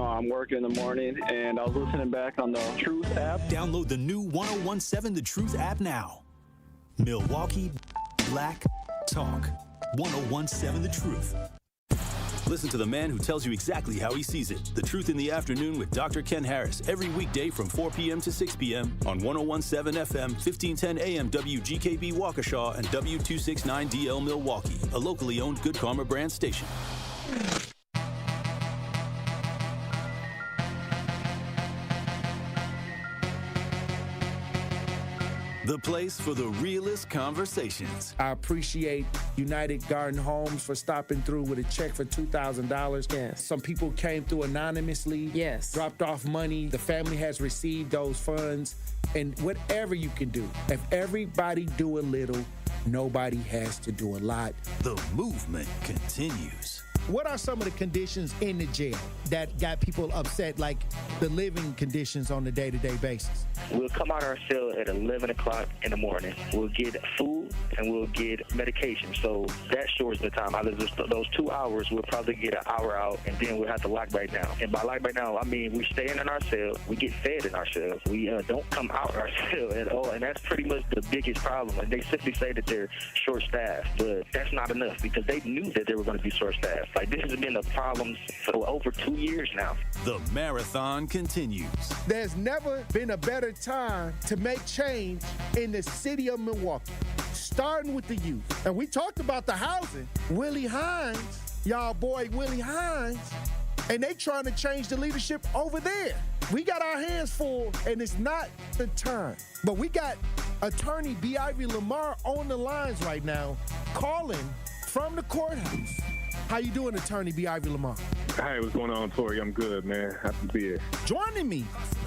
I'm working in the morning, and I was listening back on the Truth app. Download the new 1017 The Truth app now. Milwaukee Black Talk. 1017 The Truth. Listen to the man who tells you exactly how he sees it. The Truth in the Afternoon with Dr. Ken Harris every weekday from 4 p.m. to 6 p.m. on 1017 FM, 1510 AM WGKB Waukesha and W269DL Milwaukee, a locally owned Good Karma brand station. The place for the realest conversations. I appreciate United Garden Homes for stopping through with a check for $2,000. Yes. Some people came through anonymously. Yes. Dropped off money. The family has received those funds. And whatever you can do, if everybody do a little, nobody has to do a lot. The movement continues. What are some of the conditions in the jail that got people upset, like the living conditions on a day-to-day basis? We'll come out our cell at 11 o'clock in the morning. We'll get food and we'll get medication. So that shortens the time. Out of those 2 hours, we'll probably get an hour out, and then we'll have to lock back down. And by lock back down, I mean we stay in our cell. We get fed in our cell. We don't come out our cell at all, and that's pretty much the biggest problem. And they simply say that they're short-staffed, but that's not enough because they knew that they were going to be short-staffed. Like, this has been a problem for over 2 years now. The marathon continues. There's never been a better time to make change in the city of Milwaukee, starting with the youth. And we talked about the housing. Willie Hines, y'all boy Willie Hines, and they trying to change the leadership over there. We got our hands full, and it's not the time. But we got attorney B. Ivy Lamar on the lines right now, calling from the courthouse. How you doing, attorney B. Ivy Lamar? Hey, what's going on, Tory? I'm good, man. Happy to be here. Joining me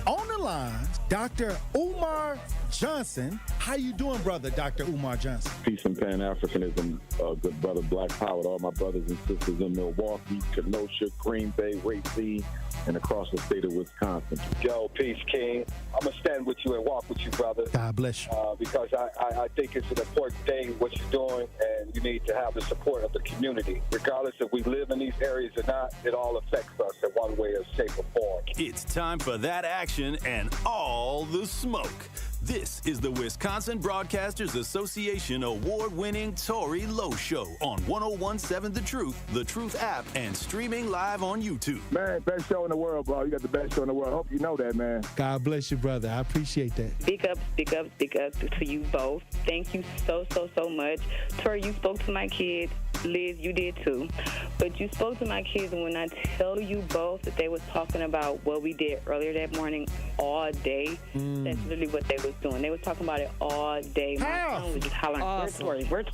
on the line, Dr. Umar Johnson. How you doing, brother, Dr. Umar Johnson? Peace and Pan-Africanism, good brother, Black Power, to all my brothers and sisters in Milwaukee, Kenosha, Green Bay, Racine, and across the state of Wisconsin. Yo, peace, King. I'm going to stand with you and walk with you, brother. God bless you. Because I think it's an important thing, what you're doing, and you need to have the support of the community. Regardless if we live in these areas or not, it all affects us in one way or shape or form. It's time for that action and all the smoke. This is the Wisconsin Broadcasters Association award-winning Tory Lowe Show on 1017 The Truth app, and streaming live on YouTube. Man, best show in the world, bro. You got the best show in the world. I hope you know that, man. God bless you, brother. I appreciate that. Big up to you both. Thank you so much. Tory, you spoke to my kids. Liz, you did too. But you spoke to my kids, and when I tell you both that they was talking about what we did earlier that morning all day, that's literally what they was doing. They was talking about it all day. My son was just hollering, awesome. Where's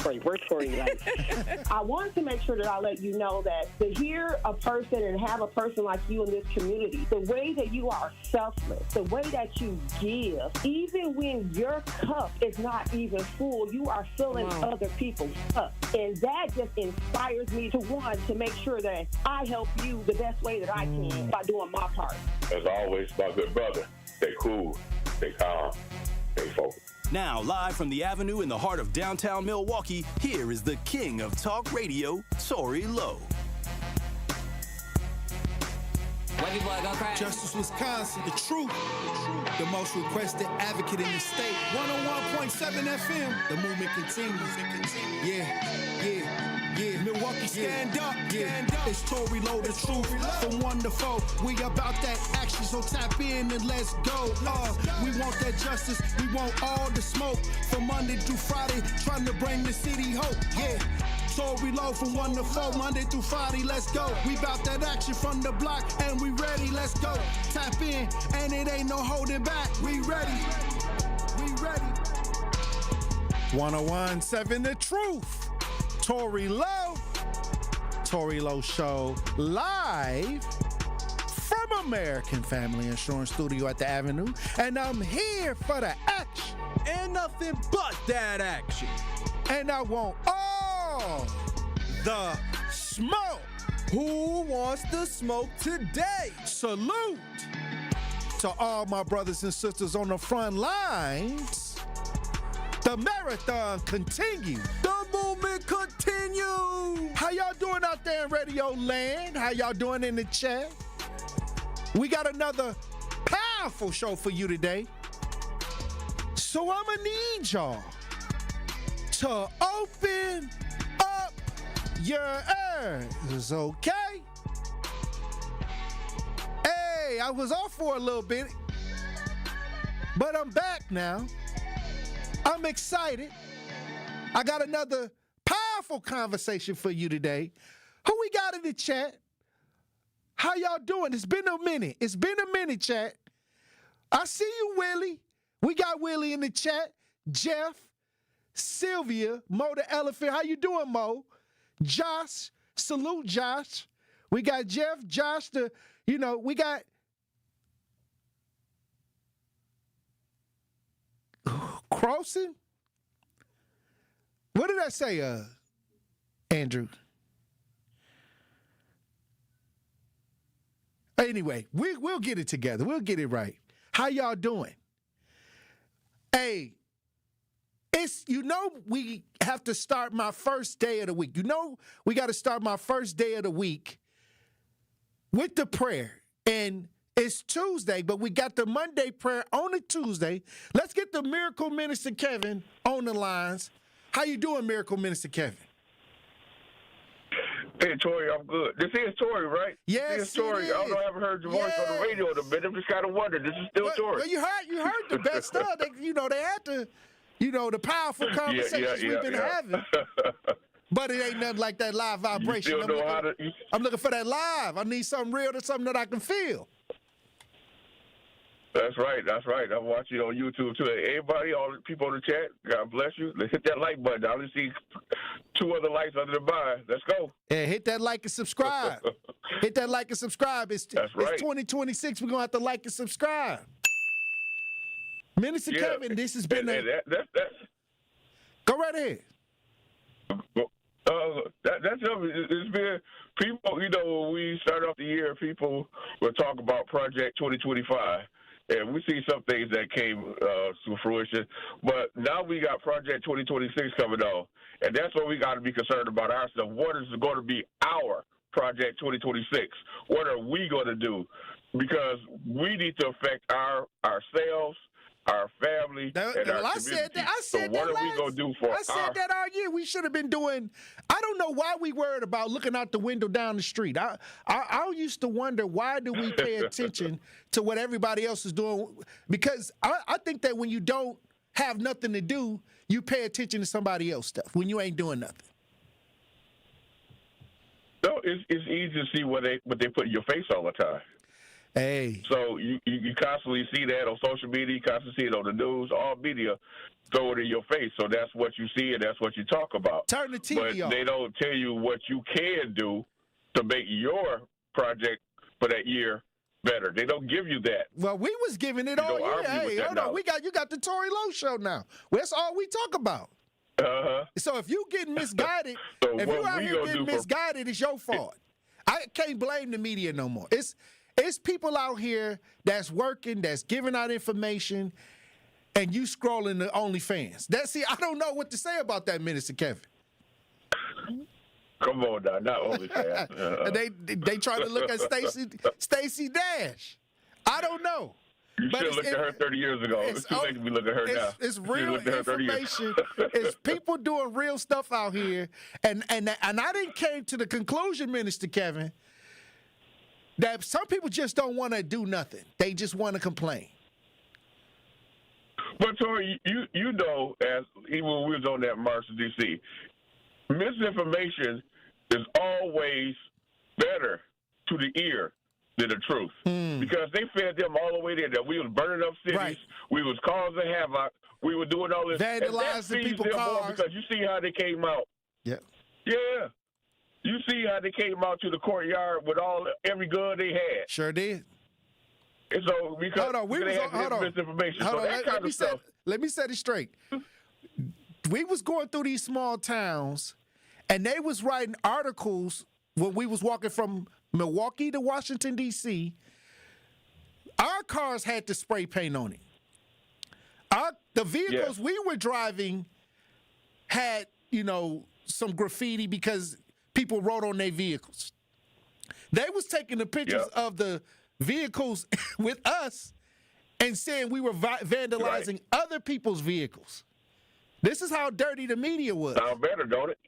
Tory? Like, I wanted to make sure that I let you know that to hear a person and have a person like you in this community, the way that you are selfless, the way that you give, even when your cup is not even full, you are filling other people's cup. And that just inspires me to make sure that I help you the best way that I can by doing my part. As always, my good brother, stay cool, stay calm, stay focused. Now, live from the Avenue in the heart of downtown Milwaukee, here is the king of talk radio, Tory Lowe. Justice Wisconsin, the truth, the most requested advocate in the state. 101.7 FM, the movement continues. Yeah. Milwaukee, stand up. It's Tory Lowe, the truth. From 1 to 4, we about that action, so tap in and let's go. We want that justice, we want all the smoke. From Monday through Friday, trying to bring the city hope. Yeah. Tory Lowe from 1 to 4, Monday through Friday, let's go. We bout that action from the block, and we ready, let's go. Tap in, and it ain't no holding back. We ready. 101.7 The Truth. Tory Lowe. Tory Lowe Show live from American Family Insurance Studio at the Avenue. And I'm here for the action. And nothing but that action. And I want all the smoke. Who wants the smoke today? Salute to all my brothers and sisters on the front lines. The marathon continues. The movement continues. How y'all doing out there in Radio Land? How y'all doing in the chat? We got another powerful show for you today. So I'm going to need y'all to open up your ears, okay? Hey, I was off for a little bit, but I'm back now. I'm excited. I got another powerful conversation for you today. Who we got in the chat? How y'all doing? It's been a minute. It's been a minute, chat. I see you, Willie. We got Willie in the chat. Jeff, Sylvia, Mo the Elephant. How you doing, Mo? Josh, salute Josh. We got Jeff, Josh, we got Crosson. What did I say, Andrew? Anyway, we'll get it together. We'll get it right. How y'all doing? Hey, we have to start my first day of the week. We got to start my first day of the week with the prayer. And it's Tuesday, but we got the Monday prayer on a Tuesday. Let's get the Miracle Minister Kevin on the lines. How you doing, Miracle Minister Kevin? Hey, Tory, I'm good. This is Tory, right? Yes, this is Tory. I don't know, I haven't heard your voice on the radio in a minute. I'm just kind of wondering. This is still Tory. Well, you heard the best stuff. They had to, the powerful conversations we've been having. But it ain't nothing like that live vibration. I'm looking for that live. I need something real, something that I can feel. That's right. I'm watching you on YouTube, too. Everybody, all the people in the chat, God bless you. Let's hit that like button. I only see 2 other likes under the bind. Let's go. Yeah, hit that like and subscribe. Hit that like and subscribe. That's right. It's 2026. We're going to have to like and subscribe. Minister Kevin, this has been Go right ahead. It's been people, when we started off the year, people would talk about Project 2025. And we see some things that came to fruition. But now we got Project 2026 coming on. And that's what we got to be concerned about ourselves. What is going to be our Project 2026? What are we going to do? Because we need to affect ourselves, our family, and our community. I said that what are we going to do for I said that all year. We should have been doing. I don't know why we worried about looking out the window down the street. I used to wonder, why do we pay attention to what everybody else is doing? Because I think that when you don't have nothing to do, you pay attention to somebody else's stuff when you ain't doing nothing. No, it's easy to see what they put in your face all the time. Hey. So you constantly see that on social media, you constantly see it on the news, all media throw it in your face. So that's what you see and that's what you talk about. Turn the TV off. But they don't tell you what you can do to make your project for that year better. They don't give you that. Well, we was giving it all year. Hey, hold on. You got the Tory Lowe show now. Well, that's all we talk about. Uh-huh. So if you getting misguided, if you out here getting misguided, it's your fault. I can't blame the media no more. It's people out here that's working, that's giving out information, and you scrolling the OnlyFans. I don't know what to say about that, Minister Kevin. Come on now, not OnlyFans. They try to look at Stacey Dash. I I don't know. You should have looked at her 30 years ago. It's too late to be looking at her now. It's real information. It's people doing real stuff out here. And I didn't came to the conclusion, Minister Kevin, that some people just don't want to do nothing. They just want to complain. But, Tory, you know, as even when we was on that march in D.C., misinformation is always better to the ear than the truth. Because they fed them all the way there that we was burning up cities, right. We was causing havoc, we were doing all this. Vandalizing people's cars. Because you see how they came out. Yeah. Yeah. You see how they came out to the courtyard with every gun they had. Sure did. And so because hold on. Misinformation. Hold on. Let me set it straight. We was going through these small towns, and they was writing articles when we was walking from Milwaukee to Washington, D.C. Our cars had the spray paint on it. The vehicles we were driving had, some graffiti because people wrote on their vehicles. They was taking the pictures of the vehicles with us and saying we were vandalizing other people's vehicles. This is how dirty the media was. Sound better, don't it?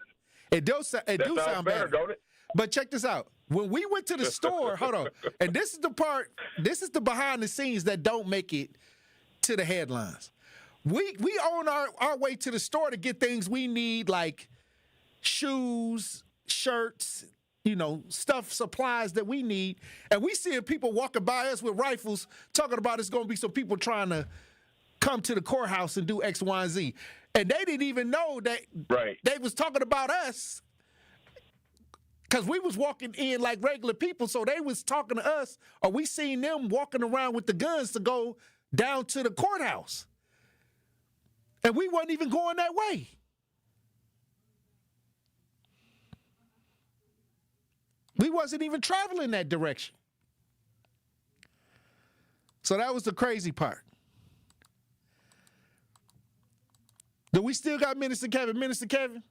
It do sound better, don't it? But check this out. When we went to the store, hold on, and this is the behind the scenes that don't make it to the headlines. We on our way to the store to get things we need, like shoes, shirts, supplies that we need. And we seeing people walking by us with rifles talking about it's going to be some people trying to come to the courthouse and do X, Y, and Z. And they didn't even know that they was talking about us because we was walking in like regular people. So they was talking to us, or we seen them walking around with the guns to go down to the courthouse. And we wasn't even going that way. We wasn't even traveling that direction. So that was the crazy part. Do we still got Minister Kevin? Minister Kevin?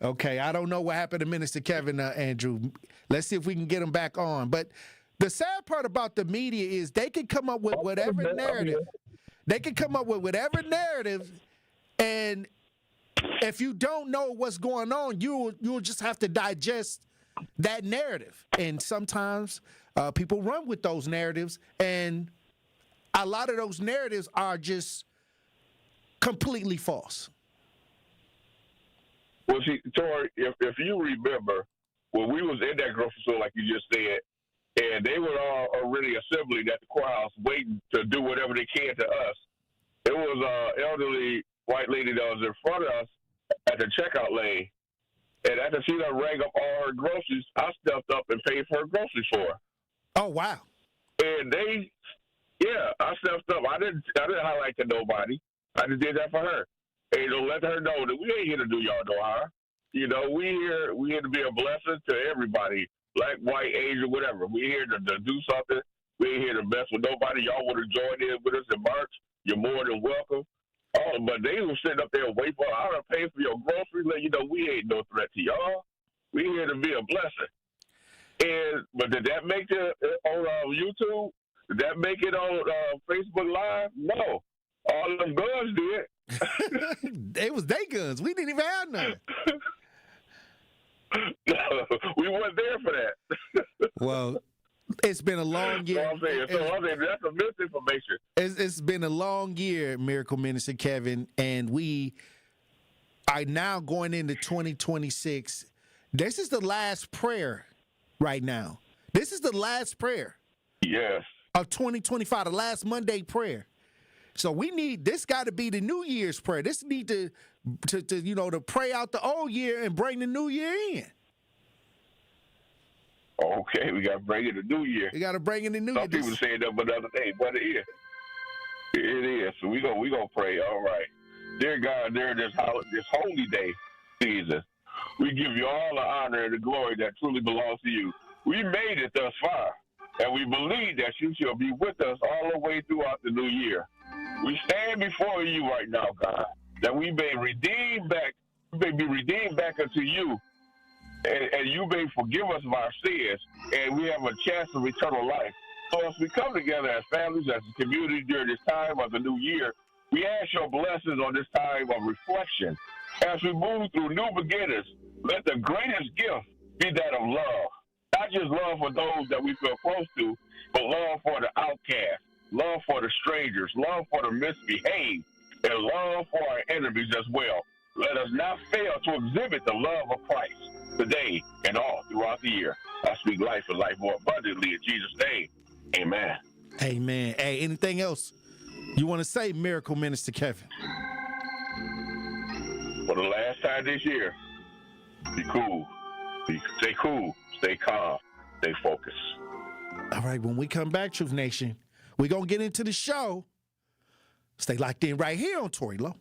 Okay, I don't know what happened to Minister Kevin, Andrew. Let's see if we can get him back on. But the sad part about the media is they can come up with whatever narrative. They can come up with whatever narrative, and if you don't know what's going on, you'll just have to digest that narrative. And sometimes people run with those narratives, and a lot of those narratives are just completely false. Well, see, Tory, if you remember, when we was in that grocery store, like you just said, and they were all already assembling at the courthouse waiting to do whatever they can to us, it was an elderly white lady that was in front of us at the checkout lane. And after she done rang up all her groceries, I stepped up and paid for her groceries for her. Oh, wow. And I stepped up. I didn't highlight to nobody. I just did that for her. And let her know that we ain't here to do y'all no harm. We here to be a blessing to everybody, black, white, Asian, whatever. We here to do something. We ain't here to mess with nobody. Y'all want to join in with us in March, you're more than welcome. Oh, but they were sitting up there waiting for I done paid for your groceries. Let you know we ain't no threat to y'all. We here to be a blessing. But did that make it on YouTube? Did that make it on Facebook Live? No. All them guns did. It was they guns. We didn't even have none. We weren't there for that. Well, it's been a long year. I'm saying that's a misinformation. It's been a long year, Miracle Minister Kevin, and we are now going into 2026. This is the last prayer right now. This is the last prayer. Yes. Of 2025, the last Monday prayer. So we need this. Got to be the New Year's prayer. This need to pray out the old year and bring the new year in. Okay, we got to bring in the new year. We got to bring in the new year. Some people saying that another day, but it is. It is. So we gonna pray. All right, dear God, during this holy day season, we give you all the honor and the glory that truly belongs to you. We made it thus far, and we believe that you shall be with us all the way throughout the new year. We stand before you right now, God, that we may be redeemed back unto you, and you may forgive us of our sins, and we have a chance of eternal life. So as we come together as families, as a community during this time of the new year, we ask your blessings on this time of reflection. As we move through new beginnings, let the greatest gift be that of love. Not just love for those that we feel close to, but love for the outcast, love for the strangers, love for the misbehaved, and love for our enemies as well. Let us not fail to exhibit the love of Christ today and all throughout the year. I speak life and life more abundantly in Jesus' name. Amen. Amen. Hey, anything else you want to say, Miracle Minister Kevin? For the last time this year, be cool. Stay cool. Stay calm. Stay focused. All right, when we come back, Truth Nation, we're going to get into the show. Stay locked in right here on Tory Lowe.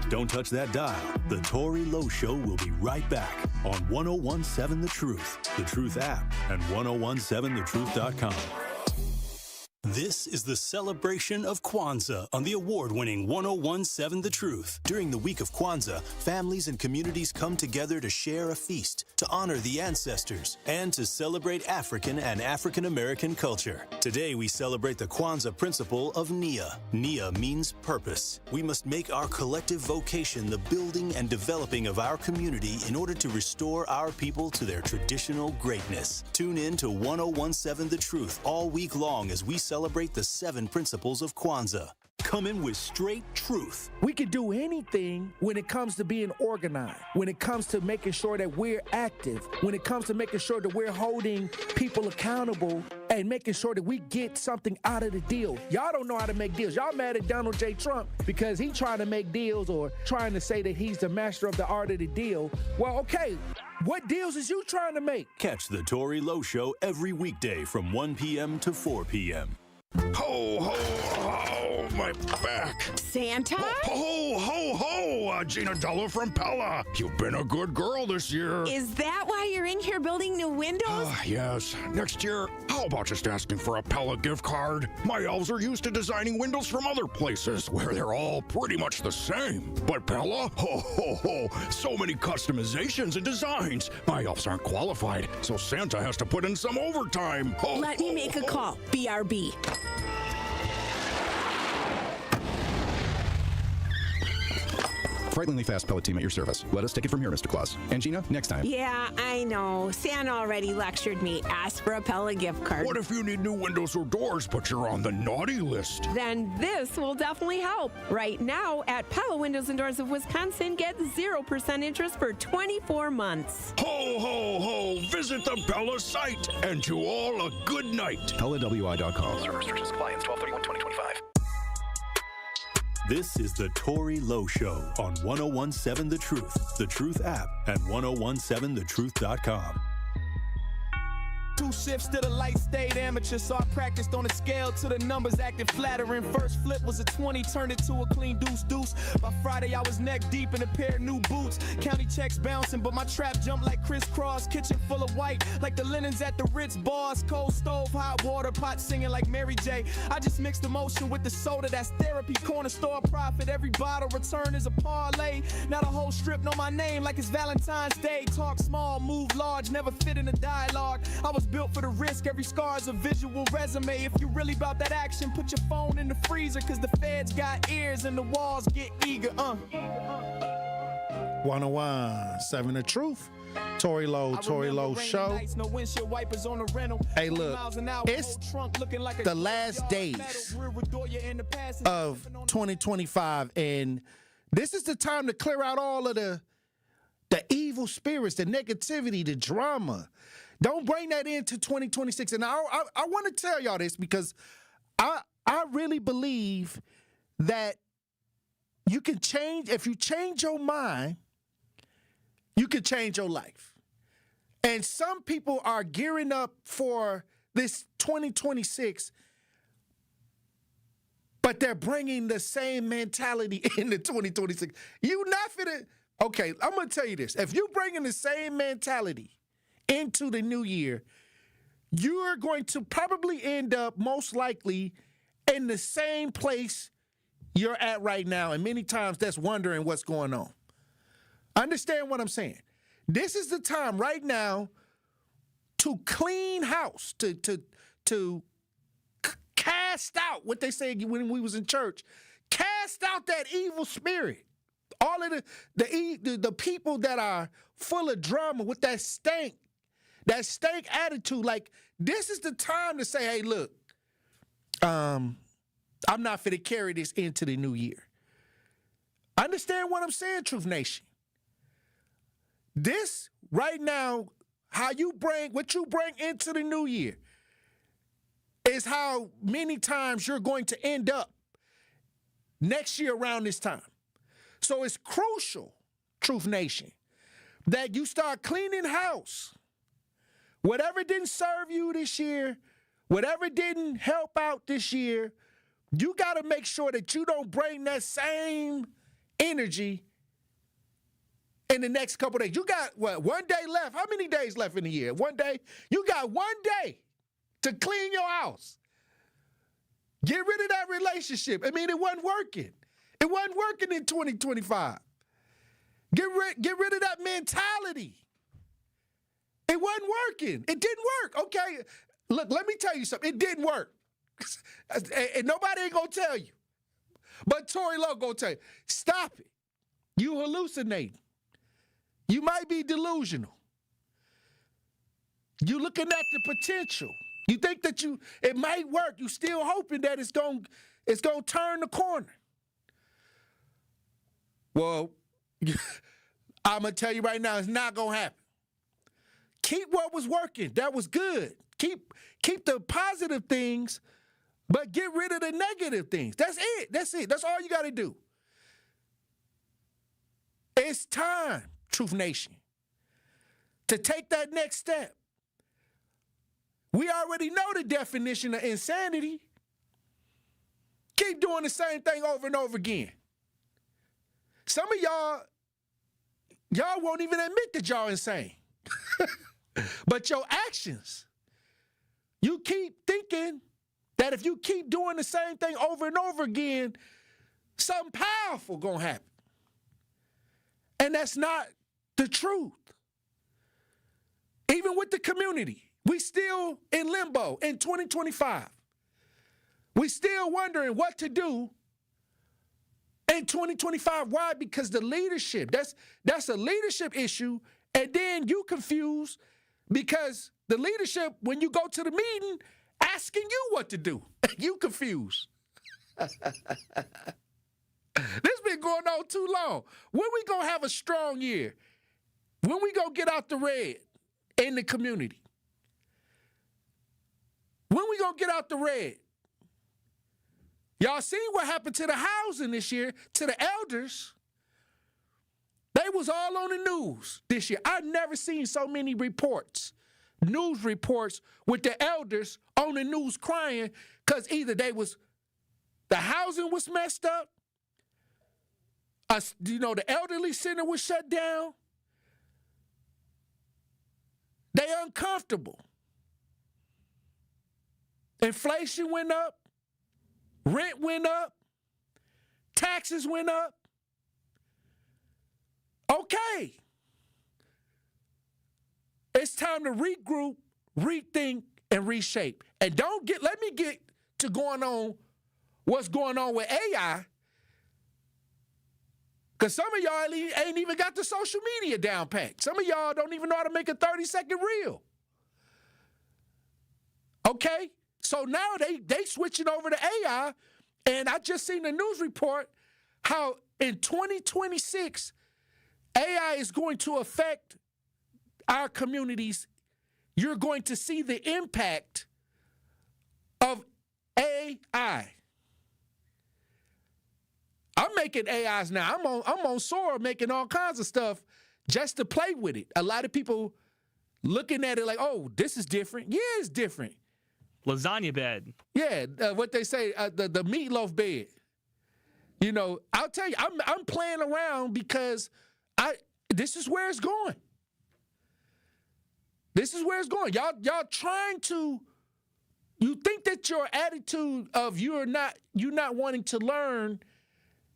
Don't touch that dial. The Tory Lowe Show will be right back on 1017 The Truth, The Truth app, and 1017thetruth.com. This is the celebration of Kwanzaa on the award-winning 101.7 The Truth. During the week of Kwanzaa, families and communities come together to share a feast, to honor the ancestors, and to celebrate African and African-American culture. Today, we celebrate the Kwanzaa principle of Nia. Nia means purpose. We must make our collective vocation the building and developing of our community in order to restore our people to their traditional greatness. Tune in to 101.7 The Truth all week long as we celebrate the 7 principles of Kwanzaa. Come in with straight truth. We can do anything when it comes to being organized, when it comes to making sure that we're active, when it comes to making sure that we're holding people accountable and making sure that we get something out of the deal. Y'all don't know how to make deals. Y'all mad at Donald J. Trump because he's trying to make deals or trying to say that he's the master of the art of the deal. Well, okay, what deals is you trying to make? Catch the Tory Lowe Show every weekday from 1 p.m. to 4 p.m. Ho, ho, ho, my back. Santa? Ho, ho, ho, Gina Della from Pella. You've been a good girl this year. Is that why you're in here building new windows? Yes. Next year, how about just asking for a Pella gift card? My elves are used to designing windows from other places where they're all pretty much the same. But Pella? Ho, ho, ho, so many customizations and designs. My elves aren't qualified, so Santa has to put in some overtime. Ho, Let me make a call. BRB. Frighteningly fast pellet team at your service. Let us take it from here, Mr. Claus. And Gina, next time. Yeah, I know. Santa already lectured me. Ask for a Pella gift card. What if you need new windows or doors, but you're on the naughty list? Then this will definitely help. Right now, at Pella Windows and Doors of Wisconsin, get 0% interest for 24 months. Ho, ho, ho! Visit the Pella site, and to all a good night. PellaWI.com. Server restrictions apply. Ends 12/31/2025. This is the Tory Lowe Show on 101.7 The Truth app, and 101.7thetruth.com. 2 shifts to the light stayed amateur, so I practiced on a scale till the numbers acted flattering. First flip was a 20, turned it to a clean deuce. By Friday, I was neck deep in a pair of new boots. County checks bouncing, but my trap jumped like crisscross. Kitchen full of white, like the linens at the Ritz bars. Cold stove, hot water, pot singing like Mary J. I just mixed emotion with the soda, that's therapy. Corner store profit, every bottle return is a parlay. Now the whole strip know my name like it's Valentine's Day. Talk small, move large, never fit in a dialogue. I was built for the risk, every scar is a visual resume. If you really about that action, put your phone in the freezer, cause the feds got ears and the walls get eager. 101.7 The Truth. Tory Lowe Show. Hey, look, it's the last days of 2025, and this is the time to clear out all of the evil spirits, the negativity, the drama. Don't bring that into 2026. And I want to tell y'all this because I really believe that you can change. If you change your mind, you can change your life. And some people are gearing up for this 2026, but they're bringing the same mentality into 2026. You not finna. Okay, I'm going to tell you this. If you're bringing the same mentality into the new year, you're going to probably end up most likely in the same place you're at right now. And many times that's wondering what's going on. Understand what I'm saying? This is the time right now to clean house, to cast out what they say when we was in church. Cast out that evil spirit. All of the people that are full of drama with that stank attitude. Like, this is the time to say, hey, look, I'm not finna carry this into the new year. Understand what I'm saying, Truth Nation? This right now, what you bring into the new year is how many times you're going to end up next year around this time. So it's crucial, Truth Nation, that you start cleaning house. Whatever didn't serve you this year, whatever didn't help out this year, you got to make sure that you don't bring that same energy in the next couple of days. You got, what, 1 day left? How many days left in the year? 1 day? You got 1 day to clean your house. Get rid of that relationship. I mean, it wasn't working. It wasn't working in 2025. Get rid of that mentality. It wasn't working. It didn't work. Okay, look, let me tell you something. It didn't work. And nobody ain't going to tell you. But Tory Lowe going to tell you, stop it. You hallucinating. You might be delusional. You looking at the potential. You think that it might work. You still hoping that it's going to turn the corner. Well, I'm going to tell you right now, it's not going to happen. Keep what was working. That was good. Keep the positive things, but get rid of the negative things. That's it. That's it. That's all you got to do. It's time, Truth Nation, to take that next step. We already know the definition of insanity. Keep doing the same thing over and over again. Some of y'all won't even admit that y'all insane. But your actions, you keep thinking that if you keep doing the same thing over and over again, something powerful gonna happen. And that's not the truth. Even with the community, we still in limbo in 2025. We still wondering what to do in 2025. Why? Because the leadership, that's a leadership issue. And then you confused because the leadership, when you go to the meeting, asking you what to do, you confused. This been going on too long. When we gonna have a strong year? When we gonna get out the red in the community? When we gonna get out the red? Y'all seen what happened to the housing this year, to the elders. They was all on the news this year. I've never seen so many reports, news reports with the elders on the news crying because either the housing was messed up, the elderly center was shut down. They uncomfortable. Inflation went up, rent went up, taxes went up. Okay. It's time to regroup, rethink, and reshape. And let me get to what's going on with AI. Because some of y'all ain't even got the social media down packed. Some of y'all don't even know how to make a 30-second reel. Okay? So now they switching over to AI, and I just seen the news report how in 2026, AI is going to affect our communities. You're going to see the impact of AI. I'm making AIs now. I'm on Sora making all kinds of stuff just to play with it. A lot of people looking at it like, oh, this is different. Yeah, it's different. Lasagna bed. Yeah, what they say, the meatloaf bed. You know, I'll tell you, I'm playing around because this is where it's going. This is where it's going. Y'all trying to, you think that your attitude of you not wanting to learn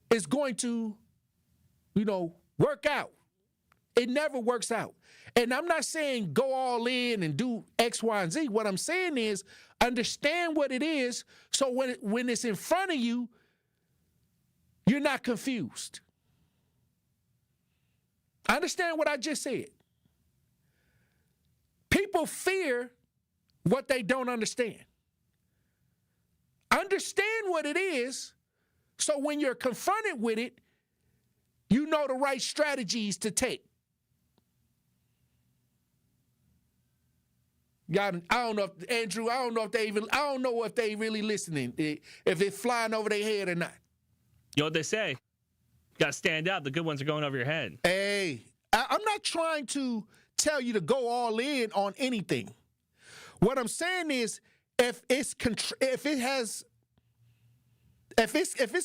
is going to, work out. It never works out. And I'm not saying go all in and do X, Y, and Z. What I'm saying is understand what it is so when it's in front of you, you're not confused. Understand what I just said. People fear what they don't understand. Understand what it is so when you're confronted with it, you know the right strategies to take. I don't know if Andrew, I don't know if they really listening, if it's flying over their head or not. You know what they say? You got to stand out. The good ones are going over your head. Hey, I'm not trying to tell you to go all in on anything. What I'm saying is, if it's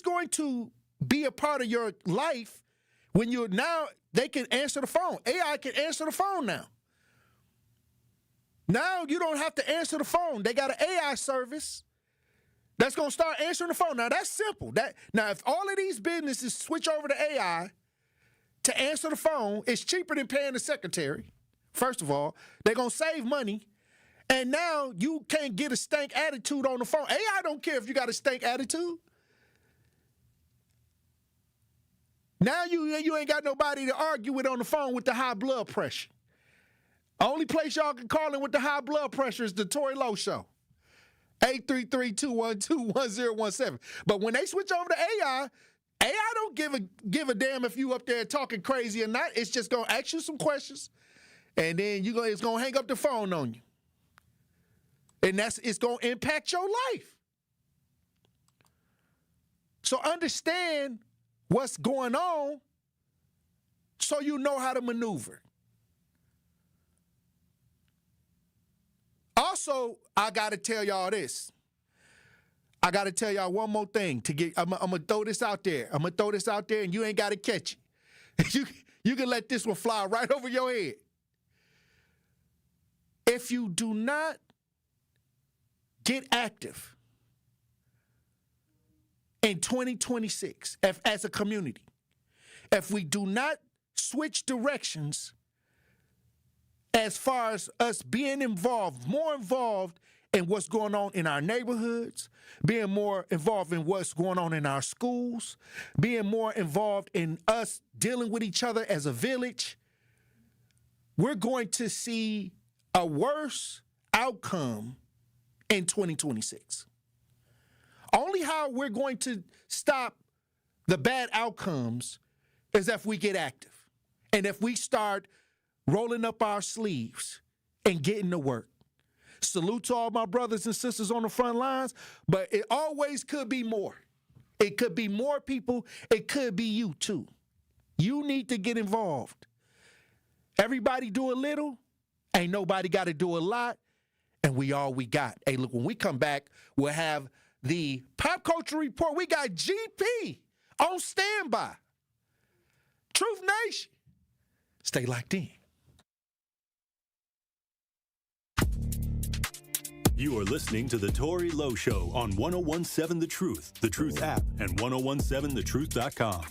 going to be a part of your life, when they can answer the phone. AI can answer the phone now. Now you don't have to answer the phone. They got an AI service that's going to start answering the phone. Now, that's simple. Now, if all of these businesses switch over to AI to answer the phone, it's cheaper than paying the secretary. First of all, they're going to save money. And now you can't get a stank attitude on the phone. AI don't care if you got a stank attitude. Now you ain't got nobody to argue with on the phone with the high blood pressure. Only place y'all can call in with the high blood pressure is the Tory Lowe Show. 833-212-1017. But when they switch over to AI don't give a damn if you up there talking crazy or not. It's just going to ask you some questions, and then it's going to hang up the phone on you. And it's going to impact your life. So understand what's going on so you know how to maneuver. Also, I got to tell y'all this. I got to tell y'all one more thing. I'm going to throw this out there. I'm going to throw this out there, and you ain't got to catch it. You can let this one fly right over your head. If you do not get active in 2026 as a community, if we do not switch directions as far as us being involved, more involved in what's going on in our neighborhoods, being more involved in what's going on in our schools, being more involved in us dealing with each other as a village, we're going to see a worse outcome in 2026. Only how we're going to stop the bad outcomes is if we get active and if we start rolling up our sleeves and getting to work. Salute to all my brothers and sisters on the front lines, but it always could be more. It could be more people. It could be you too. You need to get involved. Everybody do a little. Ain't nobody got to do a lot. And we all we got. Hey, look, when we come back, we'll have the Pop Culture Report. We got GP on standby. Truth Nation. Stay locked in. You are listening to The Tory Lowe Show on 1017 The Truth app, and 1017thetruth.com.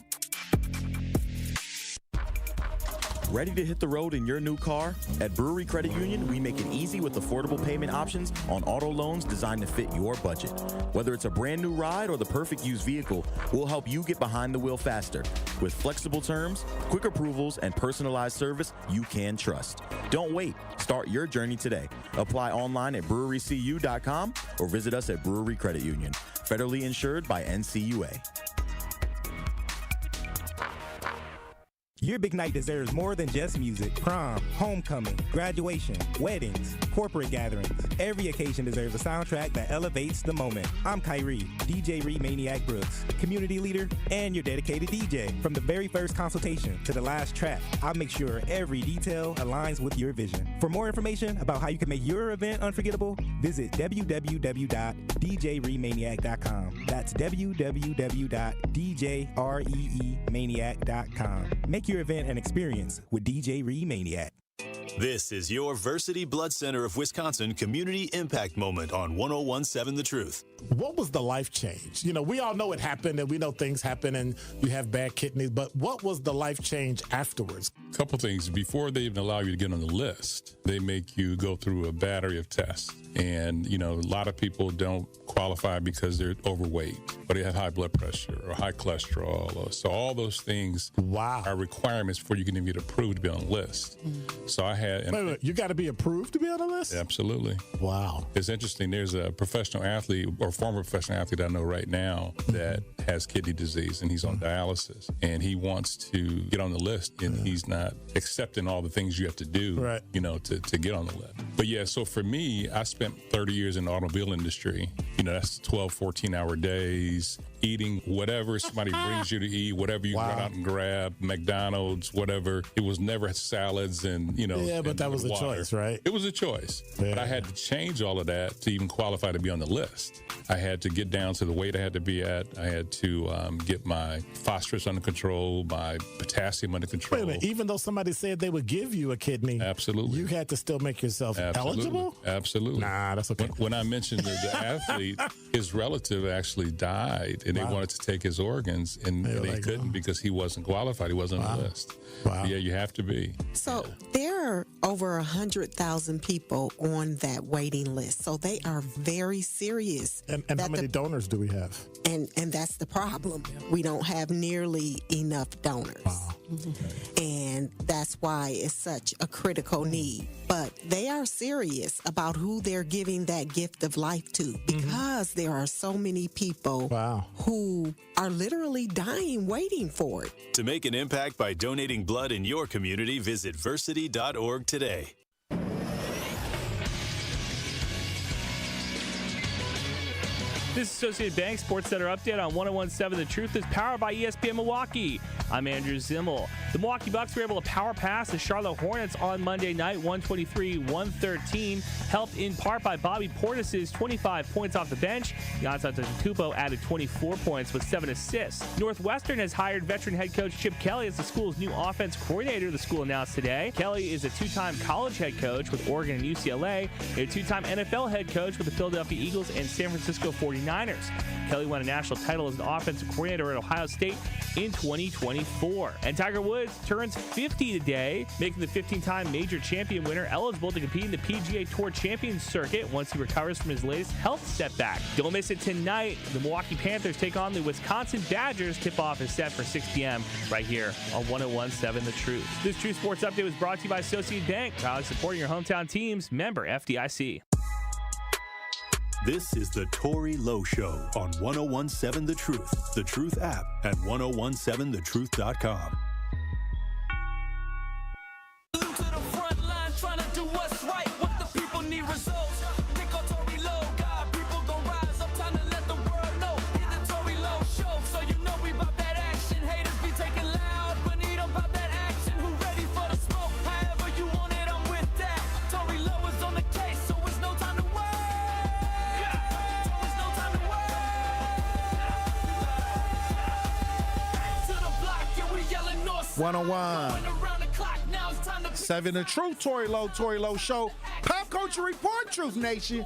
Ready to hit the road in your new car? At Brewery Credit Union, we make it easy with affordable payment options on auto loans designed to fit your budget. Whether it's a brand new ride or the perfect used vehicle, we'll help you get behind the wheel faster. With flexible terms, quick approvals, and personalized service you can trust. Don't wait. Start your journey today. Apply online at brewerycu.com or visit us at Brewery Credit Union. Federally insured by NCUA. Your big night deserves more than just music. Prom, homecoming, graduation, weddings, corporate gatherings. Every occasion deserves a soundtrack that elevates the moment. I'm Kyrie, DJ Rhea Maniac Brooks, community leader and your dedicated DJ. From the very first consultation to the last track, I'll make sure every detail aligns with your vision. For more information about how you can make your event unforgettable, visit www.djreemaniac.com. That's www.djreemaniac.com. Make your event an experience with DJ Rhea Maniac. This is your Versity Blood Center of Wisconsin Community Impact Moment on 1017 The Truth. What was the life change? You know, we all know it happened and we know things happen and you have bad kidneys, but what was the life change afterwards? A couple things. Before they even allow you to get on the list, they make you go through a battery of tests. And, you know, a lot of people don't qualify because they're overweight or they have high blood pressure or high cholesterol. So all those things are requirements before you can even get approved to be on the list. So I had... Wait, you got to be approved to be on the list? Absolutely. Wow. It's interesting. There's a professional athlete or former professional athlete I know right now that has kidney disease and he's on dialysis and he wants to get on the list and he's not accepting all the things you have to do, you know, to get on the list. But yeah, so for me, I spent 30 years in the automobile industry. You know, that's 12, 14-hour days. eating whatever somebody brings you to eat, whatever you run out and grab, McDonald's, whatever. It was never salads and, Yeah, but that was a water. choice, right? It was a choice. Yeah. But I had to change all of that to even qualify to be on the list. I had to get down to the weight I had to be at. I had to get my phosphorus under control, my potassium under control. Wait a minute. Even though somebody said they would give you a kidney, absolutely, you had to still make yourself eligible? Absolutely. Nah, that's okay. When I mentioned the athlete, his relative actually died, and they wanted to take his organs, and they couldn't because he wasn't qualified. He wasn't on the list. Wow. Yeah, you have to be. So there are over 100,000 people on that waiting list. So they are very serious. And how many donors do we have? And that's the problem. We don't have nearly enough donors. Wow. And that's why it's such a critical need. But they are serious about who they're giving that gift of life to, because there are so many people who are literally dying waiting for it. To make an impact by donating blood in your community, visit versity.org today. This is Associated Bank Sports Center update on 101.7 The Truth is powered by ESPN Milwaukee. I'm Andrew Zimmel. The Milwaukee Bucks were able to power pass the Charlotte Hornets on Monday night, 123-113, helped in part by Bobby Portis's 25 points off the bench. Giannis Antetokounmpo added 24 points with 7 assists. Northwestern has hired veteran head coach Chip Kelly as the school's new offense coordinator, the school announced today. Kelly is a two-time college head coach with Oregon and UCLA, a two-time NFL head coach with the Philadelphia Eagles and San Francisco 49ers. Kelly won a national title as an offensive coordinator at Ohio State in 2024. And Tiger Woods turns 50 today, making the 15-time major champion winner eligible to compete in the PGA Tour Champions Circuit once he recovers from his latest health setback. Don't miss it tonight. The Milwaukee Panthers take on the Wisconsin Badgers. Tip-off is set for 6 p.m. right here on 101.7 The Truth. This True Sports Update was brought to you by Associated Bank, proudly supporting your hometown teams, member FDIC. This is the Tory Lowe Show on 101.7 The Truth, The Truth app, and 1017thetruth.com. To the front line, trying to do what's right. What the people need results. Think on Tory Lowe, God, people gon' rise up. Time to let the world know. It's the Tory Lowe Show, so you know we about that action. Haters be taking loud, but need about that action. Who ready for the smoke? However you want it, I'm with that. Tory Lowe is on the case, so it's no time to wait. 101. 7 The Truth, Tory Lowe Show. Pop Culture Report, Truth Nation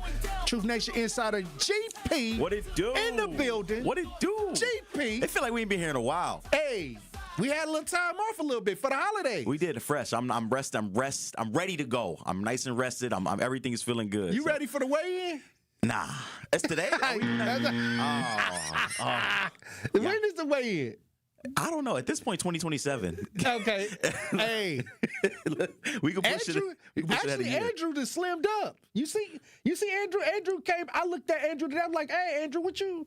Insider GP. What it do? In the building. What it do? GP. It feel like we ain't been here in a while. Hey, we had a little time off a little bit for the holidays. We did it fresh. I'm ready to go. I'm nice and rested. Everything is feeling good. You ready for the weigh-in? Nah. It's today? When is the weigh-in? I don't know. At this point, 2027. Okay. Hey. We can push it. Andrew just slimmed up. You see Andrew? Andrew came. I looked at Andrew today. I'm like, hey, Andrew, what you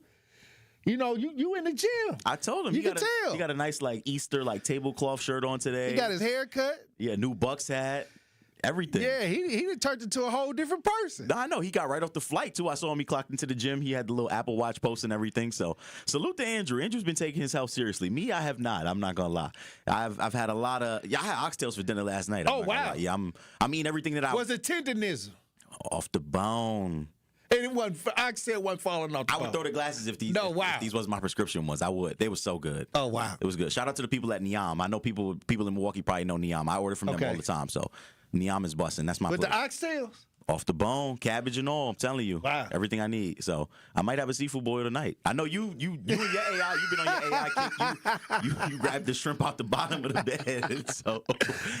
in the gym? I told him. You can tell. He got a nice Easter tablecloth shirt on today. He got his hair cut. Yeah, new Bucks hat. Everything. Yeah, he done turned into a whole different person. No, I know. He got right off the flight, too. I saw him. He clocked into the gym. He had the little Apple Watch post and everything. So, salute to Andrew. Andrew's been taking his health seriously. Me, I have not. I'm not going to lie. I've had a lot of... I had oxtails for dinner last night. Oh, wow. Yeah, I'm eating everything that I... Was it tendonism? Off the bone. And it wasn't... Oxtail wasn't falling off the bone. I would throw the glasses if these was my prescription ones. I would. They were so good. Oh, wow. It was good. Shout out to the people at Niam. I know people in Milwaukee probably know Niam. I order from them all the time, so... Niam is busting. That's my With place. the oxtails? Off the bone, cabbage and all. I'm telling you. Wow. Everything I need. So I might have a seafood boil tonight. I know you and your AI, you've been on your AI kick. You grabbed the shrimp out the bottom of the bed. So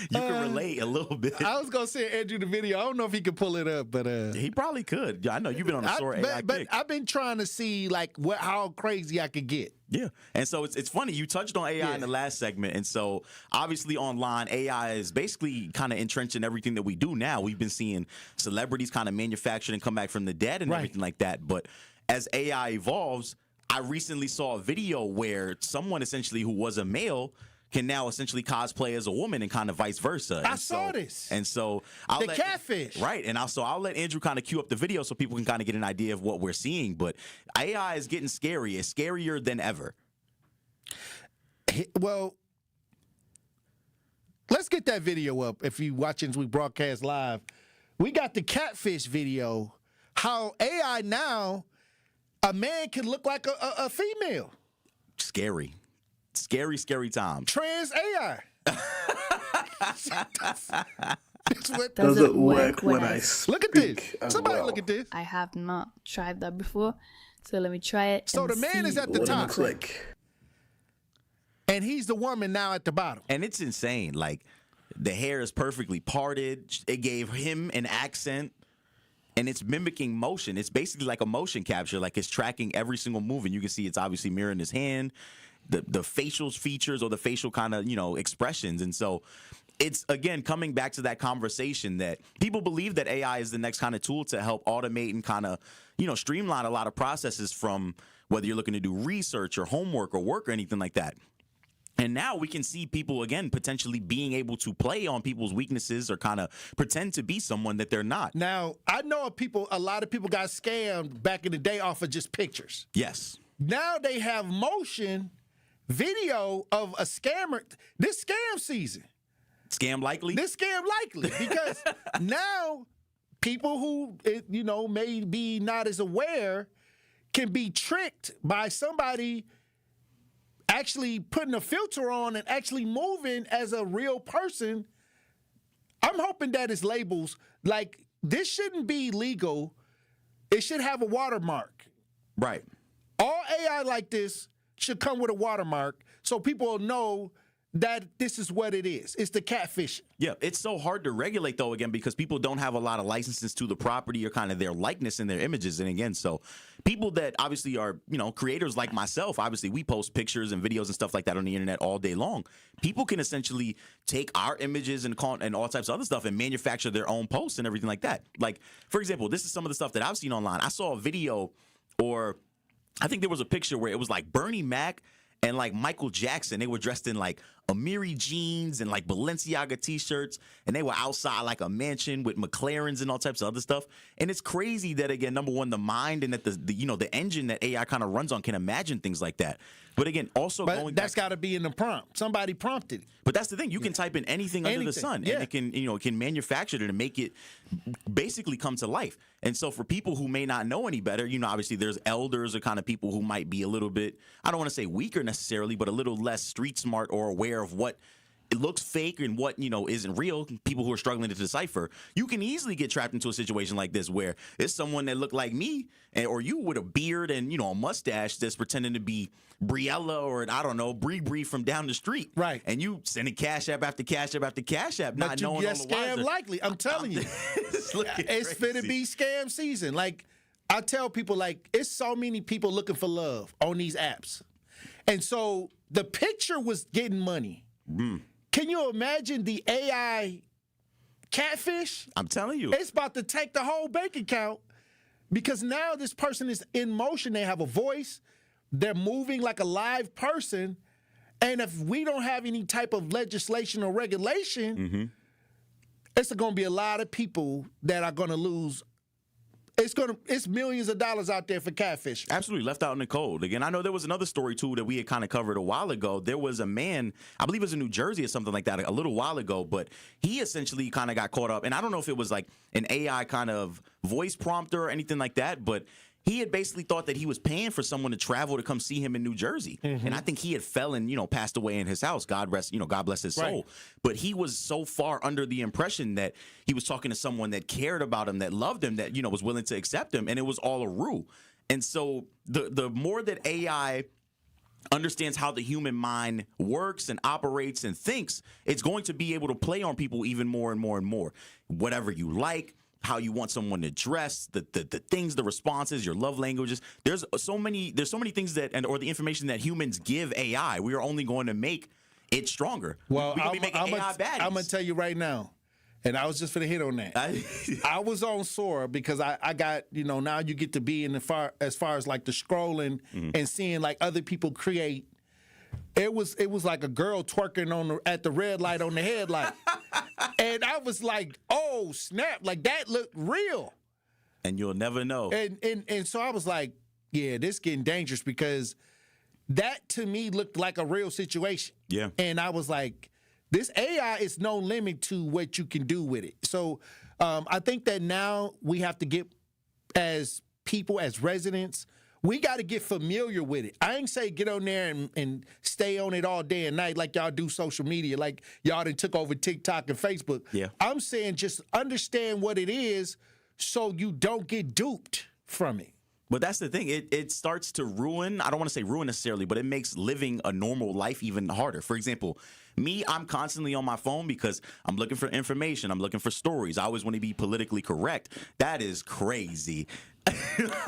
you can relate a little bit. I was going to send Andrew the video. I don't know if he can pull it up, but... He probably could. I know you've been on a sore AI kick. But I've been trying to see how crazy I could get. Yeah. And so it's funny. You touched on AI in the last segment. And so obviously online, AI is basically kind of entrenched in everything that we do now. We've been seeing celebrities kind of manufactured and come back from the dead and everything like that. But as AI evolves, I recently saw a video where someone essentially who was a male can now essentially cosplay as a woman and kind of vice versa. I saw this. And so the catfish. Right. And also I'll let Andrew kind of cue up the video so people can kind of get an idea of what we're seeing. But AI is getting scary. It's scarier than ever. Well, let's get that video up. If you watching as we broadcast live, we got the catfish video. How AI now, a man can look like a female. Scary. Scary time. Trans AI. Does it work when I speak? Look at this. Somebody look at this. I have not tried that before, so let me try it. So the man is at the top. And he's the woman now at the bottom. And it's insane. Like, the hair is perfectly parted. It gave him an accent. And it's mimicking motion. It's basically like a motion capture. Like, it's tracking every single move. And you can see it's obviously mirroring his hand, the facial features or the facial kind of, expressions. And so it's, again, coming back to that conversation that people believe that AI is the next kind of tool to help automate and kind of, streamline a lot of processes, from whether you're looking to do research or homework or work or anything like that. And now we can see people, again, potentially being able to play on people's weaknesses or kind of pretend to be someone that they're not. Now, I know a lot of people got scammed back in the day off of just pictures. Yes. Now they have motion video of a scammer. This scam season. Scam likely? This scam likely. Because now people who, may be not as aware can be tricked by somebody actually putting a filter on and actually moving as a real person. I'm hoping that it's labels. Like, this shouldn't be legal. It should have a watermark. Right. All AI like this should come with a watermark so people will know that this is what it is. It's the catfish. Yeah, it's so hard to regulate, though, again, because people don't have a lot of licenses to the property or kind of their likeness and their images. And again, so people that obviously are, creators like myself, obviously we post pictures and videos and stuff like that on the internet all day long. People can essentially take our images and all types of other stuff and manufacture their own posts and everything like that. Like, for example, this is some of the stuff that I've seen online. I saw a video, or I think there was a picture where it was like Bernie Mac and like Michael Jackson. They were dressed in like Amiri jeans and like Balenciaga t-shirts, and they were outside like a mansion with McLarens and all types of other stuff. And it's crazy that, again, number one, the mind and that the engine that AI kind of runs on can imagine things like that. But again, also that's got to be in the prompt. Somebody prompted it. But that's the thing. You can type in anything under the sun, and it can, it can manufacture it and make it basically come to life. And so for people who may not know any better, obviously there's elders or kind of people who might be a little bit, I don't want to say weaker necessarily, but a little less street smart or aware of what it looks fake and what, isn't real. People who are struggling to decipher, you can easily get trapped into a situation like this where it's someone that looked like me or you with a beard and, a mustache that's pretending to be Briella or, I don't know, Bree from down the street. Right. And you sending Cash App after Cash App after Cash App, but not knowing all the scam likely. I'm telling you. It's finna be scam season. Like, I tell people, like, it's so many people looking for love on these apps. And so the picture was getting money. Can you imagine the AI catfish? I'm telling you. It's about to take the whole bank account because now this person is in motion. They have a voice. They're moving like a live person. And if we don't have any type of legislation or regulation, it's going to be a lot of people that are going to lose. It's millions of dollars out there for catfish. Absolutely, left out in the cold. Again, I know there was another story, too, that we had kind of covered a while ago. There was a man, I believe it was in New Jersey or something like that, a little while ago, but he essentially kind of got caught up. And I don't know if it was like an AI kind of voice prompter or anything like that, but he had basically thought that he was paying for someone to travel to come see him in New Jersey. And I think he had fell and, passed away in his house. God bless his soul. Right. But he was so far under the impression that he was talking to someone that cared about him, that loved him, that, was willing to accept him. And it was all a ruse. And so the more that AI understands how the human mind works and operates and thinks, it's going to be able to play on people even more and more and more. Whatever you like, how you want someone to dress, the things, the responses, your love languages. There's so many things that, or the information that humans give AI. We are only going to make it stronger. Well, we're going to be making AI baddies. I'm going to tell you right now, and I was just going to hit on that. I was on Sora because I got, now you get to be in as far as like the scrolling and seeing like other people create. It was like a girl twerking at the red light on the headlight. And I was like, oh, snap. Like, that looked real. And you'll never know. And so I was like, yeah, this getting dangerous because that to me looked like a real situation. Yeah. And I was like, this AI is no limit to what you can do with it. So I think that now we have to get, as people, as residents, we got to get familiar with it. I ain't say get on there and stay on it all day and night like y'all do social media, like y'all done took over TikTok and Facebook. Yeah. I'm saying just understand what it is so you don't get duped from it. But that's the thing. It starts to ruin, I don't want to say ruin necessarily, but it makes living a normal life even harder. For example, me, I'm constantly on my phone because I'm looking for information. I'm looking for stories. I always want to be politically correct. That is crazy.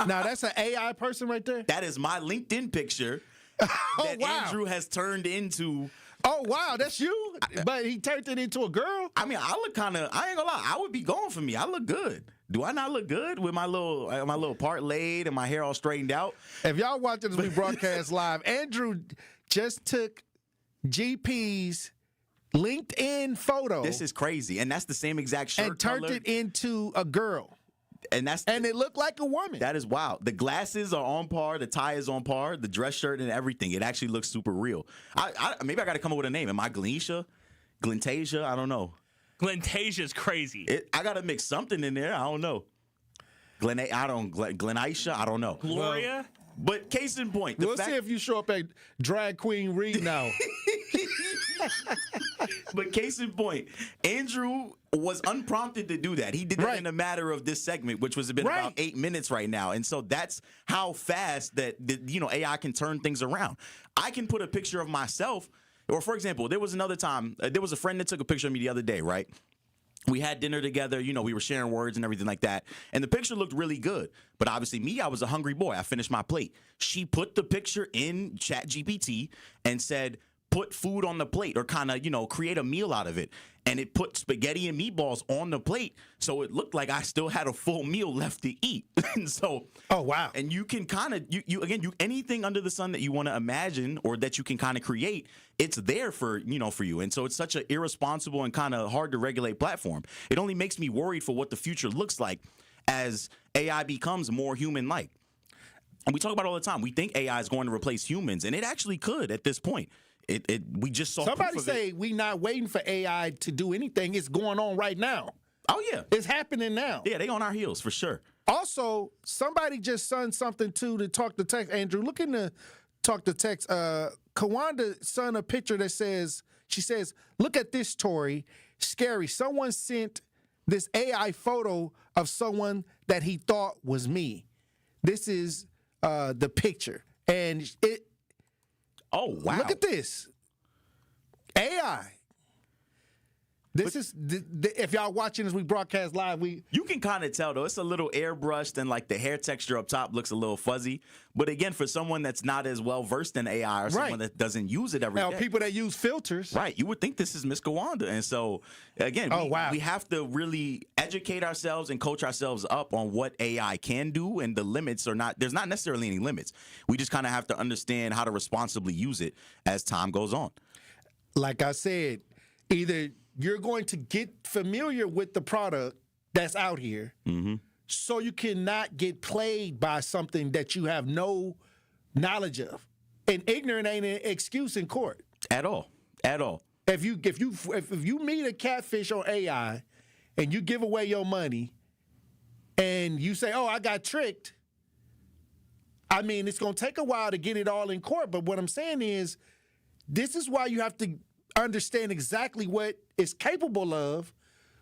Now, that's an AI person right there? That is my LinkedIn picture that Andrew has turned into. Oh, wow, that's you? But he turned it into a girl? I mean, I look kind of, I ain't gonna lie, I would be going for me. I look good. Do I not look good with my little part laid and my hair all straightened out? If y'all watching this, we broadcast live. Andrew just took GP's LinkedIn photo. This is crazy. And that's the same exact shirt and turned color. it into a girl. And it looked like a woman. That is wild. The glasses are on par. The tie is on par. The dress shirt and everything. It actually looks super real. Maybe I got to come up with a name. Am I Glenisha? Glentasia? I don't know. Glentasia's crazy. I got to mix something in there. I don't know. Glenisha? I don't know. Gloria? But case in point. We'll see if you show up at Drag Queen Reed now. But case in point, Andrew was unprompted to do that. He did that in a matter of this segment, which was about 8 minutes right now. And so that's how fast that AI can turn things around. I can put a picture of myself, or for example, there was another time, there was a friend that took a picture of me the other day, right? We had dinner together, we were sharing words and everything like that. And the picture looked really good. But obviously me, I was a hungry boy. I finished my plate. She put the picture in ChatGPT and said, put food on the plate or kind of, create a meal out of it. And it put spaghetti and meatballs on the plate. So it looked like I still had a full meal left to eat. And so, oh, wow. And you can kind of, anything under the sun that you want to imagine or that you can kind of create, it's there for you. And so it's such an irresponsible and kind of hard to regulate platform. It only makes me worried for what the future looks like as AI becomes more human-like. And we talk about it all the time. We think AI is going to replace humans, and it actually could at this point. We just saw somebody proof of say we not waiting for AI to do anything. It's going on right now. Oh, yeah. It's happening now. Yeah, they on our heels for sure. Also, somebody just sent something to Talk to Text. Andrew, look in the Talk to Text. Kawanda sent a picture that she says, look at this, Tory. Scary. Someone sent this AI photo of someone that he thought was me. This is the picture. And it. Oh, wow. Look at this. AI. This is, if y'all watching as we broadcast live, you can kind of tell, though. It's a little airbrushed and, like, the hair texture up top looks a little fuzzy. But, again, for someone that's not as well-versed in AI or someone that doesn't use it every day. People that use filters. Right. You would think this is Miss Kawanda. And so, again, we have to really educate ourselves and coach ourselves up on what AI can do, and the limits are not – there's not necessarily any limits. We just kind of have to understand how to responsibly use it as time goes on. Like I said, either – you're going to get familiar with the product that's out here so you cannot get played by something that you have no knowledge of. And ignorant ain't an excuse in court. At all. At all. If you meet a catfish on AI and you give away your money and you say, oh, I got tricked, I mean, it's going to take a while to get it all in court. But what I'm saying is, this is why you have to understand exactly what it's capable of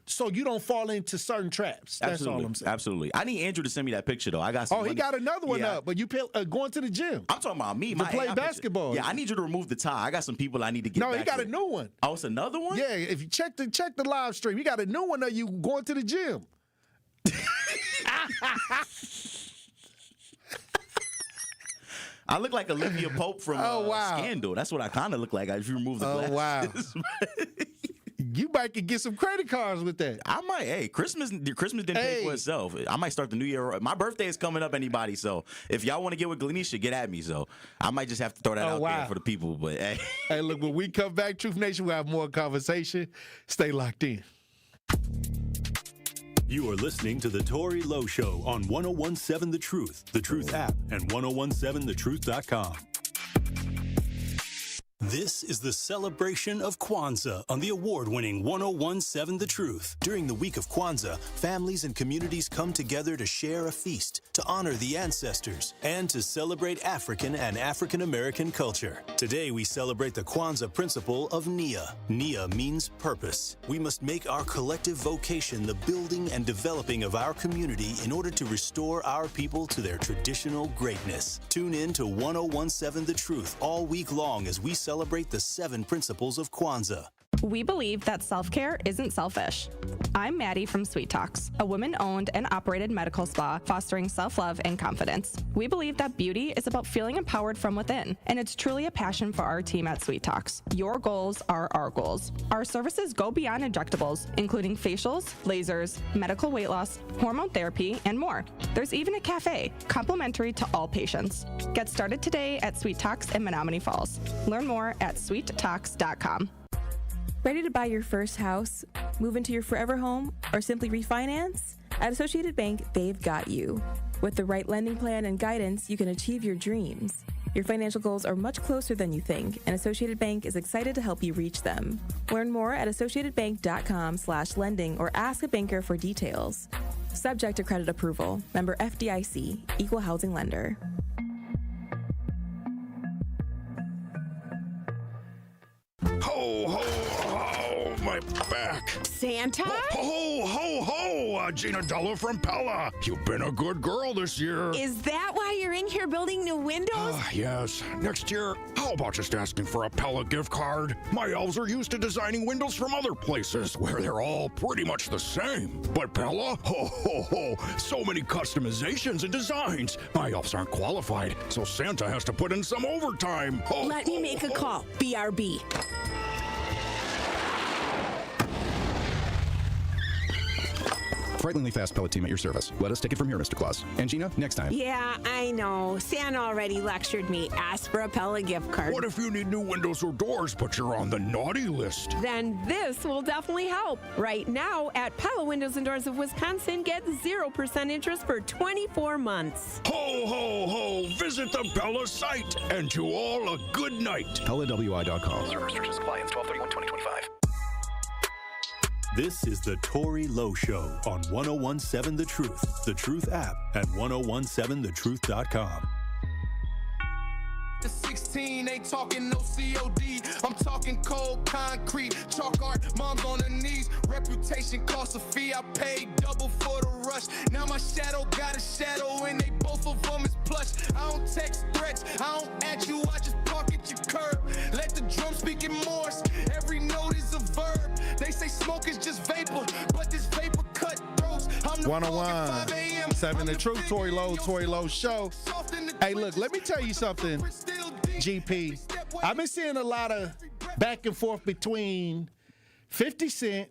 so you don't fall into certain traps. That's all I'm saying. Absolutely. I need Andrew to send me that picture, though. I got some he got another one up, but you going to the gym. I'm talking about me. To play basketball. Yeah, I need you to remove the tie. I got some people I need to get back he got a new one. Oh, it's another one? Yeah, if you check the live stream, he got a new one of you going to the gym. I look like Olivia Pope from Scandal. That's what I kind of look like if you remove the glasses. Oh, wow. you might could get some credit cards with that. I might. Hey, Christmas didn't pay for itself. I might start the new year. My birthday is coming up, anybody. So if y'all want to get with Glenisha, get at me. So I might just have to throw that out there for the people. But hey. Hey, look, when we come back, Truth Nation, we'll have more conversation. Stay locked in. You are listening to The Tory Lowe Show on 1017 The Truth app, and 1017thetruth.com. This is the celebration of Kwanzaa on the award-winning 1017 The Truth. During the week of Kwanzaa, families and communities come together to share a feast, to honor the ancestors, and to celebrate African and African-American culture. Today, we celebrate the Kwanzaa principle of Nia. Nia means purpose. We must make our collective vocation the building and developing of our community in order to restore our people to their traditional greatness. Tune in to 1017 The Truth all week long as we celebrate the 7 principles of Kwanzaa. We believe that self-care isn't selfish. I'm Maddie from Sweet Talks, a woman-owned and operated medical spa fostering self-love and confidence. We believe that beauty is about feeling empowered from within, and it's truly a passion for our team at Sweet Talks. Your goals are our goals. Our services go beyond injectables, including facials, lasers, medical weight loss, hormone therapy, and more. There's even a cafe, complimentary to all patients. Get started today at Sweet Talks in Menominee Falls. Learn more at sweettalks.com. Ready to buy your first house, move into your forever home, or simply refinance? At Associated Bank, they've got you. With the right lending plan and guidance, you can achieve your dreams. Your financial goals are much closer than you think, and Associated Bank is excited to help you reach them. Learn more at associatedbank.com/lending or ask a banker for details. Subject to credit approval. Member FDIC, Equal Housing Lender. Ho, ho, ho, my back. Santa? Ho, ho, ho, Gina Della from Pella. You've been a good girl this year. Is that why you're in here building new windows? Yes. Next year, how about just asking for a Pella gift card? My elves are used to designing windows from other places where they're all pretty much the same. But Pella? Ho, ho, ho, so many customizations and designs. My elves aren't qualified, so Santa has to put in some overtime. Ho, Let me make a call. BRB. Frighteningly fast pellet team at your service. Let us take it from here, Mr. Claus. And Gina, next time. Yeah, I know. Santa already lectured me. Ask for a Pella gift card. What if you need new windows or doors, but you're on the naughty list? Then this will definitely help. Right now, at Pella Windows and Doors of Wisconsin, get 0% interest for 24 months. Ho, ho, ho! Visit the Pella site. And to all, a good night. PellaWI.com. Service restrictions apply. Ends 12/31/2025. This is the Tory Lowe Show on 1017 The Truth app, and 1017thetruth.com. The 16 ain't talking no COD. I'm talking cold concrete, chalk art, mom's on her knees. Reputation costs a fee. I paid double for the rush. Now my shadow got a shadow, and they both of them is plush. I don't text threats, I don't at you, I just park at your curb. Let the drum speak in Morse. Every note is a verb. They say smoke is just vapor, but this vapor cut throats. I'm the 101.7 The Truth, Tory Lowe Show. Hey, look, let me tell you something, GP. I've been seeing a lot of back and forth between 50 Cent,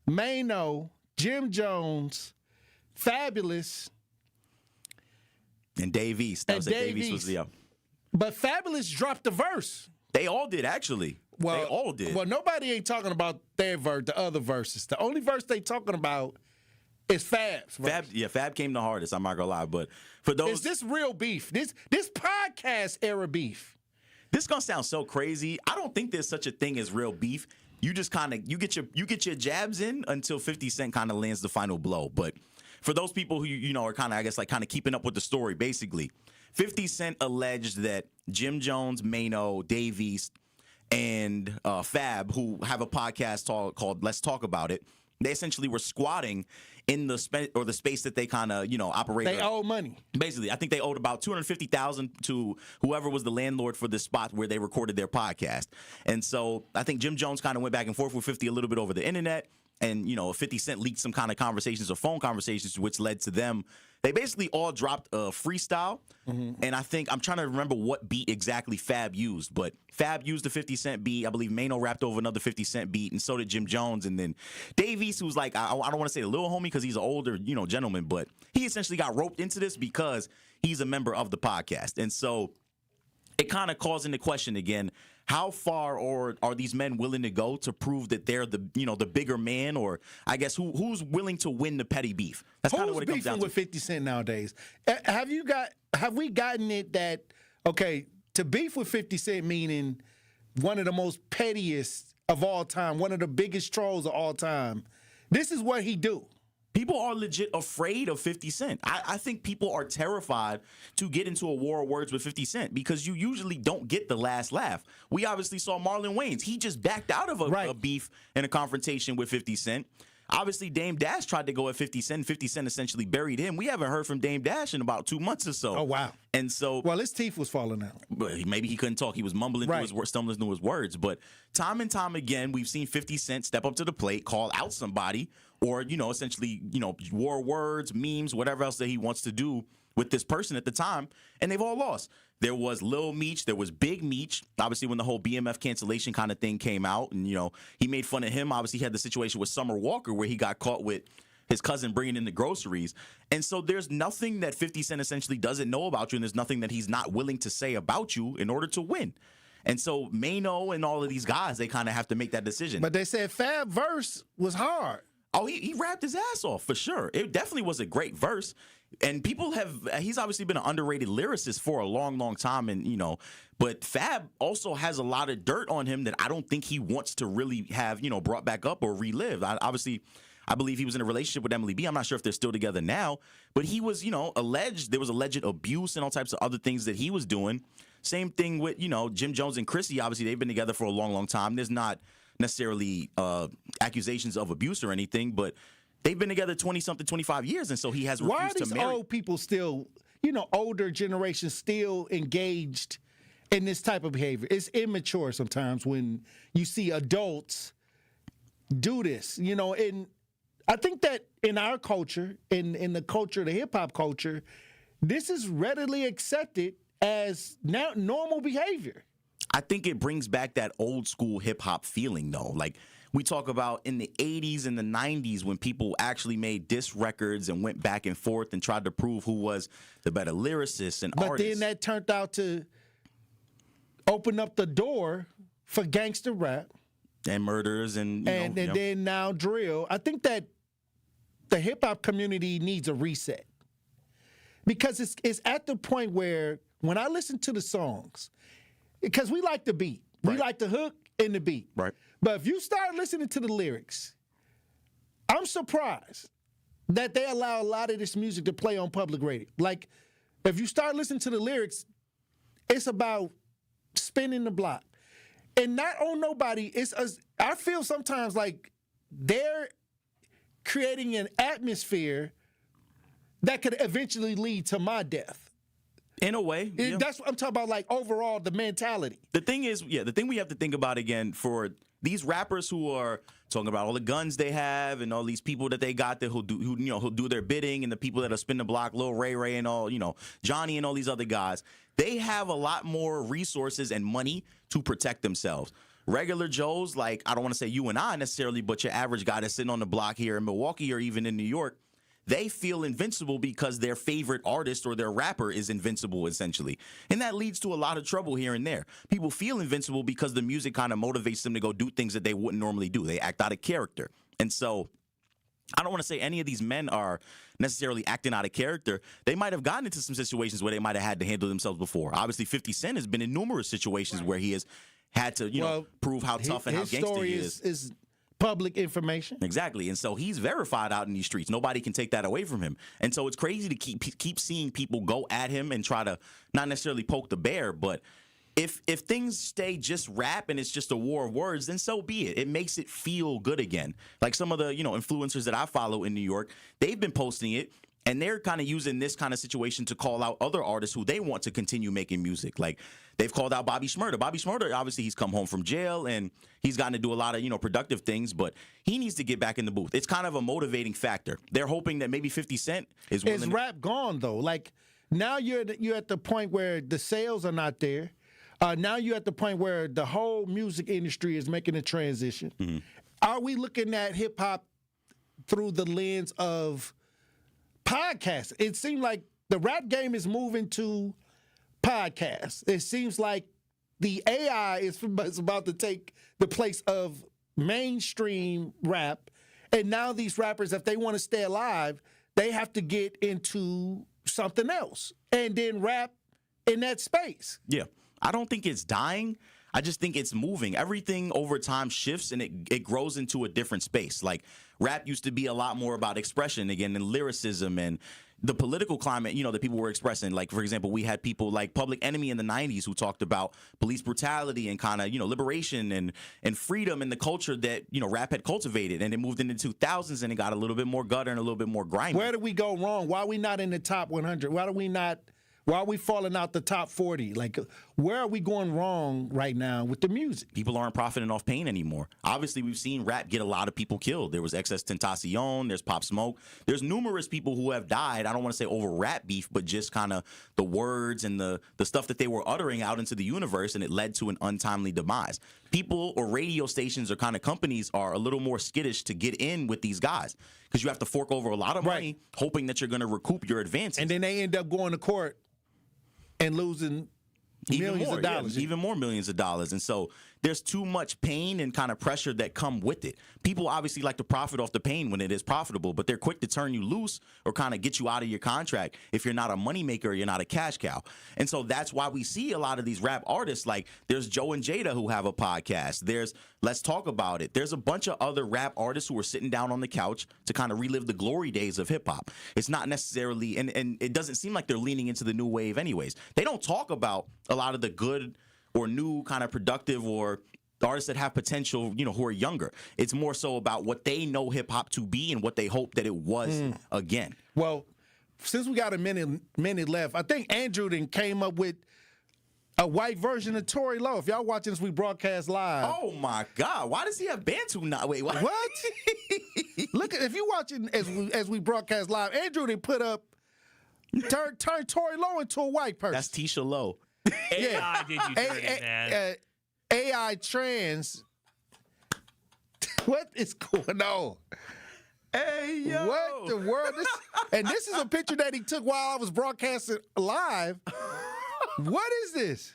Mano, Jim Jones, Fabulous, and Dave East. That was Dave East was, yeah. But Fabulous dropped the verse. They all did, actually. Well, they all did. Well, nobody ain't talking about their verse, the other verses. The only verse they talking about is Fab's verse. Fab came the hardest, I'm not gonna lie. But for those, is this real beef? This podcast era beef. This gonna sound so crazy. I don't think there's such a thing as real beef. You just kind of you get your jabs in until 50 Cent kind of lands the final blow. But for those people who are kind of keeping up with the story, basically, 50 Cent alleged that Jim Jones, Mano, Dave East, and Fab, who have a podcast called Let's Talk About It, they essentially were squatting in the space that they kind of operate. They owe money. Basically, I think they owed about $250,000 to whoever was the landlord for this spot where they recorded their podcast. And so I think Jim Jones kind of went back and forth with 50 a little bit over the internet. And 50 Cent leaked some kind of conversations or phone conversations, which led to them They basically all dropped a freestyle, and I think I'm trying to remember what beat exactly Fab used, but Fab used the 50 Cent beat. I believe Mano rapped over another 50 Cent beat, and so did Jim Jones. And then Dave East, who's like, I don't want to say a little homie because he's an older, gentleman, but he essentially got roped into this because he's a member of the podcast. And so it kind of calls into question again, how far or are these men willing to go to prove that they're the bigger man, or I guess who's willing to win the petty beef? That's kind of what it comes down to. Who's beefing with 50 Cent nowadays? Have we gotten it that, okay, to beef with 50 Cent meaning one of the most pettiest of all time, one of the biggest trolls of all time, this is what he do. People are legit afraid of 50 Cent. I think people are terrified to get into a war of words with 50 Cent because you usually don't get the last laugh. We obviously saw Marlon Wayans. He just backed out of a beef and a confrontation with 50 Cent. Obviously, Dame Dash tried to go at 50 Cent. 50 Cent essentially buried him. We haven't heard from Dame Dash in about 2 months or so. Oh, wow. And so, well, his teeth was falling out. But maybe he couldn't talk. He was mumbling through his words, stumbling through his words. But time and time again, we've seen 50 Cent step up to the plate, call out somebody, or, essentially, war words, memes, whatever else that he wants to do with this person at the time, and they've all lost. There was Lil Meech, there was Big Meech, obviously when the whole BMF cancellation kind of thing came out, and, he made fun of him. Obviously, he had the situation with Summer Walker where he got caught with his cousin bringing in the groceries. And so there's nothing that 50 Cent essentially doesn't know about you, and there's nothing that he's not willing to say about you in order to win. And so Mano and all of these guys, they kind of have to make that decision. But they said Fab verse was hard. Oh, he rapped his ass off, for sure. It definitely was a great verse. And he's obviously been an underrated lyricist for a long, long time. And, but Fab also has a lot of dirt on him that I don't think he wants to really have, brought back up or relived. I believe he was in a relationship with Emily B. I'm not sure if they're still together now, but he was, alleged. There was alleged abuse and all types of other things that he was doing. Same thing with, Jim Jones and Chrissy. Obviously, they've been together for a long, long time. There's not necessarily accusations of abuse or anything, but they've been together 20-something, 25 years, and so he has refused to marry. Why are these old people still, older generations still engaged in this type of behavior? It's immature sometimes when you see adults do this, and I think that in our culture, in the culture, the hip-hop culture, this is readily accepted as now normal behavior. I think it brings back that old school hip hop feeling, though. Like we talk about in the 80s and the 90s when people actually made diss records and went back and forth and tried to prove who was the better lyricist and artist. But then that turned out to open up the door for gangster rap and murders and then now drill. I think that the hip hop community needs a reset because it's at the point where when I listen to the songs. Because we like the beat. We like the hook and the beat. Right. But if you start listening to the lyrics, I'm surprised that they allow a lot of this music to play on public radio. Like, if you start listening to the lyrics, it's about spinning the block. And not on nobody. I feel sometimes like they're creating an atmosphere that could eventually lead to my death. In a way. Yeah. That's what I'm talking about, like, overall, the mentality. The thing is, the thing we have to think about, again, for these rappers who are talking about all the guns they have and all these people that they got that who'll do their bidding, and the people that are spin the block, Lil Ray and all, Johnny and all these other guys, they have a lot more resources and money to protect themselves. Regular Joes, like, I don't want to say you and I necessarily, but your average guy that's sitting on the block here in Milwaukee or even in New York, they feel invincible because their favorite artist or their rapper is invincible, essentially. And that leads to a lot of trouble here and there. People feel invincible because the music kind of motivates them to go do things that they wouldn't normally do. They act out of character. And so I don't want to say any of these men are necessarily acting out of character. They might have gotten into some situations where they might have had to handle themselves before. Obviously, 50 Cent has been in numerous situations where he has had to, prove how tough and how gangster he is. Is public information. Exactly. And so he's verified out in these streets. Nobody can take that away from him. And so it's crazy to keep seeing people go at him and try to not necessarily poke the bear, but if things stay just rap and it's just a war of words, then so be it. It makes it feel good again. Like some of the, influencers that I follow in New York, they've been posting it. And they're kind of using this kind of situation to call out other artists who they want to continue making music. Like they've called out Bobby Shmurda. Bobby Shmurda, obviously, he's come home from jail and he's gotten to do a lot of, productive things, but he needs to get back in the booth. It's kind of a motivating factor. They're hoping that maybe 50 Cent is willing. Is rap gone, though? Like now you're at the point where the sales are not there. Now you're at the point where the whole music industry is making a transition. Mm-hmm. Are we looking at hip hop through the lens of podcasts? It seems like the rap game is moving to podcasts. It seems like the AI is about to take the place of mainstream rap. And now these rappers, if they want to stay alive, they have to get into something else and then rap in that space. Yeah. I don't think it's dying. I just think it's moving. Everything over time shifts and it grows into a different space. Like rap used to be a lot more about expression again and lyricism and the political climate, that people were expressing. Like, for example, we had people like Public Enemy in the 90s who talked about police brutality and kind of, liberation and freedom and the culture that, rap had cultivated. And it moved into the 2000s and it got a little bit more gutter and a little bit more grimy. Where did we go wrong? Why are we not in the top 100? Why are we falling out the top 40? Like, where are we going wrong right now with the music? People aren't profiting off pain anymore. Obviously, we've seen rap get a lot of people killed. There was Excess Tentacion, there's Pop Smoke. There's numerous people who have died. I don't want to say over rap beef, but just kind of the words and the stuff that they were uttering out into the universe, and it led to an untimely demise. People or radio stations or kind of companies are a little more skittish to get in with these guys because you have to fork over a lot of money hoping that you're going to recoup your advances. And then they end up going to court and losing millions of dollars. Even more millions of dollars. And so there's too much pain and kind of pressure that come with it. People obviously like to profit off the pain when it is profitable, but they're quick to turn you loose or kind of get you out of your contract if you're not a moneymaker or you're not a cash cow. And so that's why we see a lot of these rap artists. Like there's Joe and Jada who have a podcast. There's Let's Talk About It. There's a bunch of other rap artists who are sitting down on the couch to kind of relive the glory days of hip hop. It's not necessarily, and it doesn't seem like they're leaning into the new wave anyways. They don't talk about a lot of the good or new kind of productive or artists that have potential, who are younger. It's more so about what they know hip hop to be and what they hope that it was again. Well, since we got a minute left, I think Andrew then came up with a white version of Tory Lowe. If y'all watching this, we broadcast live. Oh my God! Why does he have Bantu now? Wait, what? Look, if you watching as we broadcast live, Andrew then put up turn Tory Lowe into a white person. That's Tisha Lowe. AI did you dirty, man. AI trans. What is going on? Hey, yo. What the world? This is a picture that he took while I was broadcasting live. What is this?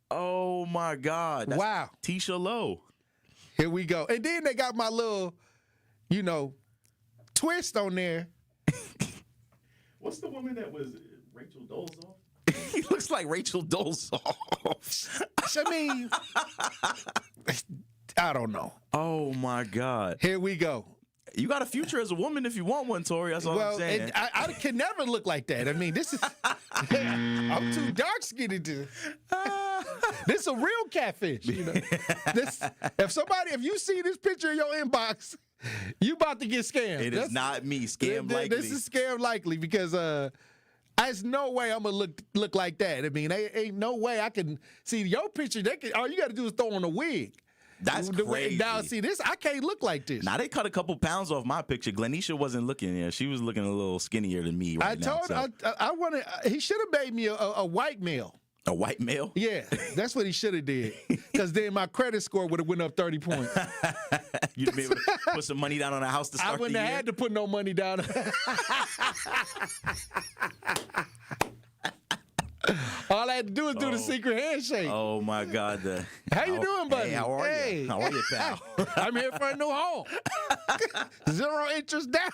Oh, my God. That's wow. Tisha Lowe. Here we go. And then they got my little, twist on there. What's the woman that was Rachel Dolezal? He looks like Rachel Dolezal. I mean, I don't know. Oh, my God. Here we go. You got a future as a woman if you want one, Tory. That's all I'm saying. I can never look like that. I mean, this is... I'm too dark-skinned to... This is a real catfish, If you see this picture in your inbox, you about to get scammed. It is not me. Scam likely. This is scam likely because... there's no way I'm gonna look like that. I mean, ain't no way I can see your picture. All you got to do is throw on a wig. That's crazy. Now, see this, I can't look like this. Now they cut a couple pounds off my picture. Glenisha wasn't looking there; she was looking a little skinnier than me. I wanted. He should have made me a white male. A white male? Yeah, that's what he should have did. Because then my credit score would have went up 30 pots. You'd be able to put some money down on a house to start the year? I wouldn't have had to put no money down. All I had to do is do the secret handshake. Oh, my God. How you doing, buddy? Hey, how are you? How are you, pal? I'm here for a new home. 0 interest down.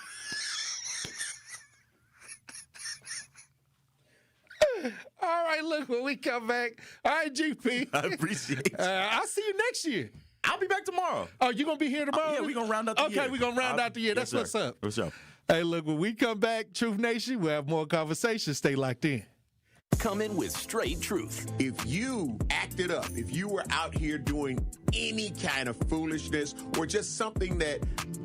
All right, look, when we come back. All right, GP. I appreciate it. I'll see you next year. I'll be back tomorrow. Oh, you going to be here tomorrow? Yeah, we're going to round out the year. Okay, we're going to round out the year. That's what's up. What's up? Hey, look, when we come back, Truth Nation, we'll have more conversations. Stay locked in. come in with straight truth. If you acted up, if you were out here doing any kind of foolishness or just something that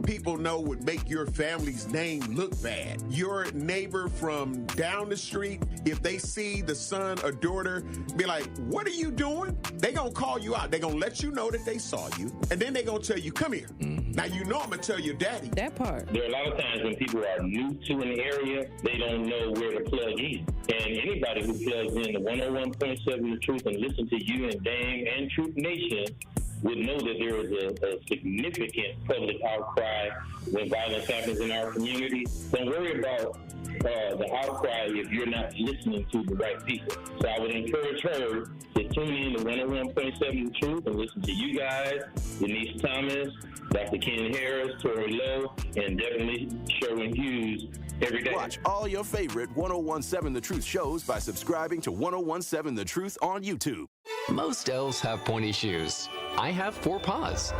people know would make your family's name look bad, your neighbor from down the street, if they see the son or daughter, be like, what are you doing? They gonna call you out. They gonna let you know that they saw you, and then they gonna tell you, come here. Now you know I'm gonna tell your daddy. That part. There are a lot of times when people are new to an area, they don't know where to plug in. And anybody who plugs in the 101.7 The Truth and listen to you and Dame and Truth Nation would know that there is a significant public outcry when violence happens in our community. Don't worry about the outcry if you're not listening to the right people. So I would encourage her to tune in to 101.7 The Truth and listen to you guys, Denise Thomas, Dr. Ken Harris, Tory Lowe, and definitely Sherwin Hughes every day. Watch all your favorite 1017 The Truth shows by subscribing to 1017 The Truth on YouTube. Most elves have pointy shoes. I have 4 paws.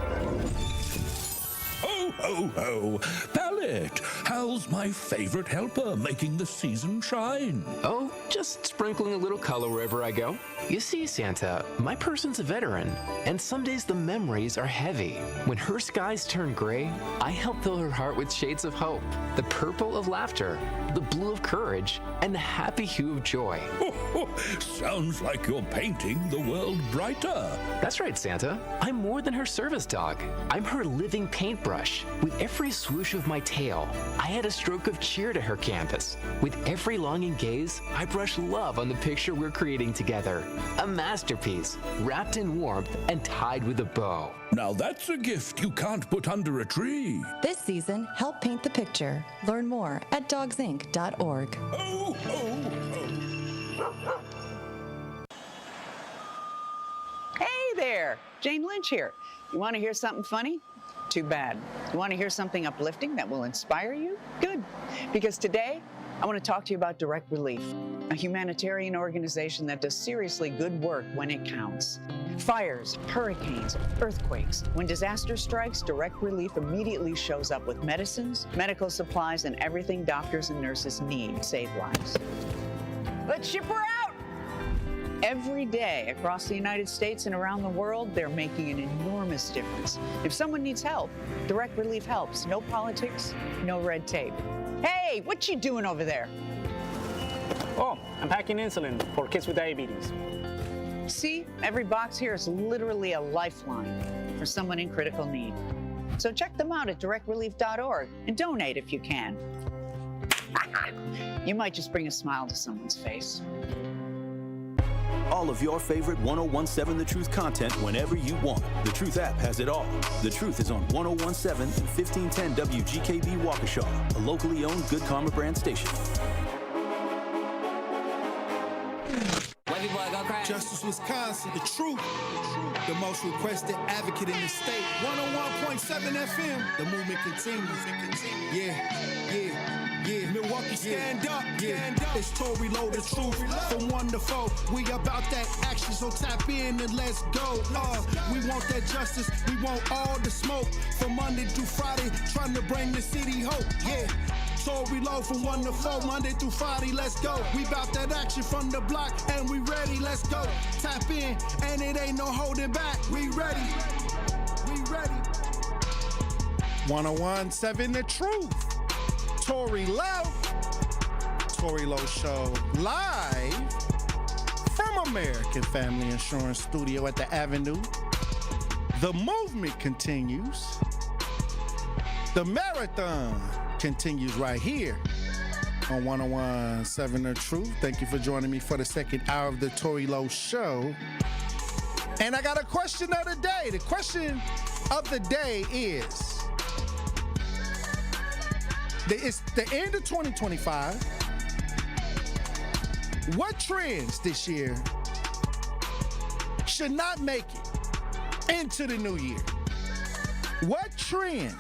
Ho, ho, ho. Pallet, how's my favorite helper making the season shine? Oh, just sprinkling a little color wherever I go. You see, Santa, my person's a veteran, and some days the memories are heavy. When her skies turn gray, I help fill her heart with shades of hope, the purple of laughter, the blue of courage, and the happy hue of joy. Sounds like you're painting the world brighter. That's right, Santa. I'm more than her service dog. I'm her living paintbrush. With every swoosh of my tail, I add a stroke of cheer to her canvas. With every longing gaze, I brush love on the picture we're creating together. A masterpiece, wrapped in warmth and tied with a bow. Now that's a gift you can't put under a tree. This season, help paint the picture. Learn more at dogsinc.org. Oh, oh, oh. Hey there, Jane Lynch here. You want to hear something funny? Too bad. You want to hear something uplifting that will inspire you? Good. Because today, I want to talk to you about Direct Relief, a humanitarian organization that does seriously good work when it counts. Fires, hurricanes, earthquakes. When disaster strikes, Direct Relief immediately shows up with medicines, medical supplies, and everything doctors and nurses need to save lives. Let's ship her out! Every day across the United States and around the world, they're making an enormous difference. If someone needs help, Direct Relief helps. No politics, no red tape. Hey, what you doing over there? Oh, I'm packing insulin for kids with diabetes. See, every box here is literally a lifeline for someone in critical need. So check them out at directrelief.org and donate if you can. You might just bring a smile to someone's face. All of your favorite 1017 The Truth content whenever you want. The Truth app has it all. The Truth is on 1017 and 1510 WGKB Waukesha, a locally owned Good Karma brand station. Justice, Wisconsin, the truth, the most requested advocate in the state. 101.7 FM, the movement continues. Yeah. Milwaukee, stand up. It's Tory, Lowe, the truth. From 1 to 4, we about that action, so tap in and let's go. We want that justice, we want all the smoke. From Monday through Friday, trying to bring the city hope. Yeah. Tory, Lowe from 1 to 4, Monday through Friday, let's go. We bout that action from the block, and we ready, let's go. Tap in, and it ain't no holding back. We ready. 101.7 The Truth. Tory Lowe. Tory Lowe Show live from American Family Insurance Studio at the Avenue. The movement continues. The marathon continues right here on 101.7 The Truth. Thank you for joining me for the second hour of the Tory Lowe Show. And I got a question of the day. The question of the day is, it's the end of 2025. What trends this year should not make it into the new year? What trend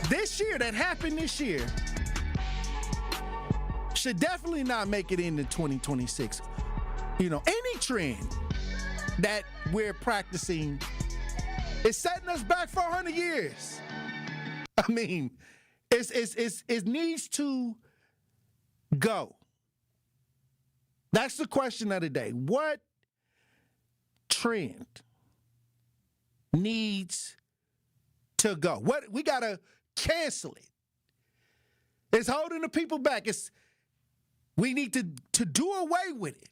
this year that happened this year should definitely not make it into 2026? You know, any trend that we're practicing is setting us back for 100 years. I mean, it needs to go. That's the question of the day. What trend needs to go? What we gotta cancel it. It's holding the people back. We need to do away with it.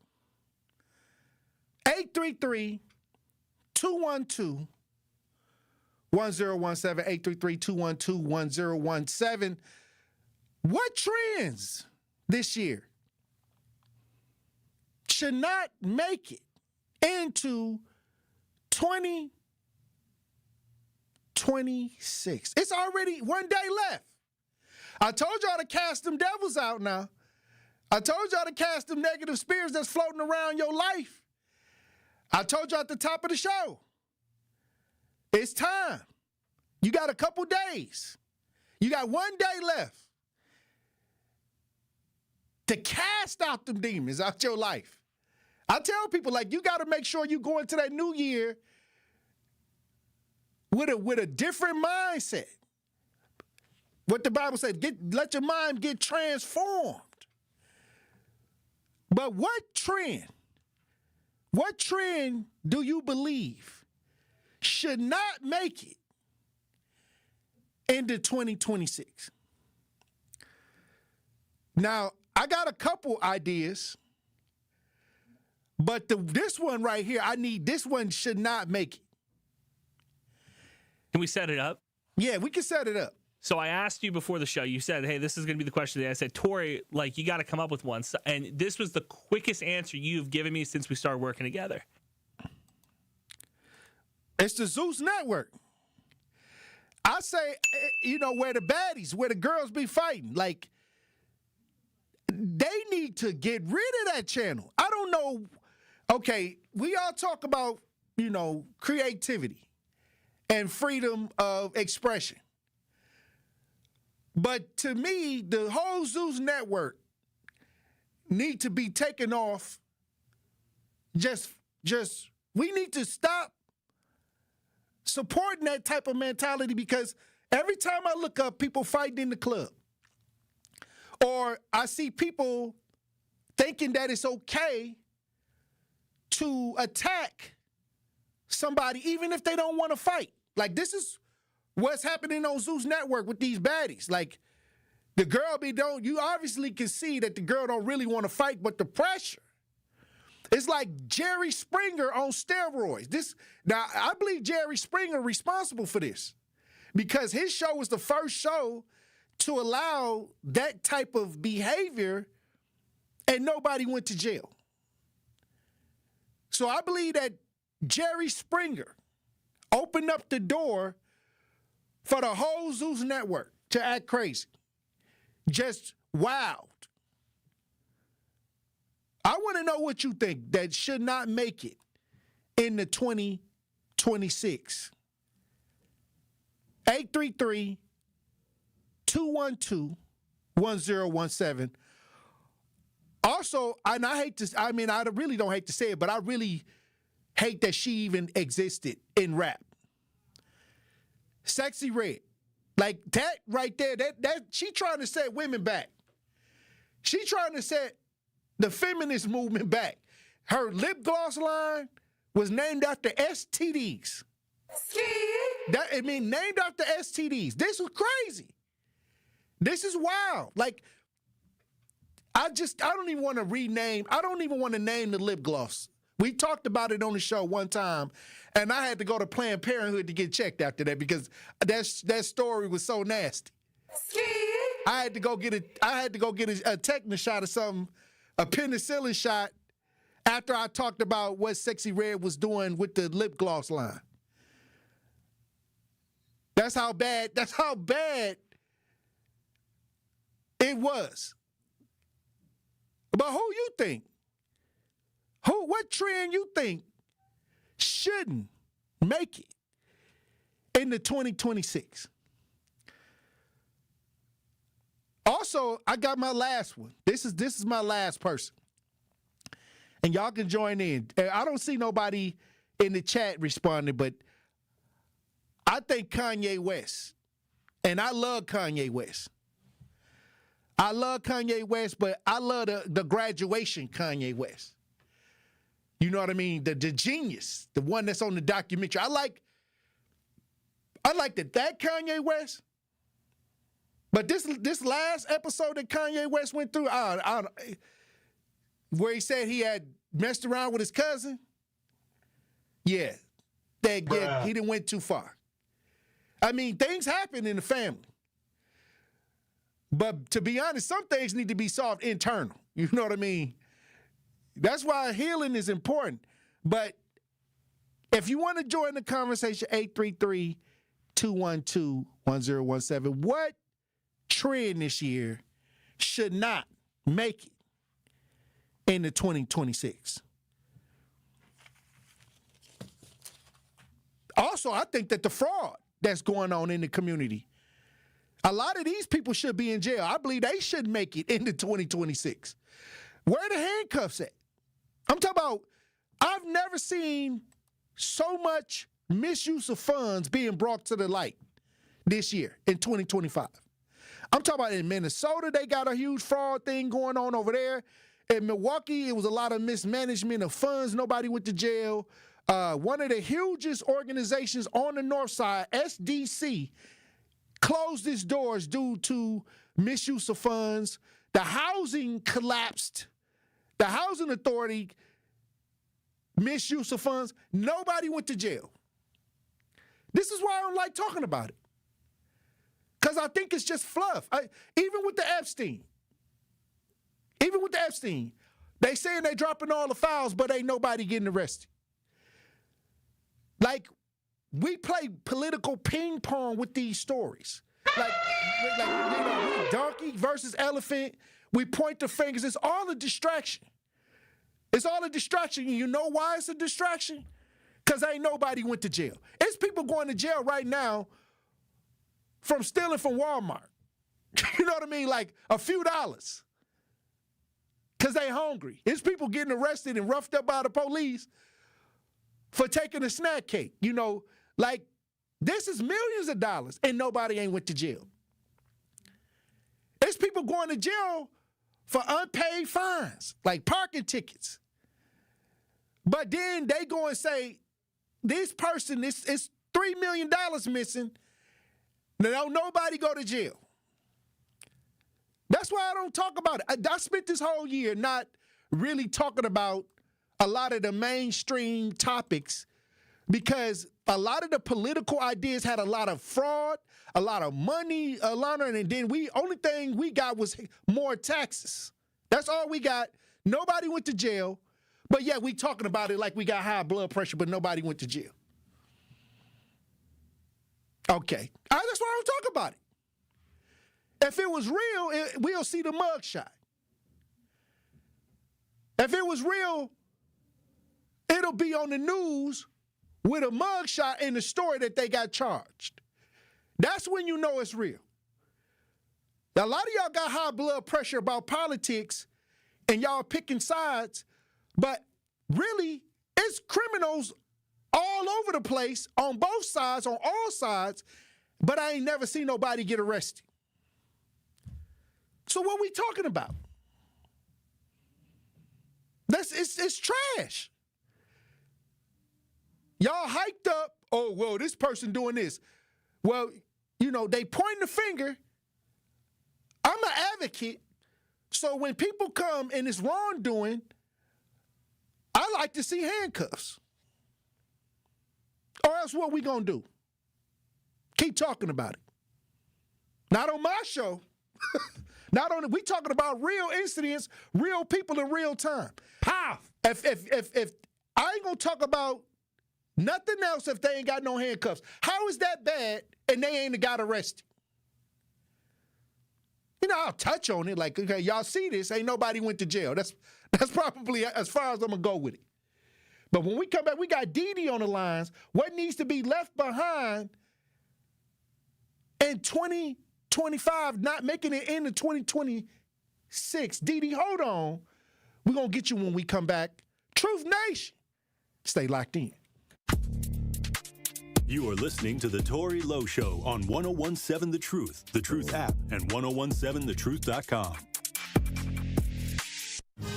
833-212-1017. 833-212-1017. What trends this year should not make it into 2026? It's already one day left. I told y'all to cast them devils out now. I told y'all to cast them negative spirits that's floating around your life. I told y'all at the top of the show. It's time. You got a couple days. You got one day left to cast out them demons out your life. I tell people, like, you got to make sure you go into that new year with a different mindset. What the Bible says, let your mind get transformed. But what trend do you believe should not make it into 2026? Now, I got a couple ideas, but this one right here, this one should not make it. Can we set it up? Yeah, we can set it up. So I asked you before the show, you said, hey, this is going to be the question today. I said, Tory, like, you got to come up with one. And this was the quickest answer you've given me since we started working together. It's the Zeus Network. I say, where the baddies, where the girls be fighting, like, they need to get rid of that channel. I don't know. Okay, we all talk about, creativity and freedom of expression. But to me, the whole Zeus Network need to be taken off. We need to stop supporting that type of mentality, because every time I look up, people fighting in the club. Or I see people thinking that it's okay to attack somebody even if they don't want to fight. Like, this is what's happening on Zeus Network with these baddies. Like, the girl you obviously can see that the girl don't really want to fight, but the pressure. It's like Jerry Springer on steroids. Now, I believe Jerry Springer responsible for this, because his show was the first show to allow that type of behavior, and nobody went to jail. So I believe that Jerry Springer opened up the door for the whole Zeus Network to act crazy. Just wild. I want to know what you think that should not make it in the 2026. 833-212-1017. Also, and I really don't hate to say it, but I really hate that she even existed in rap. Sexy Red. Like, that right there, that she trying to set women back. She trying to set the feminist movement back. Her lip gloss line was named after STDs. Named after STDs. This was crazy. This is wild. Like, I don't even want to rename. I don't even want to name the lip gloss. We talked about it on the show one time, and I had to go to Planned Parenthood to get checked after that, because that story was so nasty. I had to go get a tetanus shot or something, a penicillin shot, after I talked about what Sexy Red was doing with the lip gloss line. That's how bad it was. But who you think? What trend you think shouldn't make it into 2026? Also, I got my last one. This is my last person. And y'all can join in. I don't see nobody in the chat responding, but I think Kanye West, and I love Kanye West, I love Kanye West, but I love the graduation Kanye West. You know what I mean? The genius, the one that's on the documentary. I like that Kanye West. But this last episode that Kanye West went through, where he said he had messed around with his cousin, yeah, he didn't went too far. I mean, things happen in the family. But to be honest, some things need to be solved internal. You know what I mean? That's why healing is important. But if you want to join the conversation, 833-212-1017, what trend this year should not make it into 2026? Also, I think that the fraud that's going on in the community, a lot of these people should be in jail. I believe they should make it into 2026. Where are the handcuffs at? I'm talking about, I've never seen so much misuse of funds being brought to the light this year in 2025. I'm talking about in Minnesota, they got a huge fraud thing going on over there. In Milwaukee, it was a lot of mismanagement of funds. Nobody went to jail. One of the hugest organizations on the north side, SDC, closed its doors due to misuse of funds. The housing collapsed. The housing authority, misuse of funds. Nobody went to jail. This is why I don't like talking about it. Because I think it's just fluff. Even with the Epstein, they saying they dropping all the files, but ain't nobody getting arrested. Like, we play political ping pong with these stories. Like donkey versus elephant. We point the fingers. It's all a distraction. It's all a distraction. You know why it's a distraction? Because ain't nobody went to jail. It's people going to jail right now from stealing from Walmart. You know what I mean? Like a few dollars. Because they hungry. It's people getting arrested and roughed up by the police for taking a snack cake. You know, like this is millions of dollars and nobody ain't went to jail. It's people going to jail for unpaid fines, like parking tickets. But then they go and say, this person, it's $3 million missing. Now, nobody go to jail. That's why I don't talk about it. I spent this whole year not really talking about a lot of the mainstream topics because a lot of the political ideas had a lot of fraud, a lot of money laundering, and then only thing we got was more taxes. That's all we got. Nobody went to jail, but yeah, we talking about it like we got high blood pressure, but nobody went to jail. Okay, that's why I don't talk about it. If it was real, we'll see the mugshot. If it was real, it'll be on the news with a mugshot in the story that they got charged. That's when you know it's real. Now, a lot of y'all got high blood pressure about politics and y'all picking sides, but really, it's criminals all over the place on both sides, on all sides, but I ain't never seen nobody get arrested. So what we talking about? It's trash. Y'all hyped up, oh, well, this person doing this. Well, you know, they point the finger. I'm an advocate. So when people come and it's wrongdoing, I like to see handcuffs. Or else what we gonna do? Keep talking about it. Not on my show. We talking about real incidents, real people in real time. How? If I ain't gonna talk about nothing else if they ain't got no handcuffs. How is that bad and they ain't got arrested? You know, I'll touch on it like, okay, y'all see this, ain't nobody went to jail. That's probably as far as I'm gonna go with it. But when we come back, we got Dee on the lines. What needs to be left behind in 2025, not making it into 2026. Dee, hold on. We're going to get you when we come back. Truth Nation. Stay locked in. You are listening to the Tory Lowe Show on 1017 The Truth app, and 1017thetruth.com.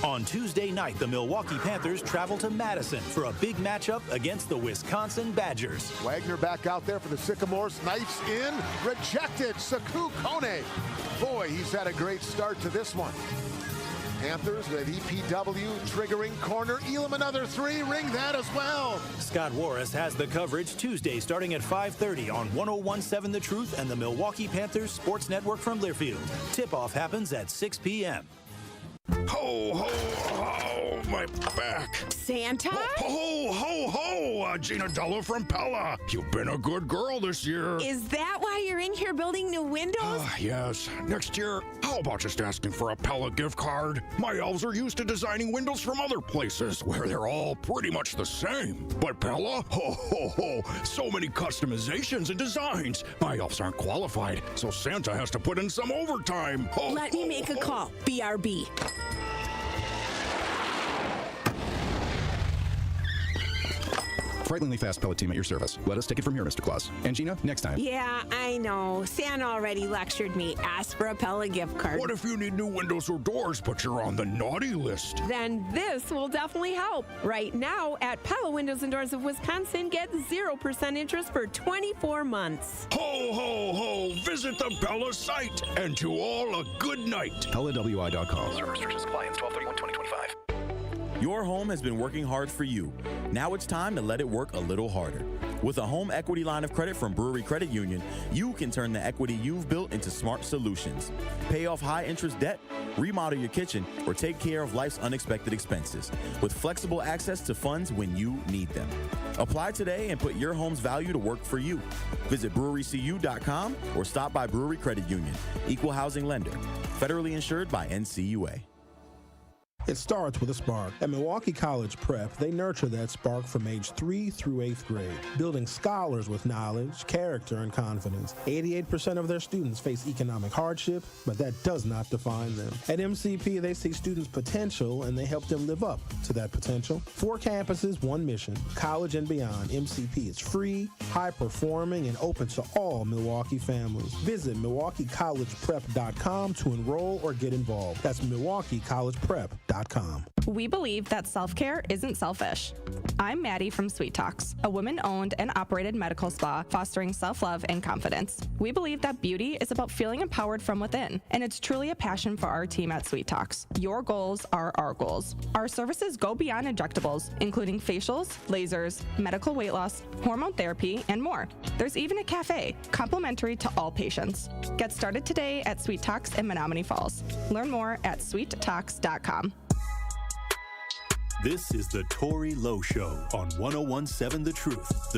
On Tuesday night, the Milwaukee Panthers travel to Madison for a big matchup against the Wisconsin Badgers. Wagner back out there for the Sycamores. Knifes in, rejected. Saku Kone. Boy, he's had a great start to this one. Panthers with EPW triggering corner. Elam another three. Ring that as well. Scott Warris has the coverage Tuesday starting at 5:30 on 1017 The Truth and the Milwaukee Panthers Sports Network from Learfield. Tip-off happens at 6 p.m. Ho, ho, ho, my back. Santa? Ho, ho, ho, Gina Della from Pella. You've been a good girl this year. Is that why you're in here building new windows? Yes. Next year, how about just asking for a Pella gift card? My elves are used to designing windows from other places where they're all pretty much the same. But Pella? Ho, ho, ho, so many customizations and designs. My elves aren't qualified, so Santa has to put in some overtime. Ho, Let me make a call. BRB. Frighteningly fast pellet team at your service. Let us take it from here, Mr. Claus. And Gina, next time. Yeah, I know. Santa already lectured me. Ask for a Pella gift card. What if you need new windows or doors, but you're on the naughty list? Then this will definitely help. Right now, at Pella Windows and Doors of Wisconsin, get 0% interest for 24 months. Ho, ho, ho! Visit the Pella site. And to all, a good night. PellaWI.com. Service restrictions apply ends 12/31/2025. Your home has been working hard for you. Now it's time to let it work a little harder. With a home equity line of credit from Brewery Credit Union, you can turn the equity you've built into smart solutions. Pay off high-interest debt, remodel your kitchen, or take care of life's unexpected expenses with flexible access to funds when you need them. Apply today and put your home's value to work for you. Visit brewerycu.com or stop by Brewery Credit Union. Equal housing lender. Federally insured by NCUA. It starts with a spark. At Milwaukee College Prep, they nurture that spark from age 3 through 8th grade, building scholars with knowledge, character, and confidence. 88% of their students face economic hardship, but that does not define them. At MCP, they see students' potential, and they help them live up to that potential. 4 campuses, 1 mission. College and beyond, MCP is free, high-performing, and open to all Milwaukee families. Visit MilwaukeeCollegePrep.com to enroll or get involved. That's MilwaukeeCollegePrep.com. We believe that self-care isn't selfish. I'm Maddie from Sweet Talks, a woman-owned and operated medical spa fostering self-love and confidence. We believe that beauty is about feeling empowered from within, and it's truly a passion for our team at Sweet Talks. Your goals are our goals. Our services go beyond injectables, including facials, lasers, medical weight loss, hormone therapy, and more. There's even a cafe, complimentary to all patients. Get started today at Sweet Talks in Menominee Falls. Learn more at sweettalks.com. This is the Tory Lowe Show on 1017 The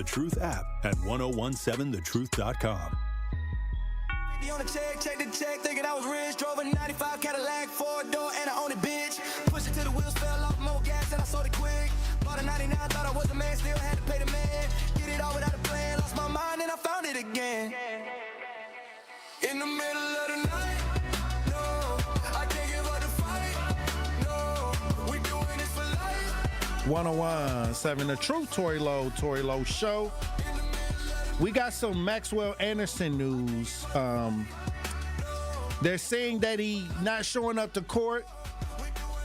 Truth app, at 1017thetruth.com. On the check the check, thinking I was rich. Drove a 95 Cadillac, 4-door, and I own it, bitch. Push it till the wheels fell off, more gas, and I sold it quick. Bought a 99, thought I was the man, still had to pay the man. Get it all without a plan, lost my mind, and I found it again. In the middle of the night, no, I can't give up the fight. No, we doing this for life. 1017 The Truth, Tory Lowe Show. We got some Maxwell Anderson news. They're saying that he not showing up to court.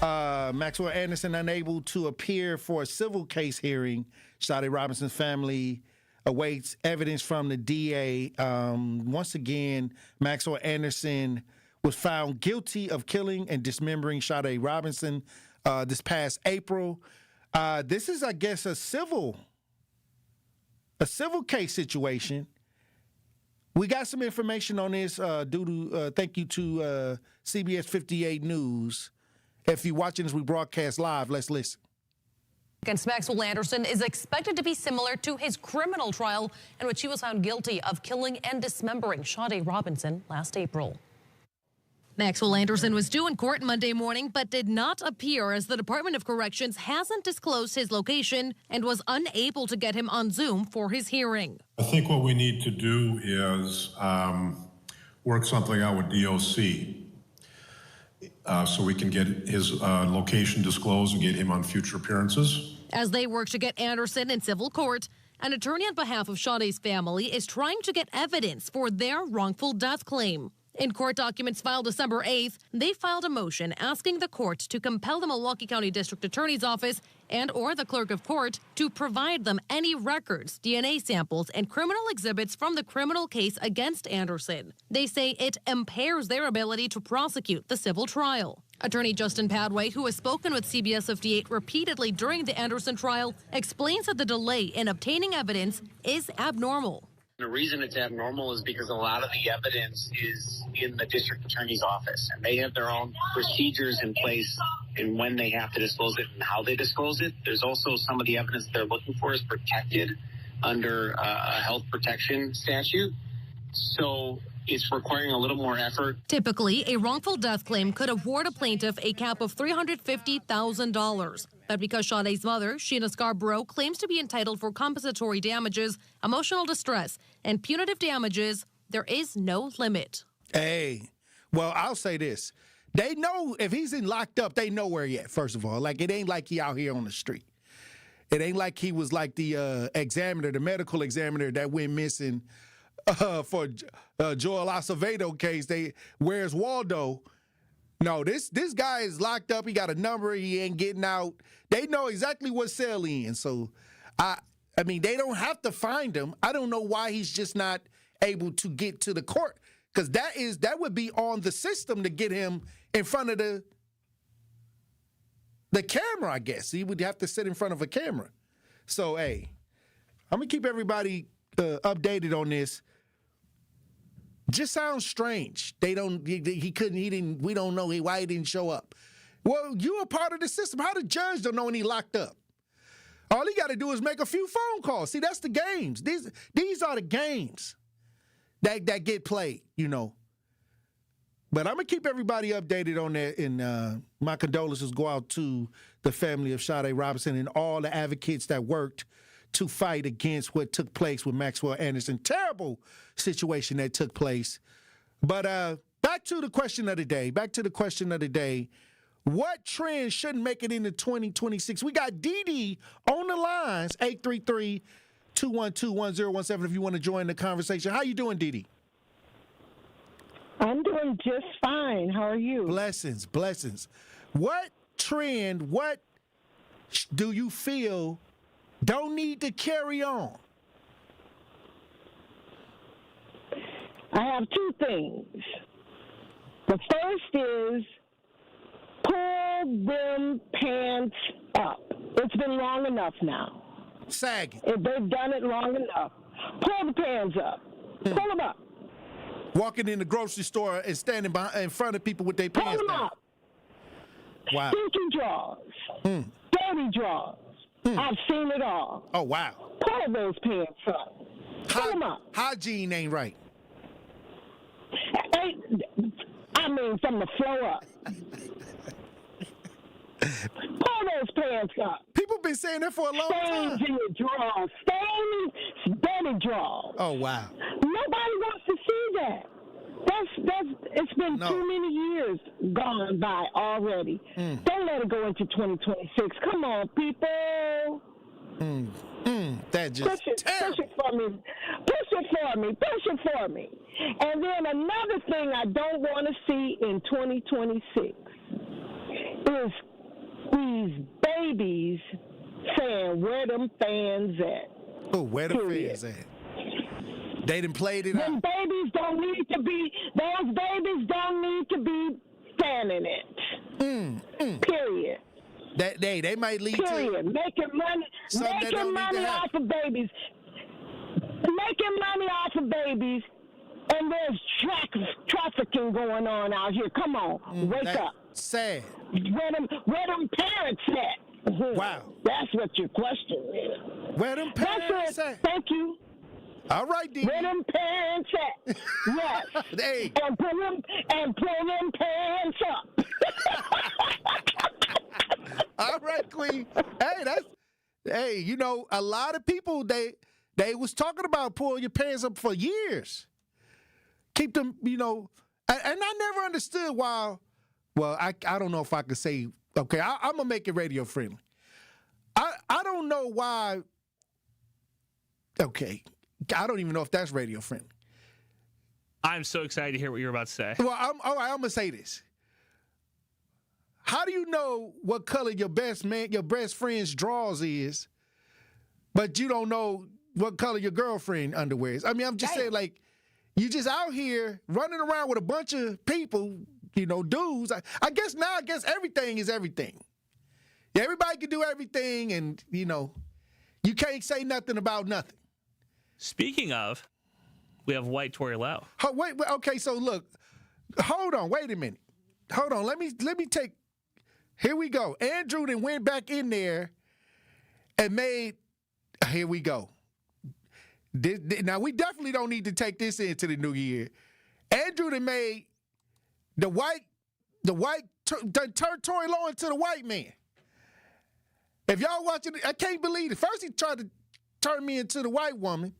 Maxwell Anderson unable to appear for a civil case hearing. Shade Robinson's family awaits evidence from the DA. Once again, Maxwell Anderson was found guilty of killing and dismembering Shade Robinson this past April. This is, I guess, a civil case situation. We got some information on this thank you to CBS 58 News. If you're watching as we broadcast live, let's listen. Against Maxwell Anderson is expected to be similar to his criminal trial in which he was found guilty of killing and dismembering Shade Robinson last April. Maxwell Anderson was due in court Monday morning, but did not appear as the Department of Corrections hasn't disclosed his location and was unable to get him on Zoom for his hearing. I think what we need to do is work something out with DOC so we can get his location disclosed and get him on future appearances. As they work to get Anderson in civil court, An attorney on behalf of Sade's family is trying to get evidence for their wrongful death claim. In court documents filed December 8th, they filed a motion asking the court to compel the Milwaukee County District Attorney's Office and or the clerk of court to provide them any records, DNA samples, and criminal exhibits from the criminal case against Anderson. They say it impairs their ability to prosecute the civil trial. Attorney Justin Padway, who has spoken with CBS 58 repeatedly during the Anderson trial, explains that the delay in obtaining evidence is abnormal. The reason it's abnormal is because a lot of the evidence is in the district attorney's office, and they have their own procedures in place in when they have to disclose it and how they disclose it. There's also some of the evidence they're looking for is protected under a health protection statute. So it's requiring a little more effort. Typically, a wrongful death claim could award a plaintiff a cap of $350,000. But because Sade's mother, Sheena Scarborough, claims to be entitled for compensatory damages, emotional distress, and punitive damages, there is no limit. Hey, well, I'll say this. They know if he's in locked up, they know where he at, first of all. Like, it ain't like he out here on the street. It ain't like he was like the examiner, the medical examiner that went missing for Joel Acevedo case. Where's Waldo? No, this guy is locked up. He got a number. He ain't getting out. They know exactly what cell he in. So, I mean, they don't have to find him. I don't know why he's just not able to get to the court, because that would be on the system to get him in front of the camera, I guess. He would have to sit in front of a camera. So, hey, I'm going to keep everybody updated on this. Just sounds strange. We don't know why he didn't show up. Well, you are part of the system. How the judge don't know when he locked up? All he got to do is make a few phone calls. See, that's the games. These are the games that get played, you know. But I'm going to keep everybody updated on that, and my condolences go out to the family of Sade Robinson and all the advocates that worked to fight against what took place with Maxwell Anderson. Terrible situation that took place. But back to the question of the day. What trend shouldn't make it into 2026? We got Dee on the lines, 833-212-1017 if you want to join the conversation. How you doing, Dee? I'm doing just fine. How are you? Blessings. What trend, what do you feel don't need to carry on? I have two things. The first is pull them pants up. It's been long enough now. Sagging. If they've done it long enough, pull the pants up. Pull them up. Walking in the grocery store and standing in front of people with their pants down. Up. Wow. Stinky drawers. Dirty drawers. I've seen it all. Oh, wow. Pull those pants up. Pull them up. Hygiene ain't right. I mean, from the floor up. Pull those pants up. People been saying that for a long time. Stains in your drawers. Stains, dirty drawers. Oh, wow. Nobody wants to see that. It's been too many years gone by already. Don't let it go into 2026. Come on, people. That just push it for me. Push it for me. And then another thing I don't want to see in 2026 is these babies saying, where them fans at? Oh, where the fans at? They done played it out. Those babies don't need to be fanning it. Period. They might lead Period. to Making money off of babies. Making money off of babies, and there's trafficking going on out here. Come on, wake up. Sad. Where them parents at? Wow. That's what your question is. Where them parents at? Thank you. All right, D. Where them parents at? Yes. Hey. And pull them pants up. All right, Queen. Hey, you know, a lot of people they was talking about pull your pants up for years. Keep them, you know, and I never understood why. Well, I don't know if I could say. Okay, I'm gonna make it radio friendly. I don't know why Okay. I don't even know if that's radio friendly. I'm so excited to hear what you're about to say. Well, I'm going to say this. How do you know what color your best friend's drawers is, but you don't know what color your girlfriend underwear is? I mean, I'm just saying, like, you just out here running around with a bunch of people, dudes. I guess everything is everything. Yeah, everybody can do everything, and, you can't say nothing about nothing. Speaking of, we have white Tory Lowe. Wait, okay, so look, hold on, wait a minute. Hold on, let me take, here we go. Andrew then went back in there and made, here we go. Now, we definitely don't need to take this into the new year. Andrew then made the white turned Tory Lowe into the white man. If y'all watching, I can't believe it. First he tried to turn me into the white woman,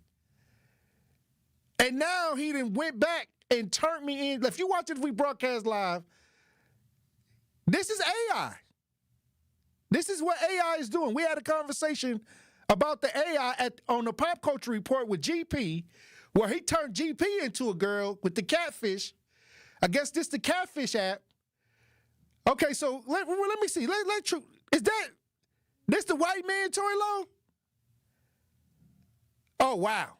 and now he then went back and turned me in. If you watch it, we broadcast live. This is AI. This is what AI is doing. We had a conversation about the AI on the Pop Culture Report with GP, where he turned GP into a girl with the catfish. I guess this the catfish app. Okay, so let me see. Is this the white man, Tory Lowe? Oh, wow.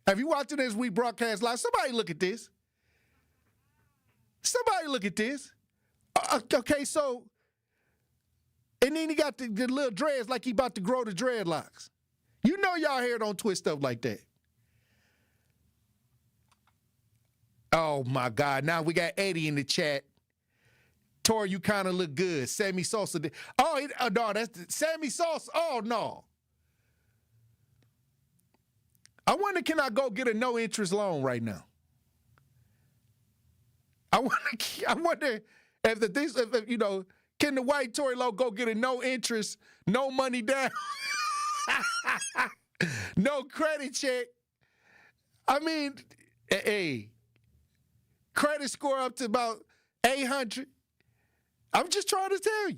Have you watching this we broadcast live? Somebody look at this. Somebody look at this. Okay, so, and then he got the little dreads like he about to grow the dreadlocks. You know y'all hair don't twist up like that. Oh, my God. Now we got Eddie in the chat. Tory, you kind of look good. Sammy Sosa did. Oh, no, that's Sammy Sosa. Oh, no. I wonder, can I go get a no-interest loan right now? I wonder if can the white Tory Lowe go get a no-interest, no money down, no credit check? I mean, hey, credit score up to about 800. I'm just trying to tell you.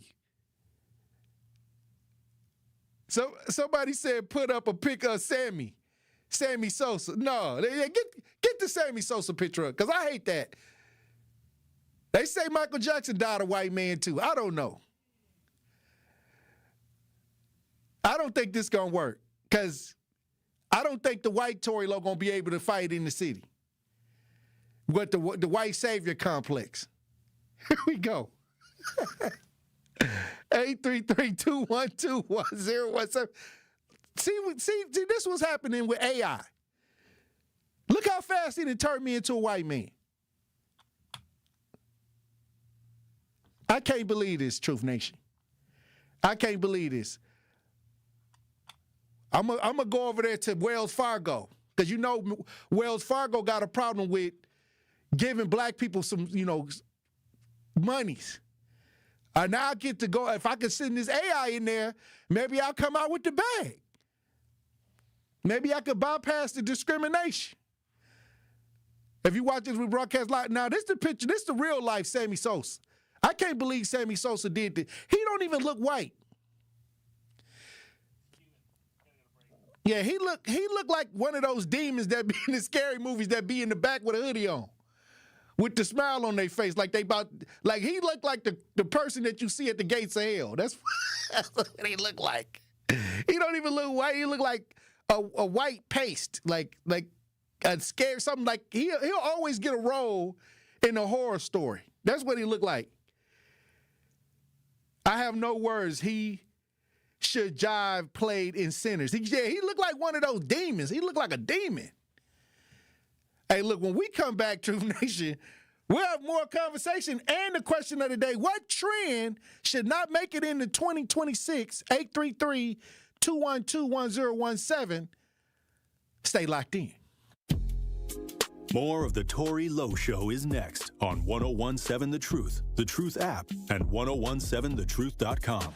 So somebody said put up a pic of Sammy Sosa. No, get the Sammy Sosa picture up, because I hate that. They say Michael Jackson died a white man too. I don't know. I don't think this gonna work, because I don't think the white Tory Lowe gonna be able to fight in the city with the white savior complex. Here we go. 833-212-1017. See, this was happening with AI. Look how fast he turned me into a white man. I can't believe this, Truth Nation. I can't believe this. I'm gonna go over there to Wells Fargo, because Wells Fargo got a problem with giving black people some, monies. Now I get to go. If I can send this AI in there, maybe I'll come out with the bag. Maybe I could bypass the discrimination. If you watch this, we broadcast live. Now, this is the picture. This is the real life Sammy Sosa. I can't believe Sammy Sosa did this. He don't even look white. Yeah, he looked like one of those demons that be in the scary movies that be in the back with a hoodie on, with the smile on their face, like he looked like the person that you see at the gates of hell. That's what he looked like. He don't even look white. He look like a white paste, like a scary something. Like he'll always get a role in a horror story. That's what he looked like. I have no words. He should jive played in Sinners. He looked like one of those demons. He looked like a demon. Hey, look, when we come back, Truth Nation, we'll have more conversation and the question of the day: what trend should not make it into 2026? 833-212-1017. Stay locked in. More of the Tory Lowe Show is next on 1017 The Truth, The Truth app, and 1017thetruth.com.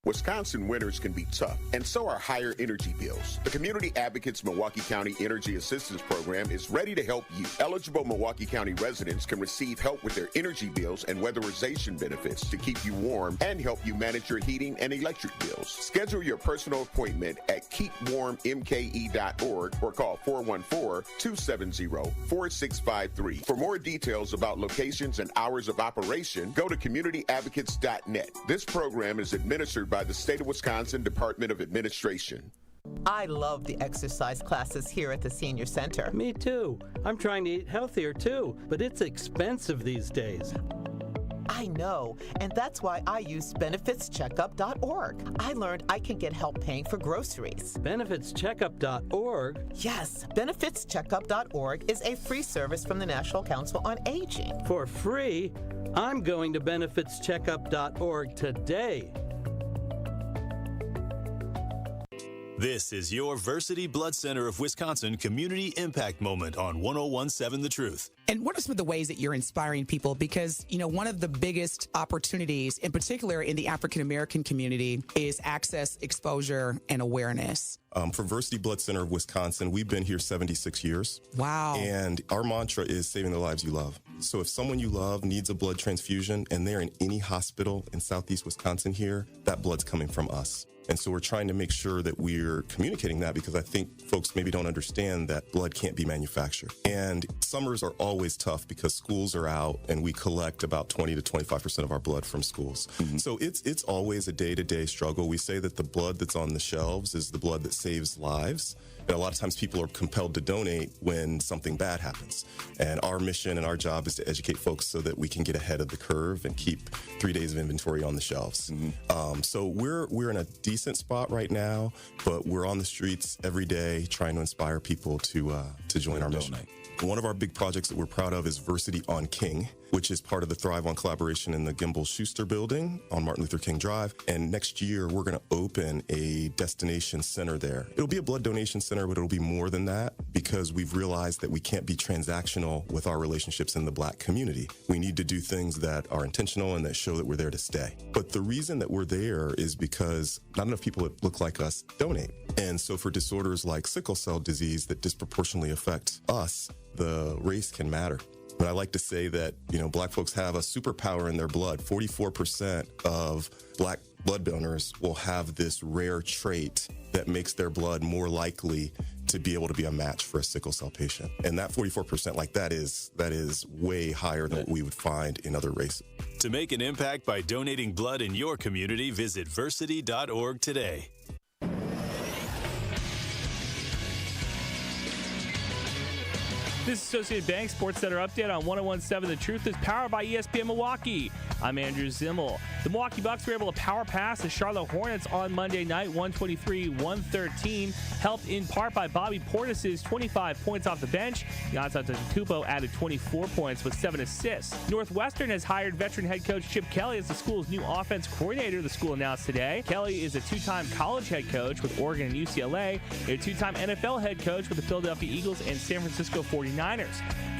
Wisconsin winters can be tough, and so are higher energy bills. The Community Advocates Milwaukee County Energy Assistance Program is ready to help you. Eligible Milwaukee County residents can receive help with their energy bills and weatherization benefits to keep you warm and help you manage your heating and electric bills. Schedule your personal appointment at keepwarmmke.org or call 414-270-4653. For more details about locations and hours of operation, go to communityadvocates.net. This program is administered by the State of Wisconsin Department of Administration. I love the exercise classes here at the Senior Center. Me too. I'm trying to eat healthier too, but it's expensive these days. I know, and that's why I use benefitscheckup.org. I learned I can get help paying for groceries. Benefitscheckup.org? Yes, benefitscheckup.org is a free service from the National Council on Aging. For free? I'm going to benefitscheckup.org today. This is your Versity Blood Center of Wisconsin Community Impact Moment on 101.7 The Truth. And what are some of the ways that you're inspiring people? Because, you know, one of the biggest opportunities, in particular in the African-American community, is access, exposure, and awareness. For Versity Blood Center of Wisconsin, we've been here 76 years. Wow. And our mantra is saving the lives you love. So if someone you love needs a blood transfusion and they're in any hospital in Southeast Wisconsin here, that blood's coming from us. And so we're trying to make sure that we're communicating that, because I think folks maybe don't understand that blood can't be manufactured. And summers are always tough because schools are out and we collect about 20 to 25% of our blood from schools. Mm-hmm. So it's always a day-to-day struggle. We say that the blood that's on the shelves is the blood that saves lives. And a lot of times people are compelled to donate when something bad happens. And our mission and our job is to educate folks so that we can get ahead of the curve and keep 3 days of inventory on the shelves. Mm-hmm. So we're in a decent spot right now, but we're on the streets every day trying to inspire people to join our mission. One of our big projects that we're proud of is Versity on King, which is part of the Thrive On collaboration in the Gimbel Schuster building on Martin Luther King Drive. And next year, we're going to open a destination center there. It'll be a blood donation center, but it'll be more than that, because we've realized that we can't be transactional with our relationships in the Black community. We need to do things that are intentional and that show that we're there to stay. But the reason that we're there is because not enough people that look like us donate. And so for disorders like sickle cell disease that disproportionately affect us, the race can matter. But I like to say that, you know, Black folks have a superpower in their blood. 44% of Black blood donors will have this rare trait that makes their blood more likely to be able to be a match for a sickle cell patient. And that 44%, like that is way higher than what we would find in other races. To make an impact by donating blood in your community, visit versity.org today. This Associated Bank Sports Center update on 101.7 The Truth is powered by ESPN Milwaukee. I'm Andrew Zimmel. The Milwaukee Bucks were able to power pass the Charlotte Hornets on Monday night, 123-113, helped in part by Bobby Portis's 25 points off the bench. Giannis Antetokounmpo added 24 points with 7 assists. Northwestern has hired veteran head coach Chip Kelly as the school's new offense coordinator, the school announced today. Kelly is a two-time college head coach with Oregon and UCLA, a two-time NFL head coach with the Philadelphia Eagles and San Francisco 49ers.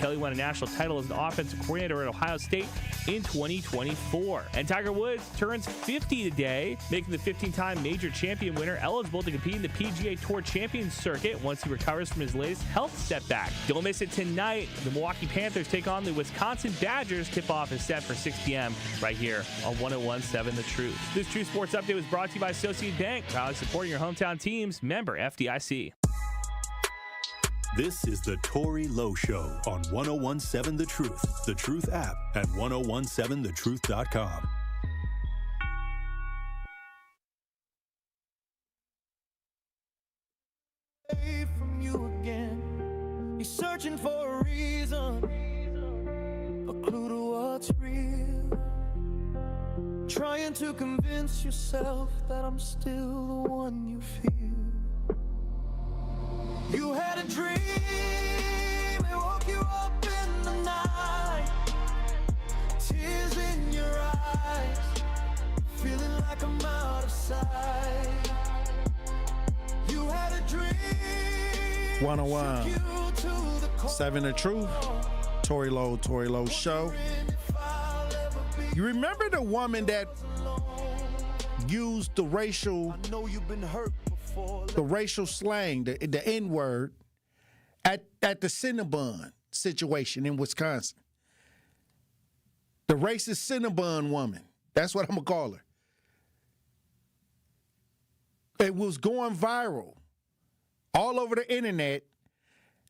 Kelly won a national title as an offensive coordinator at Ohio State in 2024. And Tiger Woods turns 50 today, making the 15-time major champion winner eligible to compete in the PGA Tour Champions Circuit once he recovers from his latest health setback. Don't miss it tonight. The Milwaukee Panthers take on the Wisconsin Badgers. Tip-off is set for 6 p.m. right here on 101.7 The Truth. This True Sports Update was brought to you by Associated Bank, proudly supporting your hometown teams. Member FDIC. This is the Tory Lowe Show on 101.7 The Truth app at 1017thetruth.com. From you again, you're searching for a reason, a clue to what's real, trying to convince yourself that I'm still the one you feel. You had a dream, it woke you up in the night, tears in your eyes, feeling like I'm out of sight. You had a dream. 101.7 The Truth. Tory Lowe Show. You remember the woman that used the racial slang, the N-word, at the Cinnabon situation in Wisconsin. The racist Cinnabon woman. That's what I'm going to call her. It was going viral all over the internet,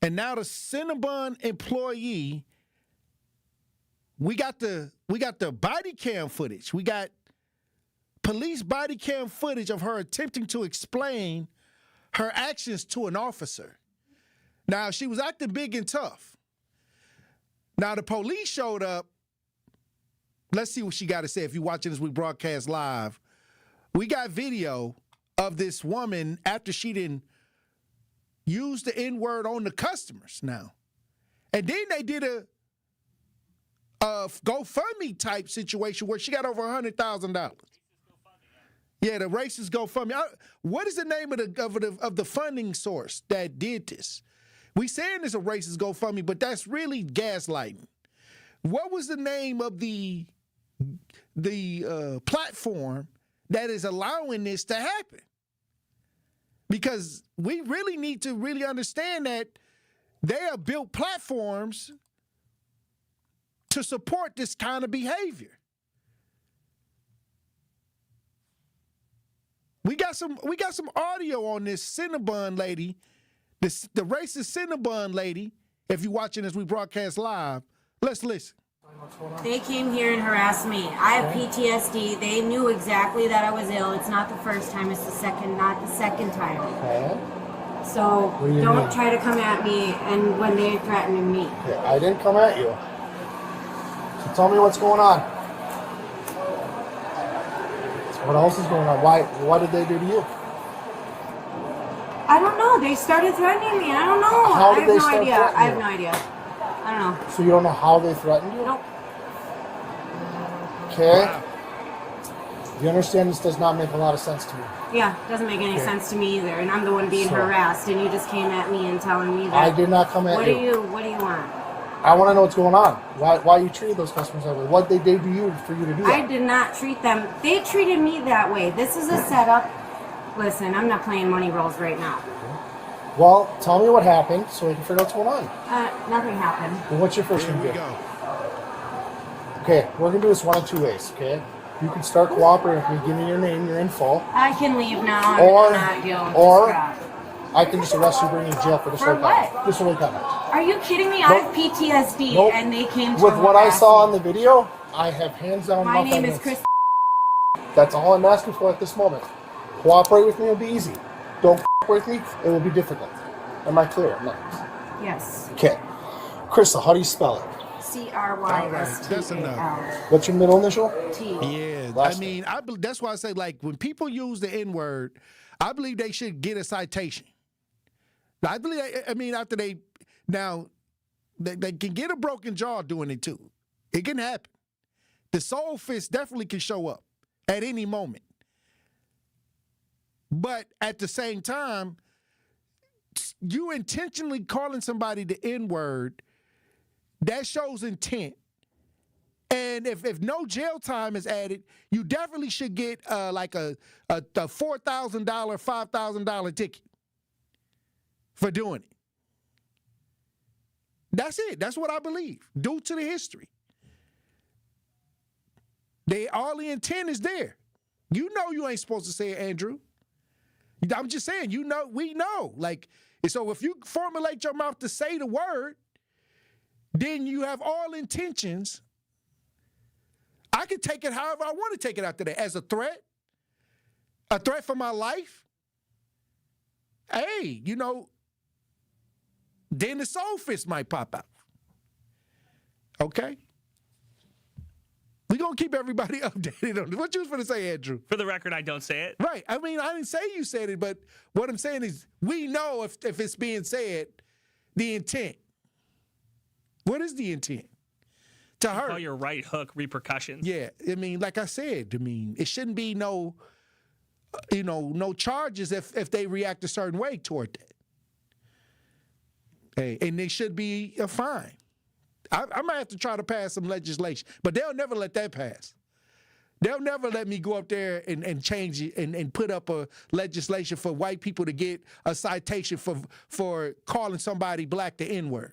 and now the Cinnabon employee, we got the body cam footage. We got police body cam footage of her attempting to explain her actions to an officer. Now, she was acting big and tough. Now, the police showed up. Let's see what she got to say. If you're watching this, we broadcast live. We got video of this woman after she didn't use the N-word on the customers now. And then they did a GoFundMe type situation where she got over $100,000. Yeah, the racist GoFundMe. What is the name of the funding source that did this? We saying it's a racist GoFundMe, but that's really gaslighting. What was the name of the platform that is allowing this to happen? Because we really need to really understand that they have built platforms to support this kind of behavior. We got some audio on this Cinnabon lady, the racist Cinnabon lady. If you're watching as we broadcast live, let's listen. They came here and harassed me. I have PTSD. They knew exactly that I was ill. It's not the first time. It's not the second time. Okay. So don't try to come at me and when they're threatening me. Okay, I didn't come at you. So tell me what's going on. What else is going on? What did they do to you? I don't know. They started threatening me. I don't know. How did they I have no start idea. threatening I have you? no idea. I don't know. So you don't know how they threatened you? Nope. Okay. Wow. You understand this does not make a lot of sense to me. Yeah, it doesn't make any sense to me either. And I'm the one being harassed, and you just came at me and telling me that. I did not come at you. What do you want? I want to know what's going on. Why you treated those customers that way? What they did to you for you to do that? I did not treat them. They treated me that way. This is a setup. Listen, I'm not playing money rolls right now. Well, tell me what happened so we can figure out what's going on. Nothing happened. Well, what's your first name? Okay, we're going to do this one of two ways, okay? You can start cooperating with me, give me your name, your info. I can leave now. Or, I'm not dealing with or this crap. I can just arrest you, bring you to jail for disorderly conduct. Disorderly conduct. Are you kidding me? I have PTSD, and they came to With what I harass saw me. on the video, I have hands down. My name is Chris. That's all I'm asking for at this moment. Cooperate with me, it'll be easy. Don't cooperate with me, it will be difficult. Am I clear? I'm not. Yes. Okay. Crystal, how do you spell it? CRYSTAL. What's your middle initial? T. Yeah, Last I mean, that's why I say, like, when people use the N-word, I believe they should get a citation. I mean, after they can get a broken jaw doing it too. It can happen. The soul fist definitely can show up at any moment. But at the same time, you intentionally calling somebody the N-word, that shows intent. And if no jail time is added, you definitely should get like a $4,000, $5,000 ticket for doing it. That's it. That's what I believe, due to the history. All the intent is there. You know you ain't supposed to say it, Andrew. I'm just saying, we know. Like, so if you formulate your mouth to say the word, then you have all intentions. I can take it however I want to take it after that. As a threat for my life. Hey, then the soul fist might pop out. Okay? We're going to keep everybody updated on this. What you was going to say, Andrew? For the record, I don't say it. Right. I mean, I didn't say you said it, but what I'm saying is we know if it's being said, the intent. What is the intent? To hurt. Call your right hook repercussions. Yeah. I mean, like I said, it shouldn't be no charges if they react a certain way toward that. Hey, and they should be a fine. I might have to try to pass some legislation, but they'll never let that pass. They'll never let me go up there and change it and put up a legislation for white people to get a citation for calling somebody black the N-word.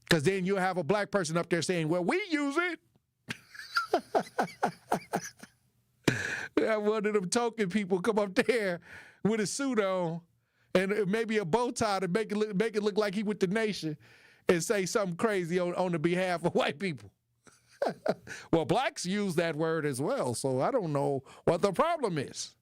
Because then you'll have a black person up there saying, well, we use it. Have one of them token people come up there with a suit on and maybe a bow tie to make it look like he with the nation and say something crazy on the behalf of white people. Well, blacks use that word as well, so I don't know what the problem is.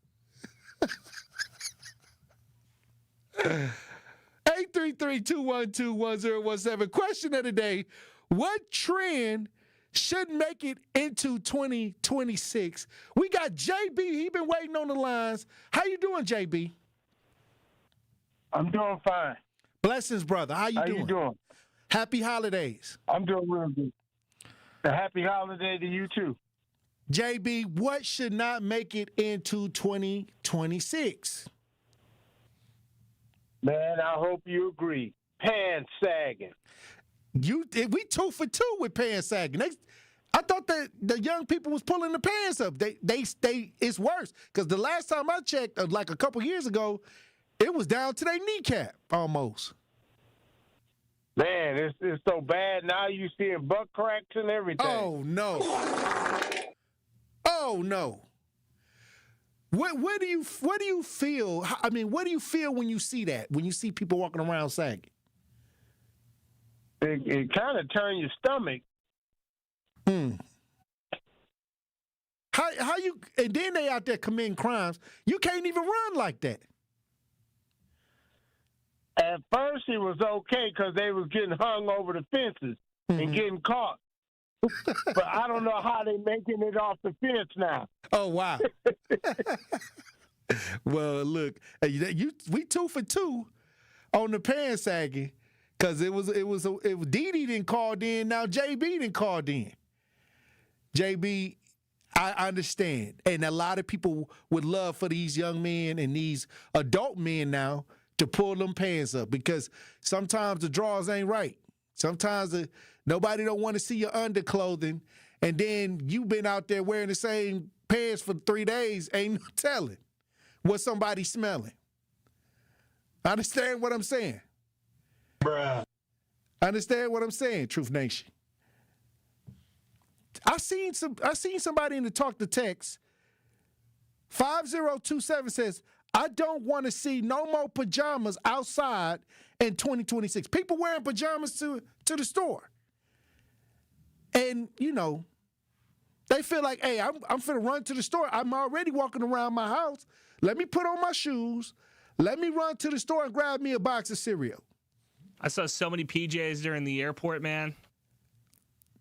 833-212-1017. Question of the day, what trend should make it into 2026? We got JB. He been waiting on the lines. How you doing, JB? I'm doing fine. Blessings, brother. How you doing? Happy holidays. I'm doing real good. A happy holiday to you, too. JB, what should not make it into 2026? Man, I hope you agree. Pants sagging. We 2 for 2 with pants sagging. I thought that the young people was pulling the pants up. They it's worse because the last time I checked, like a couple years ago, it was down to their kneecap almost. Man, it's so bad now. You seeing butt cracks and everything. Oh no! Oh no! What do you feel? I mean, what do you feel when you see that? When you see people walking around sagging? It kind of turns your stomach. How you? And then they out there committing crimes. You can't even run like that. At first, it was okay because they was getting hung over the fences and getting caught. But I don't know how they making it off the fence now. Oh wow! Well, look, we 2 for 2 on the pants sagging because it was Dee Dee didn't call in. Now JB didn't call in. JB, I understand, and a lot of people would love for these young men and these adult men now to pull them pants up because sometimes the drawers ain't right. Sometimes nobody don't want to see your underclothing, and then you been out there wearing the same pants for 3 days, ain't no telling what somebody's smelling. Understand what I'm saying? Bruh. Understand what I'm saying, Truth Nation? I seen somebody in the talk to text. 5027 says, I don't want to see no more pajamas outside in 2026. People wearing pajamas to the store. And, you know, they feel like, hey, I'm finna run to the store. I'm already walking around my house. Let me put on my shoes. Let me run to the store and grab me a box of cereal. I saw so many PJs during the airport, man.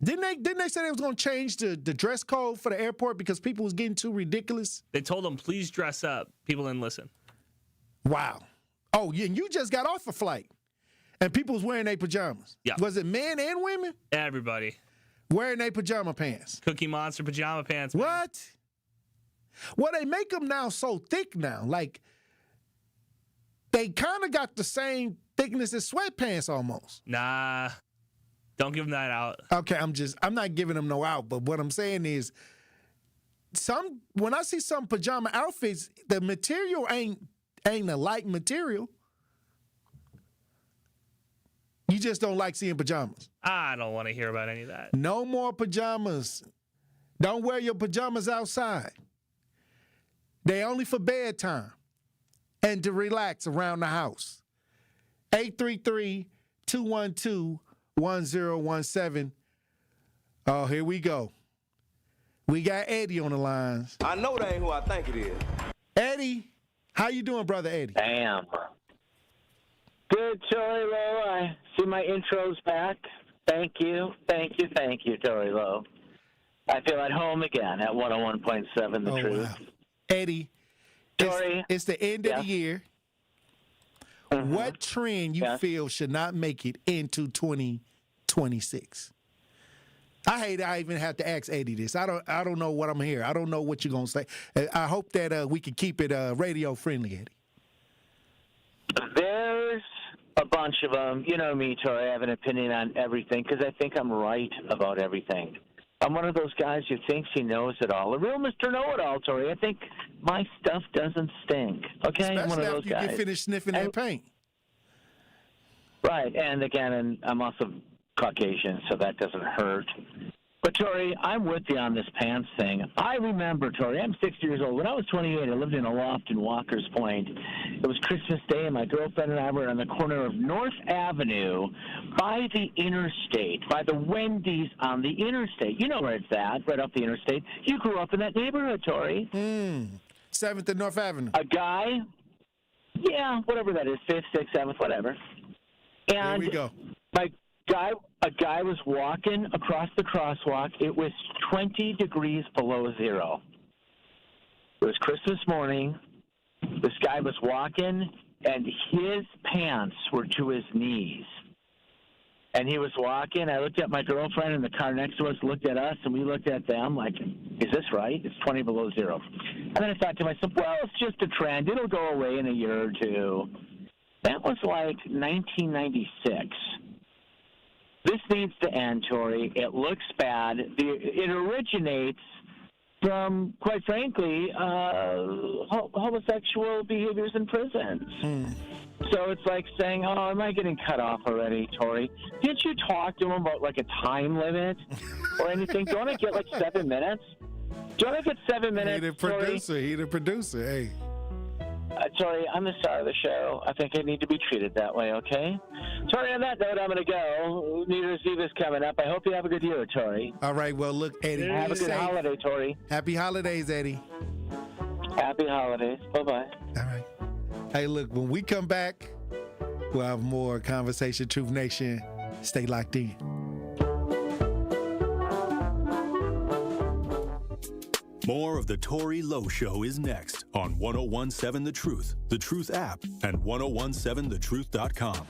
Didn't they say they was going to change the dress code for the airport because people was getting too ridiculous? They told them, please dress up. People didn't listen. Wow. Oh, yeah, and you just got off a flight, and people was wearing their pajamas. Yeah. Was it men and women? Everybody. Wearing their pajama pants. Cookie Monster pajama pants. Man. What? Well, they make them now so thick now. Like, they kind of got the same thickness as sweatpants almost. Nah. Don't give them that out. Okay, I'm not giving them no out, but what I'm saying is when I see some pajama outfits, the material ain't a light material. You just don't like seeing pajamas. I don't want to hear about any of that. No more pajamas. Don't wear your pajamas outside. They only for bedtime and to relax around the house. 833-212-1017. Oh, here we go. We got Eddie on the lines. I know that ain't who I think it is. Eddie, how you doing, brother Eddie? Damn. Good, Tory Lowe. I see my intro's back. Thank you, Tory Lowe. I feel at home again at 101.7 The Truth. Wow. Eddie, Tory, it's the end of the year. Mm-hmm. What trend you feel should not make it into 2026? I hate I even have to ask Eddie this. I don't know what I'm here. I don't know what you're gonna say. I hope that we can keep it radio friendly, Eddie. There's a bunch of them. You know me, Tory. I have an opinion on everything because I think I'm right about everything. I'm one of those guys who thinks he knows it all. A real Mr. Know-It-All, Tory. I think my stuff doesn't stink. Okay, Especially I'm one of those after you guys. get finished sniffing that paint. Right, and again, I'm also Caucasian, so that doesn't hurt. But, Tory, I'm with you on this pants thing. I remember, Tory, I'm 60 years old. When I was 28, I lived in a loft in Walker's Point. It was Christmas Day, and my girlfriend and I were on the corner of North Avenue by the interstate, by the Wendy's on the interstate. You know where it's at, right off the interstate. You grew up in that neighborhood, Tory. 7th and North Avenue. A guy, yeah, whatever that is, 5th, 6th, 7th, whatever. And here we go. A guy was walking across the crosswalk. It was 20 degrees below zero. It was Christmas morning. This guy was walking, and his pants were to his knees. And he was walking. I looked at my girlfriend, and the car next to us looked at us, and we looked at them like, is this right? It's 20 below zero. And then I thought to myself, well, it's just a trend. It'll go away in a year or two. That was like 1996. This needs to end, Tory. It looks bad. It originates from, quite frankly, homosexual behaviors in prisons. So it's like saying, oh, am I getting cut off already, Tory? Didn't you talk to him about, like, a time limit or anything? Don't I get, like, 7 minutes? Don't I get 7 minutes, He the producer, hey. Tory, I'm the star of the show. I think I need to be treated that way, okay? Tory, on that note, I'm going to go. New Year's Eve is coming up. I hope you have a good year, Tory. All right, well, look, Eddie. Have a good holiday, Tory. Happy holidays, Eddie. Happy holidays. Bye-bye. All right. Hey, look, when we come back, we'll have more Conversation Truth Nation. Stay locked in. More of the Tory Lowe Show is next on 1017 The Truth app, and 1017thetruth.com.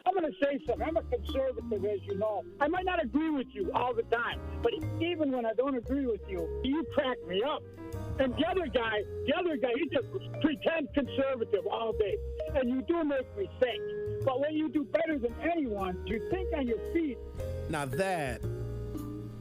I'm going to say something. I'm a conservative, as you know. I might not agree with you all the time, but even when I don't agree with you, you crack me up. And the other guy, he just pretend conservative all day. And you do make me think. But when you do better than anyone, you think on your feet. Now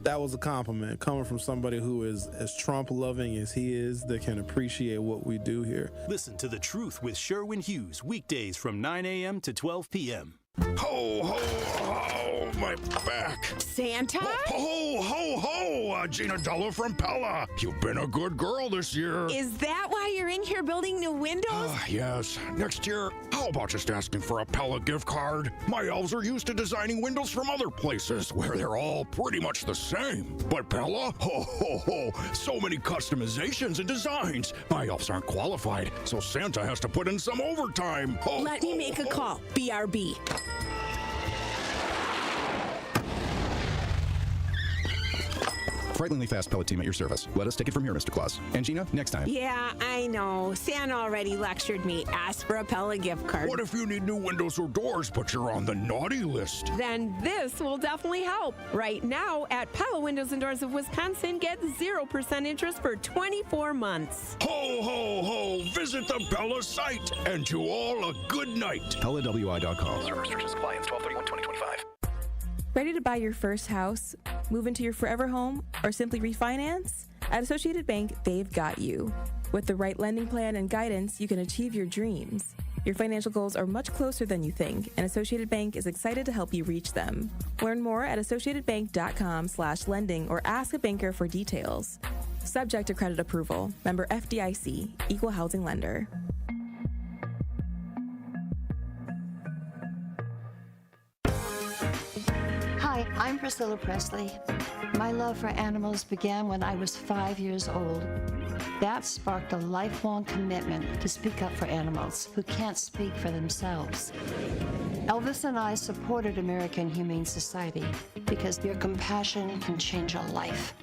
that was a compliment coming from somebody who is as Trump-loving as he is, that can appreciate what we do here. Listen to The Truth with Sherwin Hughes, weekdays from 9 a.m. to 12 p.m. Ho, ho, ho, my back. Santa? Ho, ho, ho, Gina Della from Pella. You've been a good girl this year. Is that why you're in here building new windows? Yes. Next year, how about just asking for a Pella gift card? My elves are used to designing windows from other places where they're all pretty much the same. But Pella? Ho, ho, ho, so many customizations and designs. My elves aren't qualified, so Santa has to put in some overtime. Ho, Let me make a call. BRB. Frighteningly fast pellet team at your service. Let us take it from here, Mr. Claus. And Gina, next time. Yeah, I know. Santa already lectured me. Ask for a Pella gift card. What if you need new windows or doors, but you're on the naughty list? Then this will definitely help. Right now, at Pella Windows and Doors of Wisconsin, get 0% interest for 24 months. Ho, ho, ho! Visit the Pella site, and to all a good night. PellaWI.com. Other restrictions apply. Ends 12/31/2025. Ready to buy your first house, move into your forever home, or simply refinance? At Associated Bank, they've got you. With the right lending plan and guidance, you can achieve your dreams. Your financial goals are much closer than you think, and Associated Bank is excited to help you reach them. Learn more at associatedbank.com/lending or ask a banker for details. Subject to credit approval. Member FDIC, Equal Housing Lender. Hi, I'm Priscilla Presley. My love for animals began when I was 5 years old. That sparked a lifelong commitment to speak up for animals who can't speak for themselves. Elvis and I supported American Humane Society because your compassion can change a life.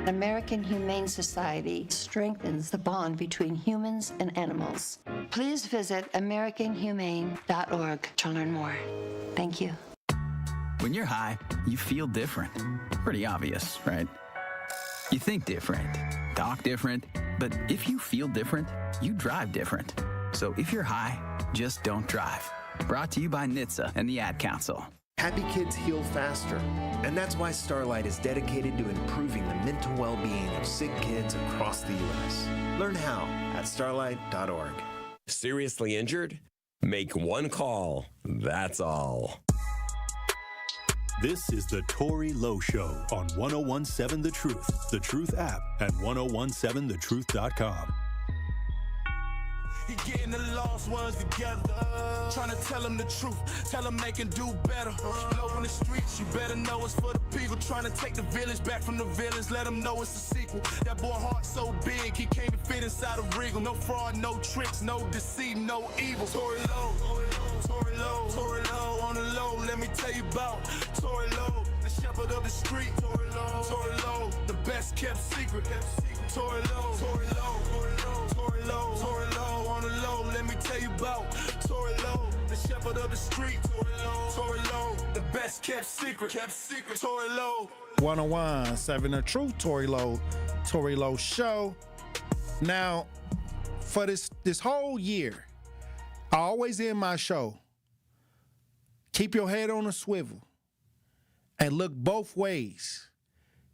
American Humane Society strengthens the bond between humans and animals. Please visit AmericanHumane.org to learn more. Thank you. When you're high, you feel different. Pretty obvious, right? You think different, talk different, but if you feel different, you drive different. So if you're high, just don't drive. Brought to you by NHTSA and the Ad Council. Happy kids heal faster, and that's why Starlight is dedicated to improving the mental well-being of sick kids across the U.S. Learn how at starlight.org. Seriously injured? Make one call. That's all. This is the Tory Lowe Show on 1017 The Truth app, and 1017thetruth.com. He getting the lost ones together, trying to tell them the truth, tell them they can do better. Low in the streets, you better know it's for the people, trying to take the village back from the villains, let them know it's a sequel. That boy heart so big, he can't even fit inside a regal. No fraud, no tricks, no deceit, no evil. Tory Lowe, Tory Lowe, Tory Lowe on the low, let me tell you about Tory Lowe, the shepherd of the street. Tory Lowe, the best kept secret. Tory Lowe, Tory Lowe, Tory Lowe, Tory Lowe on the low, let me tell you about Tory Lowe, the shepherd of the street. Tory Lowe, the best kept secret. Tory Lowe. 1017 The Truth, Tory Lowe Show. Now, for this whole year, I always end my show, keep your head on a swivel and look both ways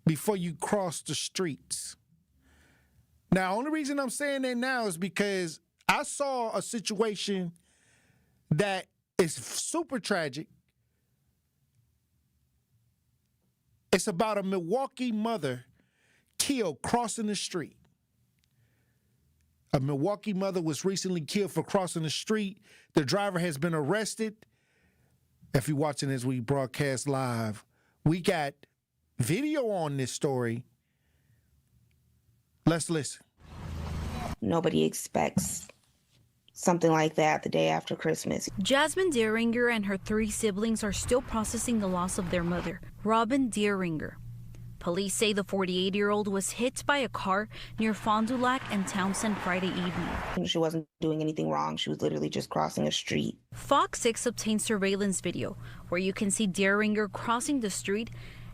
before you cross the streets. Now, only reason I'm saying that now is because I saw a situation that is super tragic. It's about a Milwaukee mother killed crossing the street. A Milwaukee mother was recently killed for crossing the street. The driver has been arrested. If you're watching as we broadcast live, we got video on this story. Let's listen. Nobody expects something like that the day after Christmas. Jasmine Deeringer and her 3 siblings are still processing the loss of their mother, Robin Deeringer. Police say the 48-year-old was hit by a car near Fond du Lac and Thompson Friday evening. She wasn't doing anything wrong. She was literally just crossing a street. Fox 6 obtained surveillance video where you can see Deeringer crossing the street.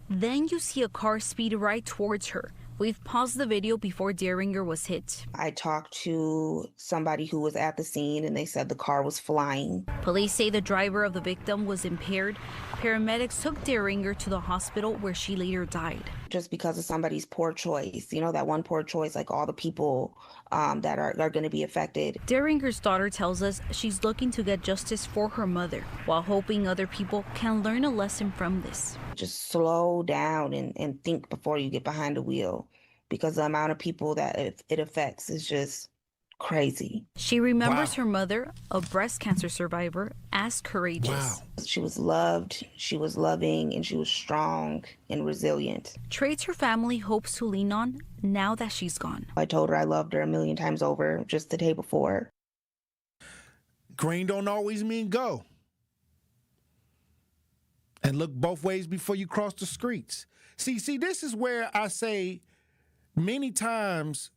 Then you see a car speed right towards her. We've paused the video before Deeringer was hit. I talked to somebody who was at the scene and they said the car was flying. Police say the driver of the victim was impaired. Paramedics took Deeringer to the hospital where she later died. Just because of somebody's poor choice, that one poor choice, like all the people that are going to be affected. Deeringer's daughter tells us she's looking to get justice for her mother while hoping other people can learn a lesson from this. Just slow down and think before you get behind the wheel, because the amount of people that it affects is just crazy. She remembers her mother, a breast cancer survivor, as courageous. Wow. She was loved, she was loving, and she was strong and resilient. Traits her family hopes to lean on now that she's gone. I told her I loved her 1,000,000 times over just the day before. Green don't always mean go. And look both ways before you cross the streets. See, this is where I say many times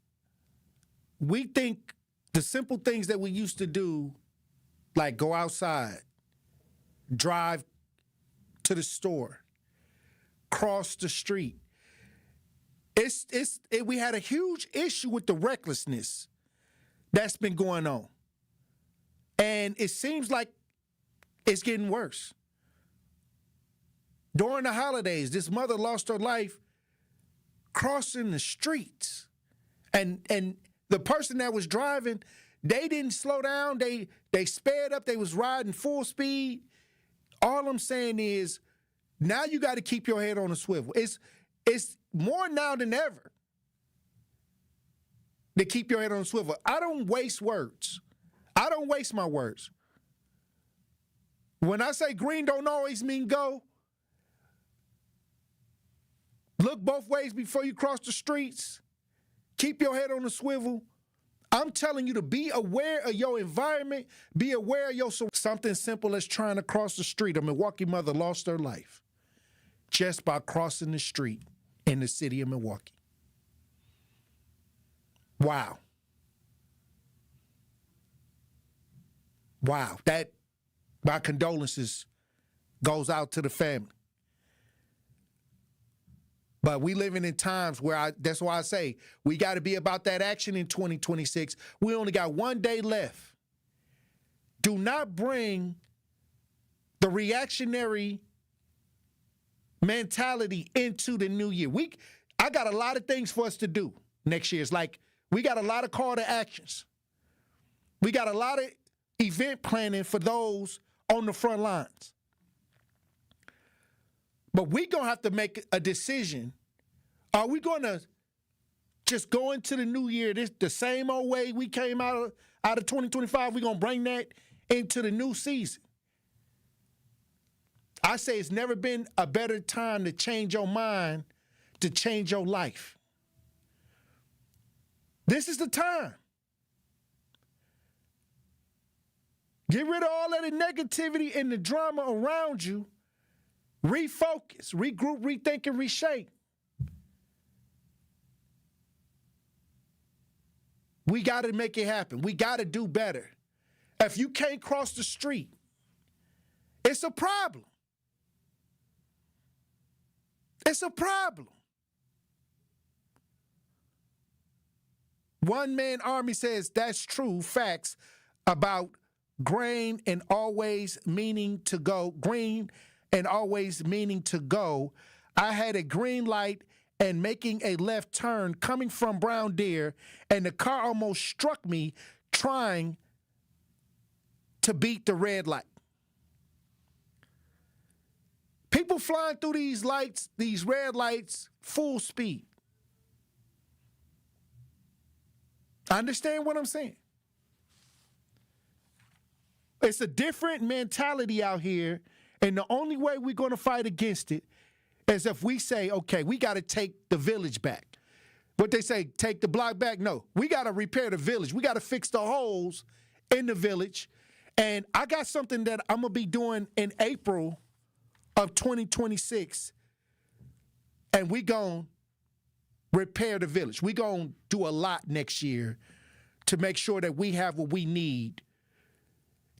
we think the simple things that we used to do, like go outside, drive to the store, cross the street. We had a huge issue with the recklessness that's been going on. And it seems like it's getting worse. During the holidays, this mother lost her life crossing the streets. And the person that was driving, they didn't slow down. They sped up. They was riding full speed. All I'm saying is now you got to keep your head on a swivel. It's more now than ever to keep your head on a swivel. I don't waste words. I don't waste my words. When I say green don't always mean go, look both ways before you cross the streets. Keep your head on a swivel. I'm telling you to be aware of your environment. Be aware of your something simple as trying to cross the street. A Milwaukee mother lost her life just by crossing the street in the city of Milwaukee. Wow. Wow. That, my condolences goes out to the family. But we living in times where that's why I say we got to be about that action in 2026. We only got one day left. Do not bring the reactionary mentality into the new year. I got a lot of things for us to do next year. It's like we got a lot of call to actions. We got a lot of event planning for those on the front lines. But we're going to have to make a decision. Are we going to just go into the new year the same old way we came out of 2025? We're going to bring that into the new season. I say it's never been a better time to change your mind, to change your life. This is the time. Get rid of all of the negativity and the drama around you. Refocus, regroup, rethink, and reshape. We got to make it happen. We got to do better. If you can't cross the street, it's a problem. It's a problem. One man army says that's true facts about green and always meaning to go. Green and always meaning to go. I had a green light and making a left turn coming from Brown Deer, and the car almost struck me trying to beat the red light. People flying through these lights, these red lights, full speed. I understand what I'm saying. It's a different mentality out here, and the only way we're going to fight against it is if we say, okay, we got to take the village back. What they say, take the block back? No, we got to repair the village. We got to fix the holes in the village. And I got something that I'm going to be doing in April of 2026, and we going to repair the village. We going to do a lot next year to make sure that we have what we need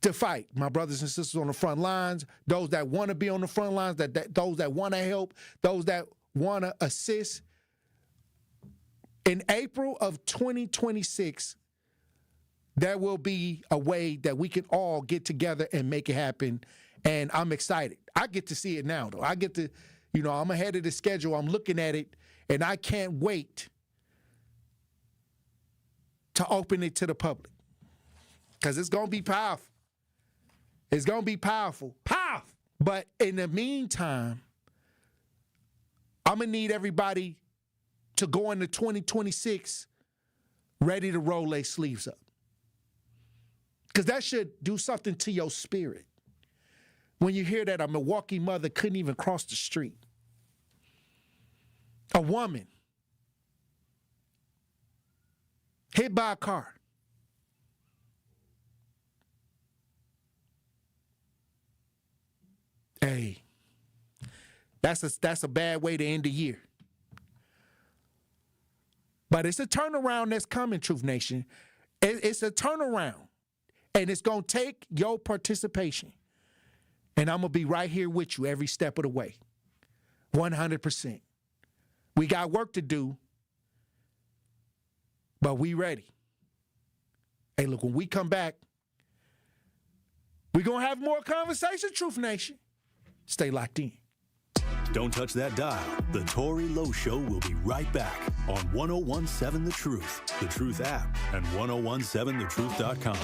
to fight. My brothers and sisters on the front lines, those that want to be on the front lines, those that want to help, those that want to assist. In April of 2026, there will be a way that we can all get together and make it happen. And I'm excited. I get to see it now, though. I get to, I'm ahead of the schedule. I'm looking at it, and I can't wait to open it to the public because it's going to be powerful. It's going to be powerful. Powerful! But in the meantime, I'm going to need everybody to go into 2026 ready to roll their sleeves up. Because that should do something to your spirit. When you hear that a Milwaukee mother couldn't even cross the street. A woman hit by a car. Hey, that's a bad way to end the year. But it's a turnaround that's coming, Truth Nation. It's a turnaround. And it's going to take your participation. And I'm going to be right here with you every step of the way. 100%. We got work to do, but we ready. Hey, look, when we come back, we're going to have more conversation, Truth Nation. Stay locked in. Don't touch that dial. The Tory Lowe Show will be right back on 1017 The Truth, The Truth app, and 1017thetruth.com.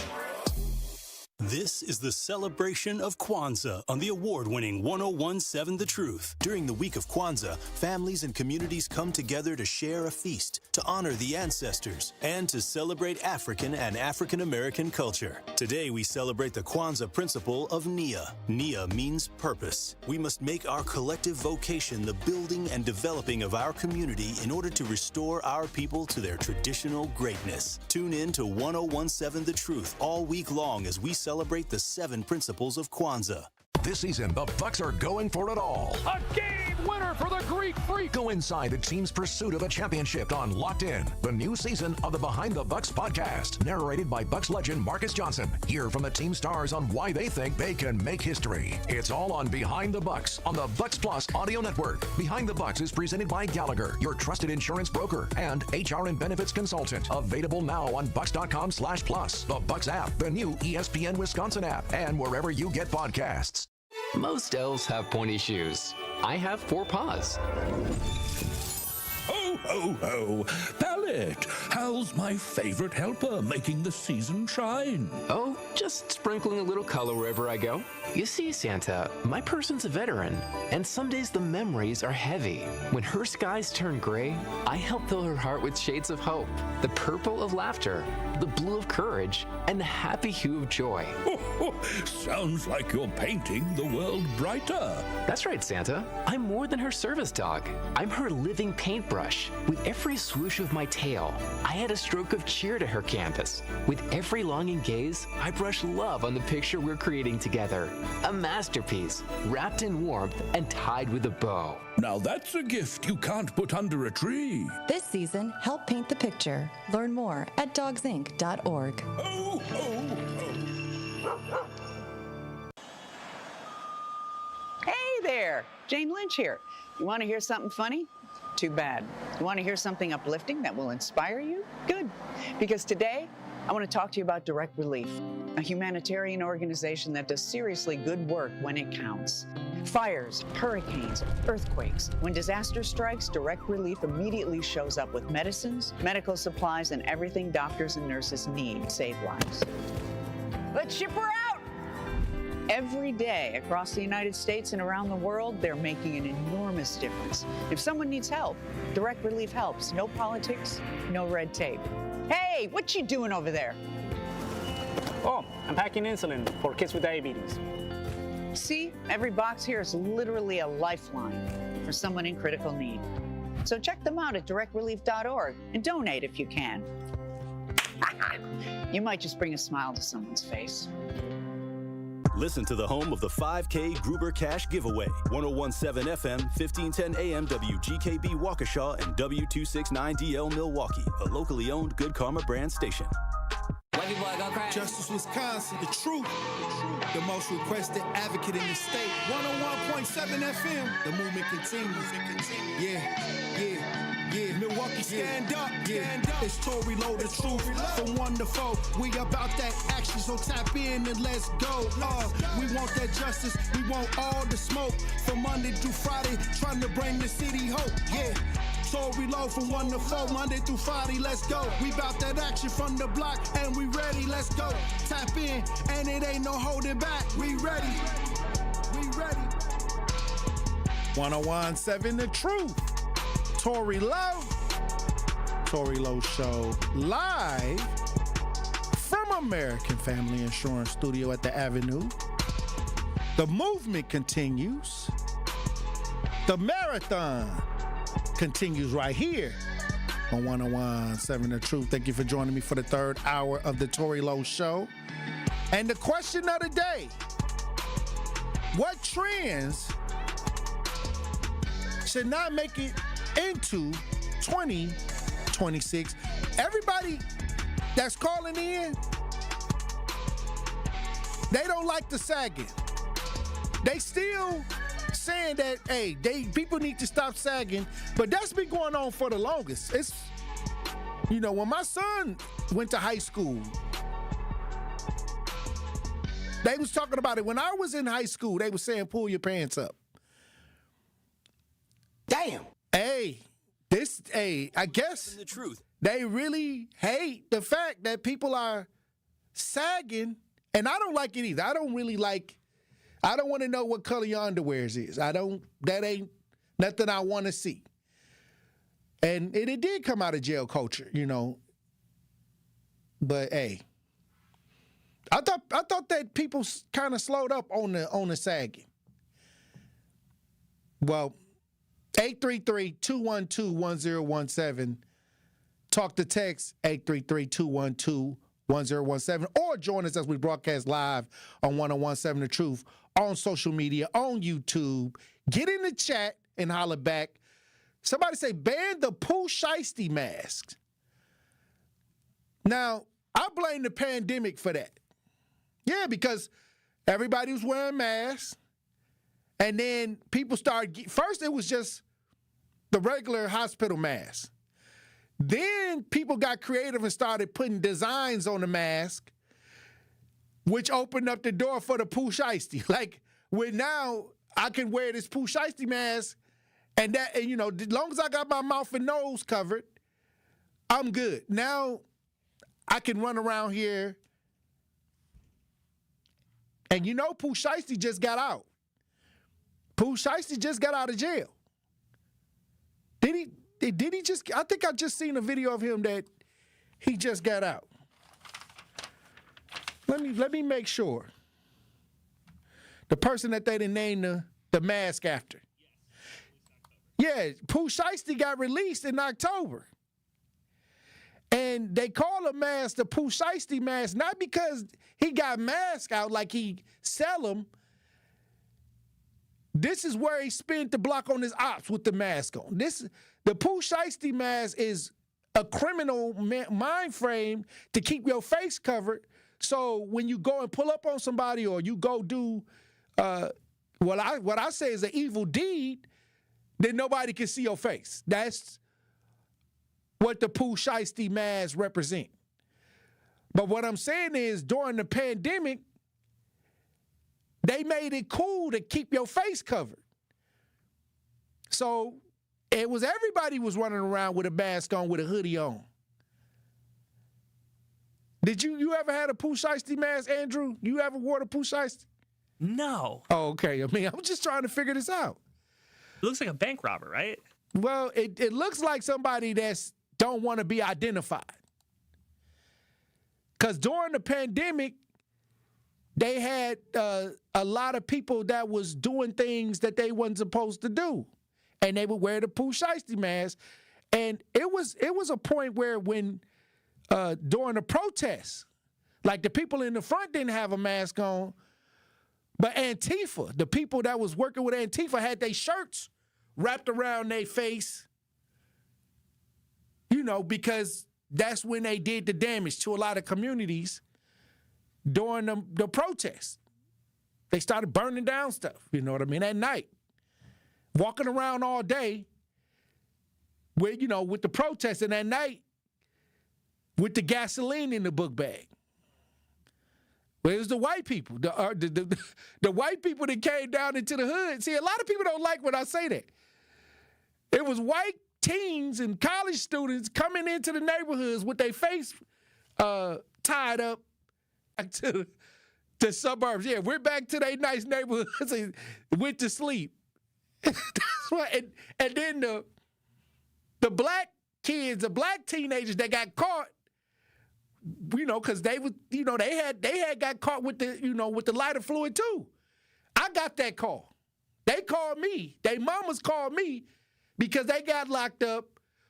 This is the celebration of Kwanzaa on the award-winning 1017 The Truth. During the week of Kwanzaa, families and communities come together to share a feast, to honor the ancestors, and to celebrate African and African-American culture. Today, we celebrate the Kwanzaa principle of Nia. Nia means purpose. We must make our collective vocation the building and developing of our community in order to restore our people to their traditional greatness. Tune in to 1017 The Truth all week long as we celebrate the 7 principles of Kwanzaa. This season, the Bucks are going for it all. A game winner for the Greek Freak. Go inside the team's pursuit of a championship on Locked In, the new season of the Behind the Bucks podcast, narrated by Bucks legend Marcus Johnson. Hear from the team stars on why they think they can make history. It's all on Behind the Bucks on the Bucks Plus audio network. Behind the Bucks is presented by Gallagher, your trusted insurance broker and HR and benefits consultant. Available now on bucks.com/plus, the Bucks app, the new ESPN Wisconsin app, and wherever you get podcasts. Most elves have pointy shoes. I have 4 paws. Ho, ho, ho. Pallet, how's my favorite helper making the season shine? Oh, just sprinkling a little color wherever I go. You see, Santa, my person's a veteran, and some days the memories are heavy. When her skies turn gray, I help fill her heart with shades of hope, the purple of laughter, the blue of courage, and the happy hue of joy. Sounds like you're painting the world brighter. That's right, Santa. I'm more than her service dog. I'm her living paintbrush. With every swoosh of my tail, I add a stroke of cheer to her canvas. With every longing gaze, I brush love on the picture we're creating together. A masterpiece, wrapped in warmth and tied with a bow. Now that's a gift you can't put under a tree. This season, help paint the picture. Learn more at dogsinc.org. Oh, oh, oh. Hey there, Jane Lynch here. You want to hear something funny? Too bad. You want to hear something uplifting that will inspire you? Good. Because today, I want to talk to you about Direct Relief, a humanitarian organization that does seriously good work when it counts. Fires, hurricanes, earthquakes. When disaster strikes, Direct Relief immediately shows up with medicines, medical supplies, and everything doctors and nurses need to save lives. Let's ship her out! Every day across the United States and around the world, they're making an enormous difference. If someone needs help, Direct Relief helps. No politics, no red tape. Hey, what you doing over there? Oh, I'm packing insulin for kids with diabetes. See, every box here is literally a lifeline for someone in critical need. So check them out at directrelief.org and donate if you can. You might just bring a smile to someone's face. Listen to the home of the 5K Gruber Cash Giveaway. 1017 FM, 1510 AM, WGKB Waukesha, and W269DL Milwaukee, a locally owned Good Karma brand station. Justice, Wisconsin, the truth, the most requested advocate in the state. 101.7 FM, the movement continues. Yeah, Milwaukee, stand up. It's Tory, Lowe, the truth, from 1 to 4. We about that action, so tap in and let's go. We want that justice, we want all the smoke. From Monday through Friday, trying to bring the city hope. Yeah. Tory, Lowe from 1 to 4, Monday through Friday, let's go. We bout that action from the block, and we ready, let's go. Tap in, and it ain't no holding back. We ready. 101.7 The Truth. Tory Lowe. Tory Lowe Show live from American Family Insurance Studio at the Avenue. The movement continues. The marathon continues right here on 101.7 The Truth. Thank you for joining me for the 3rd hour of the Tory Lowe Show. And the question of the day, what trends should not make it into 2026? Everybody that's calling in, they don't like the sagging. They still saying that, hey, people need to stop sagging, but that's been going on for the longest. It's, when my son went to high school, they was talking about it. When I was in high school, they were saying, pull your pants up. Damn. I guess The truth. They really hate the fact that people are sagging, and I don't like it either. I don't want to know what color your underwears is. That ain't nothing I want to see. And it did come out of jail culture, But hey, I thought that people kind of slowed up on the sagging. Well, 833-212-1017. Talk to text 833-212-1017, or join us as we broadcast live on 101.7 The Truth on social media, on YouTube. Get in the chat and holler back. Somebody say, ban the Pooh Shiesty masks. Now, I blame the pandemic for that. Yeah, because everybody was wearing masks, and then people started, first it was just the regular hospital mask. Then people got creative and started putting designs on the mask, which opened up the door for the Pooh Shiesty. Like, with now, I can wear this Pooh Shiesty mask, and as long as I got my mouth and nose covered, I'm good. Now I can run around here, and Pooh Shiesty just got out. Pooh Shiesty just got out of jail. Did he just? I think I just seen a video of him that he just got out. Let me make sure. The person that they didn't name the mask after. Yeah, Pooh Shiesty got released in October. And they call the mask the Pooh Shiesty mask, not because he got mask out like he sell them. This is where he spent the block on his ops with the mask on. The Pooh Shiesty mask is a criminal mind frame to keep your face covered. So when you go and pull up on somebody or you go do what I say is an evil deed, then nobody can see your face. That's what the Pooh Shiesty mask represent. But what I'm saying is during the pandemic, they made it cool to keep your face covered. So everybody was running around with a mask on, with a hoodie on. Did you ever had a Pooh Shiesty mask, Andrew? You ever wore the Pooh Shiesty? No. Oh, okay. I mean, I'm just trying to figure this out. It looks like a bank robber, right? Well, it looks like somebody that's don't want to be identified. Because during the pandemic, they had a lot of people that was doing things that they wasn't supposed to do. And they would wear the Pooh Shiesty mask. And it was a point where when during the protests, like the people in the front didn't have a mask on, but Antifa, the people that was working with Antifa had their shirts wrapped around their face, because that's when they did the damage to a lot of communities during the protests. They started burning down stuff, you know what I mean, at night. Walking around all day with the protests, and at night with the gasoline in the book bag. Well, it was the white people, the white people that came down into the hood. See, a lot of people don't like when I say that. It was white teens and college students coming into the neighborhoods with their face tied up to the suburbs. Yeah, we're back to their nice neighborhoods and went to sleep. That's why, and then the black kids, the black teenagers that got caught, because they was, they had got caught with the lighter fluid too. I got that call. They called me. They mamas called me because they got locked up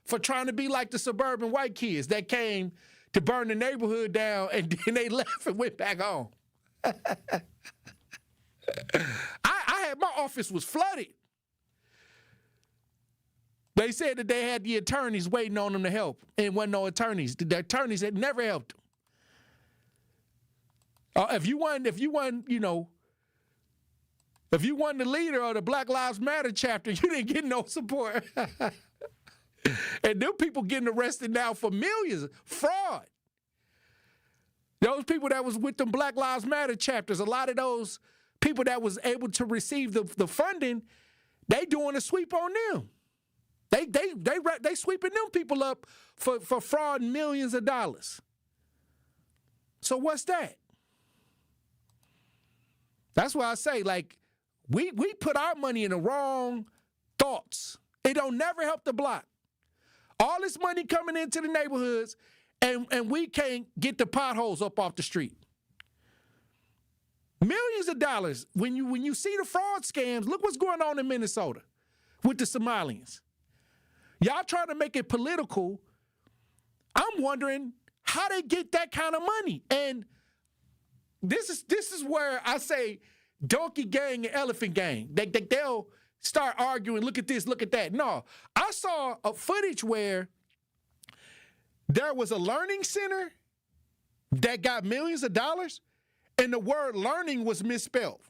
for trying to be like the suburban white kids that came to burn the neighborhood down, and then they left and went back home. My office was flooded. They said that they had the attorneys waiting on them to help, and wasn't no attorneys. The attorneys had never helped them. If you weren't the leader of the Black Lives Matter chapter, you didn't get no support. And them people getting arrested now for millions. Fraud. Those people that was with them Black Lives Matter chapters, a lot of those people that was able to receive the funding, they doing a sweep on them. They sweeping them people up for fraud millions of dollars. So what's that? That's why I say, we put our money in the wrong thoughts. It don't never help the block. All this money coming into the neighborhoods, and we can't get the potholes up off the street. Millions of dollars. When you see the fraud scams, look what's going on in Minnesota with the Somalians. Y'all trying to make it political. I'm wondering how they get that kind of money. And this is where I say donkey gang and elephant gang. They'll start arguing, look at this, look at that. No, I saw a footage where there was a learning center that got millions of dollars, and the word learning was misspelled.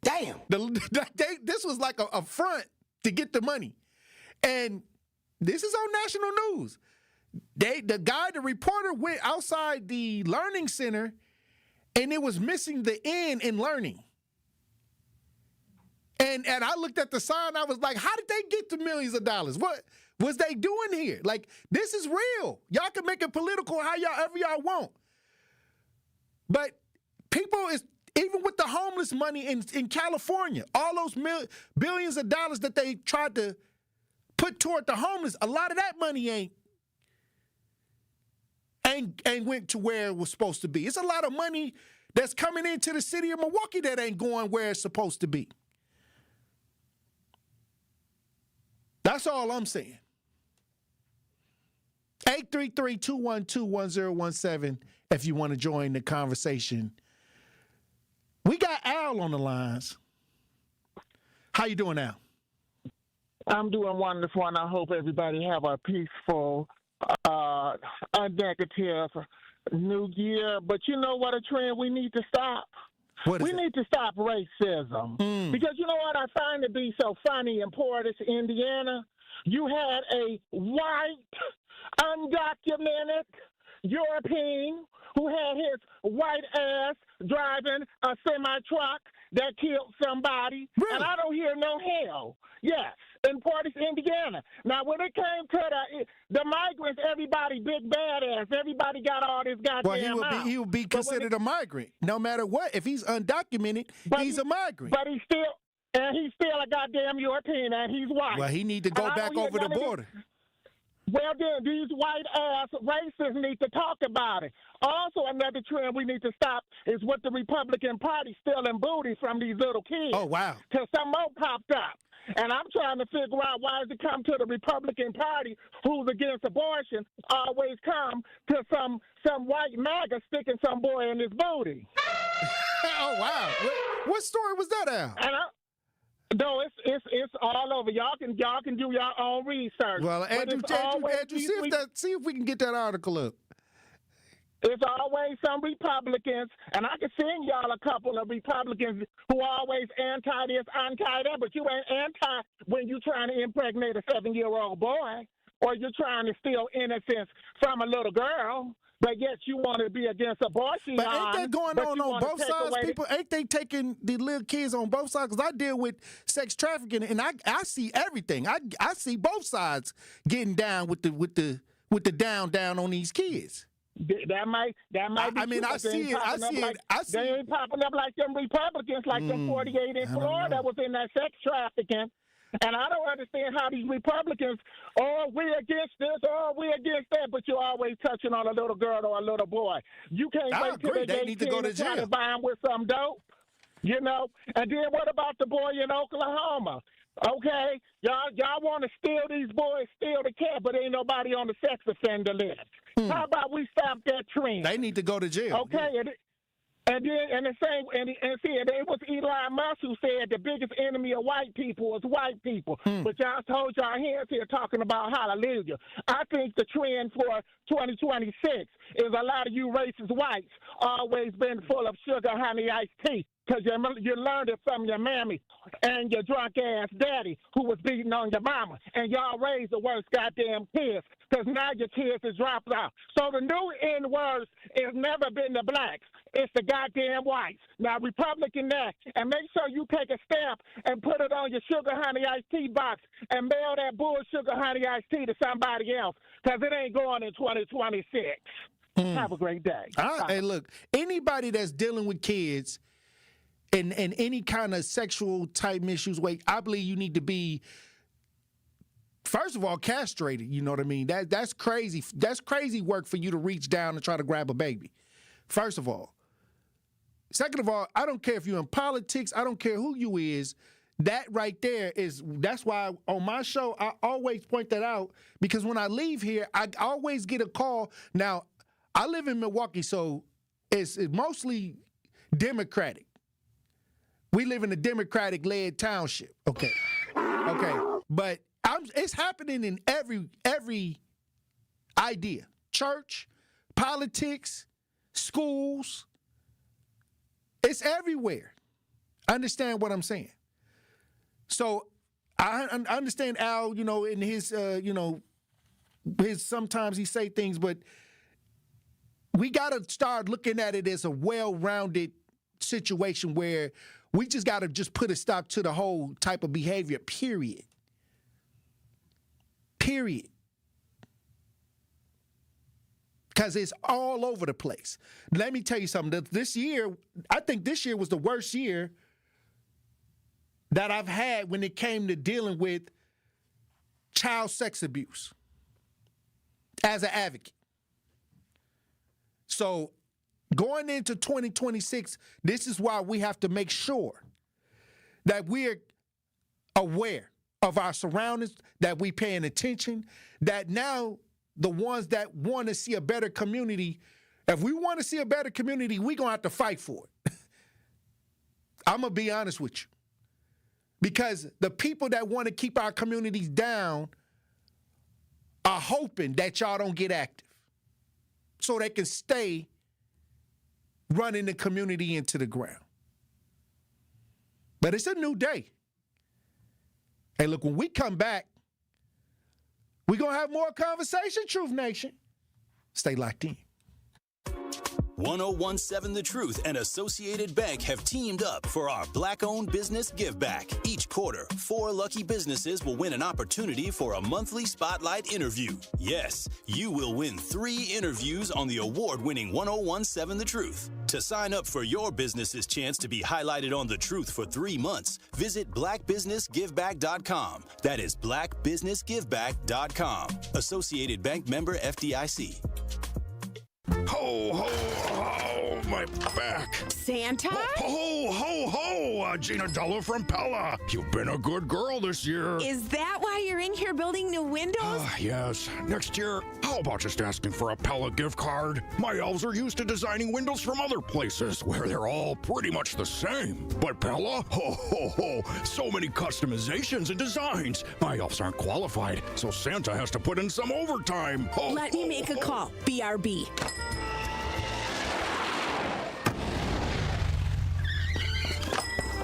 Damn. This was like a front to get the money. And this is on national news. The reporter went outside the learning center, and it was missing the N in learning. And I looked at the sign, I was like, how did they get the millions of dollars? What was they doing here? Like, this is real. Y'all can make it political however y'all want. But people is, even with the homeless money in California, all those billions of dollars that they tried to put toward the homeless, a lot of that money ain't went to where it was supposed to be. It's a lot of money that's coming into the city of Milwaukee that ain't going where it's supposed to be. That's all I'm saying. 833-212-1017 if you want to join the conversation. We got Al on the lines. How you doing, Al? I'm doing wonderful, and I hope everybody have a peaceful, unnegative new year. But you know what, a trend we need to stop? We need to stop racism. Because you know what I find to be so funny in Portis, Indiana? You had a white, undocumented European who had his white ass driving a semi-truck that killed somebody. Really? And I don't hear no hell. Yes, in Portis, Indiana. Now, when it came to the migrants, everybody big badass. Everybody got all this goddamn he would be considered a migrant, no matter what. If he's undocumented, he's a migrant. But he's still a goddamn European, and he's white. Well, he need to go back over the border. Well, then, these white-ass racists need to talk about it. Also, another trend we need to stop is with the Republican Party stealing booty from these little kids. Oh, wow. Till some more popped up. And I'm trying to figure out why does it come to the Republican Party, who's against abortion, always come to some white MAGA sticking some boy in his booty. Oh, wow. What story was that, Al? No, it's all over. Y'all can do your own research. Well, Andrew, see if we can get that article up. It's always some Republicans, and I can send y'all a couple of Republicans who are always anti this, anti that, but you ain't anti when you're trying to impregnate a 7-year-old boy or you're trying to steal innocence from a little girl. But yet you want to be against abortion. But ain't that going on both sides, people? Ain't they taking the little kids on both sides? Because I deal with sex trafficking, and I see everything. I see both sides getting down with the down on these kids. That might be I mean, true, I see it. They ain't popping up like them Republicans, like them 48 in Florida that was in that sex trafficking. And I don't understand how these Republicans, we against this, we against that, but you're always touching on a little girl or a little boy. You can't wait till they need to go to jail. Try to buy them with some dope, you know? And then what about the boy in Oklahoma? Okay, y'all want to steal these boys, steal the cat, but ain't nobody on the sex offender list. How about we stop that trend? They need to go to jail. Okay, yeah. And see, it was Elon Musk who said the biggest enemy of white people is white people. But y'all told y'all hands here talking about hallelujah. I think the trend for 2026 is a lot of you racist whites always been full of sugar, honey, iced tea. Because you learned it from your mammy and your drunk-ass daddy who was beating on your mama. And y'all raised the worst goddamn kids because now your kids is dropped out. So the new N-words has never been the blacks. It's the goddamn whites. Now, Republican that. And make sure you take a stamp and put it on your sugar, honey, iced tea box and mail that bull sugar, honey, iced tea to somebody else because it ain't going in 2026. Have a great day. Hey, look, anybody that's dealing with kids and any kind of sexual type issues, I believe you need to be, first of all, castrated. You know what I mean? That's crazy. That's crazy work for you to reach down and try to grab a baby. First of all. Second of all, I don't care if you're in politics. I don't care who you is. That right there that's why on my show, I always point that out because when I leave here, I always get a call. Now, I live in Milwaukee, so it's mostly Democratic. We live in a Democratic-led township. Okay. But it's happening in every idea. Church, politics, schools. It's everywhere. Understand what I'm saying? So I understand Al, in his, sometimes he say things, but we got to start looking at it as a well-rounded situation where We just got to just put a stop to the whole type of behavior, period. Period. Because it's all over the place. Let me tell you something. This year, I think this year was the worst year that I've had when it came to dealing with child sex abuse as an advocate. So going into 2026, this is why we have to make sure that we're aware of our surroundings, that we're paying attention, that now the ones that want to see a better community, if we want to see a better community, we're going to have to fight for it. I'm going to be honest with you. Because the people that want to keep our communities down are hoping that y'all don't get active so they can stay running the community into the ground. But it's a new day. Hey, look, when we come back, we're going to have more conversation, Truth Nation. Stay locked in. 1017 The Truth and Associated Bank have teamed up for our Black-owned business give back. Each quarter, 4 lucky businesses will win an opportunity for a monthly spotlight interview. Yes, you will win 3 interviews on the award-winning 1017 The Truth. To sign up for your business's chance to be highlighted on The Truth for 3 months, visit blackbusinessgiveback.com. That is blackbusinessgiveback.com. Associated Bank member FDIC. Ho, ho, ho, my back. Santa? Ho, ho, ho, Gina Della from Pella. You've been a good girl this year. Is that why you're in here building new windows? Yes. Next year, how about just asking for a Pella gift card? My elves are used to designing windows from other places where they're all pretty much the same. But Pella? Ho, ho, ho. So many customizations and designs. My elves aren't qualified, so Santa has to put in some overtime. Ho, Let me make a call. BRB.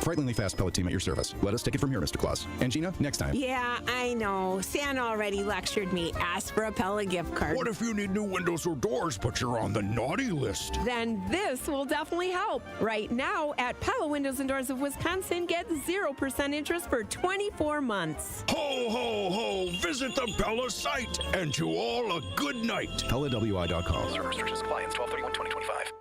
Frighteningly fast pellet team at your service. Let us take it from here, Mr. Claus. And Gina, next time. Yeah, I know. Santa already lectured me. Ask for a Pella gift card. What if you need new windows or doors, but you're on the naughty list? Then this will definitely help. Right now, at Pella Windows and Doors of Wisconsin, get 0% interest for 24 months. Ho, ho, ho. Visit the Pella site. And to all, a good night. PellaWI.com. Service restrictions apply. 12/31/2025.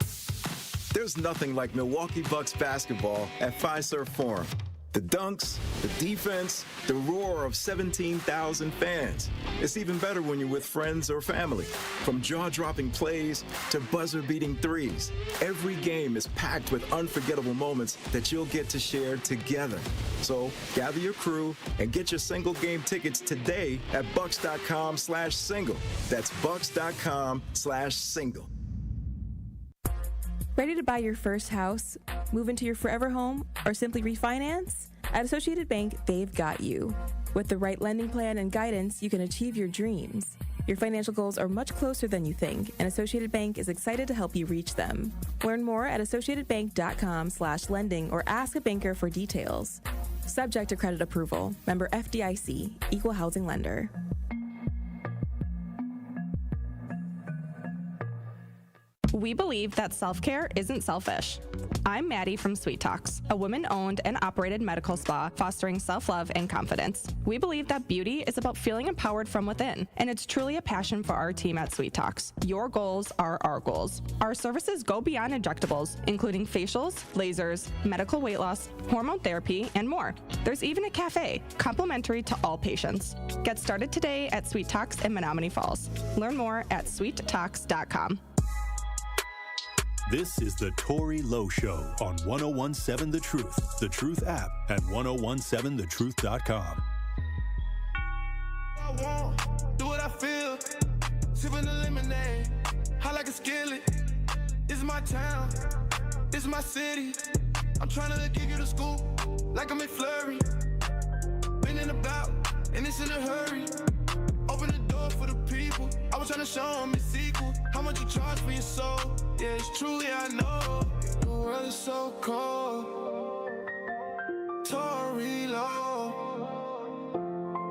There's nothing like Milwaukee Bucks basketball at Fiserv Forum. The dunks, the defense, the roar of 17,000 fans. It's even better when you're with friends or family. From jaw-dropping plays to buzzer-beating threes, every game is packed with unforgettable moments that you'll get to share together. So gather your crew and get your single game tickets today at bucks.com/single. That's bucks.com/single. Ready to buy your first house, move into your forever home, or simply refinance? At Associated Bank, they've got you. With the right lending plan and guidance, you can achieve your dreams. Your financial goals are much closer than you think, and Associated Bank is excited to help you reach them. Learn more at associatedbank.com/lending or ask a banker for details. Subject to credit approval. Member FDIC, Equal Housing Lender. We believe that self-care isn't selfish. I'm Maddie from Sweet Talks, a women-owned and operated medical spa fostering self-love and confidence. We believe that beauty is about feeling empowered from within, and it's truly a passion for our team at Sweet Talks. Your goals are our goals. Our services go beyond injectables, including facials, lasers, medical weight loss, hormone therapy, and more. There's even a cafe, complimentary to all patients. Get started today at Sweet Talks in Menominee Falls. Learn more at sweettalks.com. This is the Tory Lowe Show on 1017 The Truth app, and 1017thetruth.com. I want, do what I feel, sipping the lemonade, hot like a skillet. This is my town, this is my city. I'm trying to give you the scoop, like I'm McFlurry. Been in about, and it's in a hurry. Open the door for the people. I was trying to show them it's equal. How much you charge for your soul? Yeah, it's true, yeah, I know. The world is so cold. Tory Lowe.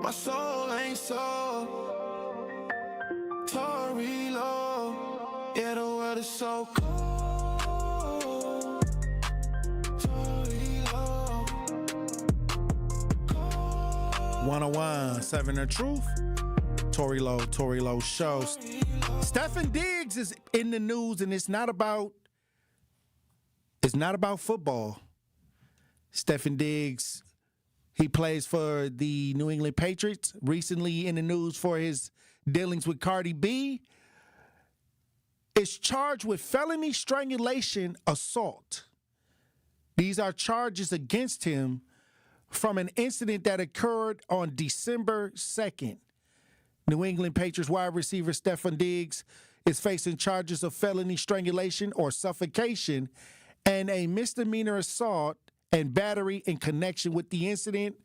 My soul ain't so. Tory Lowe. Yeah, the world is so cold. Tory Lowe. 101.7 The Truth. Tory Lowe Show. Stephen Diggs is in the news, and it's not about football. Stephen Diggs, he plays for the New England Patriots, recently in the news for his dealings with Cardi B, is charged with felony strangulation assault. These are charges against him from an incident that occurred on December 2nd. New England Patriots wide receiver Stephen Diggs is facing charges of felony strangulation or suffocation and a misdemeanor assault and battery in connection with the incident.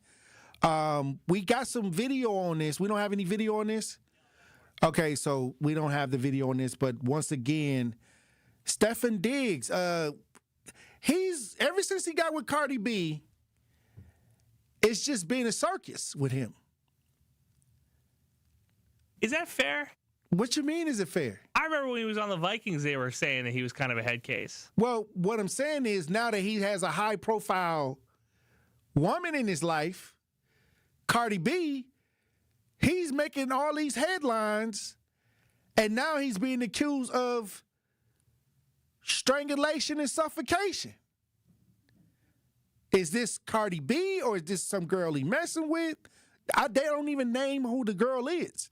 We got some video on this. We don't have any video on this? Okay, so we don't have the video on this, but once again, Stephen Diggs, he's ever since he got with Cardi B, it's just been a circus with him. Is that fair? What you mean, is it fair? I remember when he was on the Vikings, they were saying that he was kind of a head case. Well, what I'm saying is now that he has a high-profile woman in his life, Cardi B, he's making all these headlines, and now he's being accused of strangulation and suffocation. Is this Cardi B or is this some girl he messing with? They don't even name who the girl is.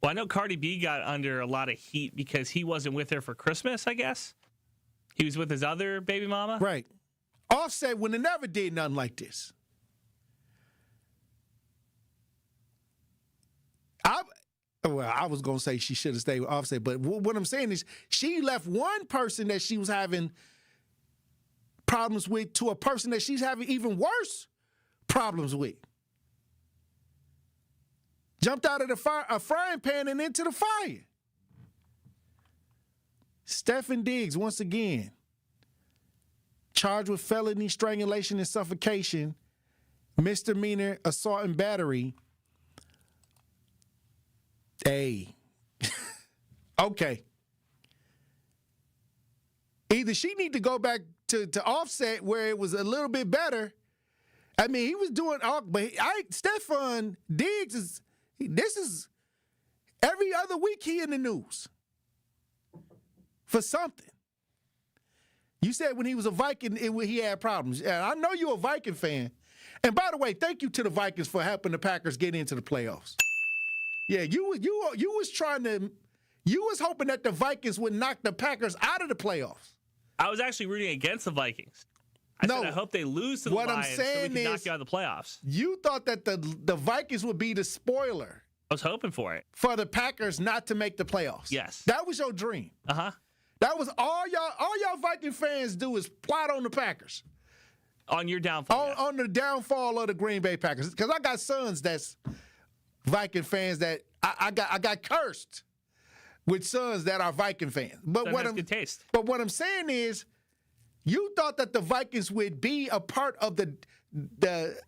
Well, I know Cardi B got under a lot of heat because he wasn't with her for Christmas, I guess. He was with his other baby mama. Right. Offset would have never did nothing like this. I was going to say she should have stayed with Offset, but what I'm saying is she left one person that she was having problems with to a person that she's having even worse problems with. Jumped out of a frying pan and into the fire. Stephen Diggs, once again, charged with felony strangulation and suffocation, misdemeanor assault and battery. Hey, okay. Either she need to go back to Offset where it was a little bit better. I mean, he was doing all, but Stephen Diggs this is every other week he in the news for something. You said when he was a Viking, he had problems. And I know you're a Viking fan. And by the way, thank you to the Vikings for helping the Packers get into the playoffs. Yeah, you was hoping that the Vikings would knock the Packers out of the playoffs. I was actually rooting against the Vikings. I said I hope they lose to the Lions so we can knock you out of the playoffs. You thought that the Vikings would be the spoiler. I was hoping for it. For the Packers not to make the playoffs. Yes. That was your dream. Uh-huh. That was all y'all Viking fans do is plot on the Packers. On your downfall. On the downfall of the Green Bay Packers. Because I got sons that's Viking fans that I got cursed with sons that are Viking fans. But good taste. But what I'm saying is, you thought that the Vikings would be a part of the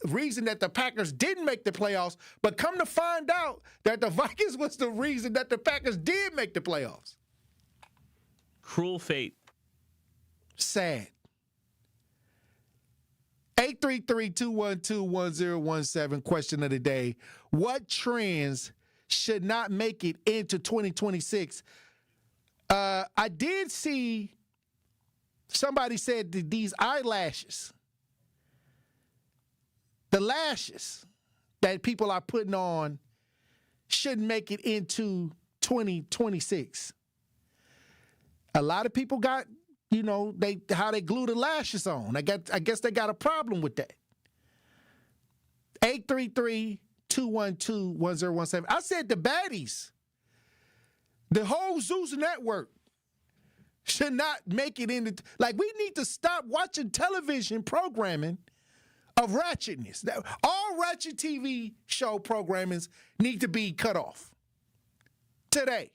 reason that the Packers didn't make the playoffs, but come to find out that the Vikings was the reason that the Packers did make the playoffs. Cruel fate. Sad. 833-212-1017, question of the day. What trends should not make it into 2026? I did see somebody said that these eyelashes, the lashes that people are putting on, shouldn't make it into 2026. A lot of people got, how they glue the lashes on. I guess they got a problem with that. 833-212-1017. I said the baddies, the whole Zeus network, should not make it into, we need to stop watching television programming of ratchetness. All ratchet TV show programmings need to be cut off today.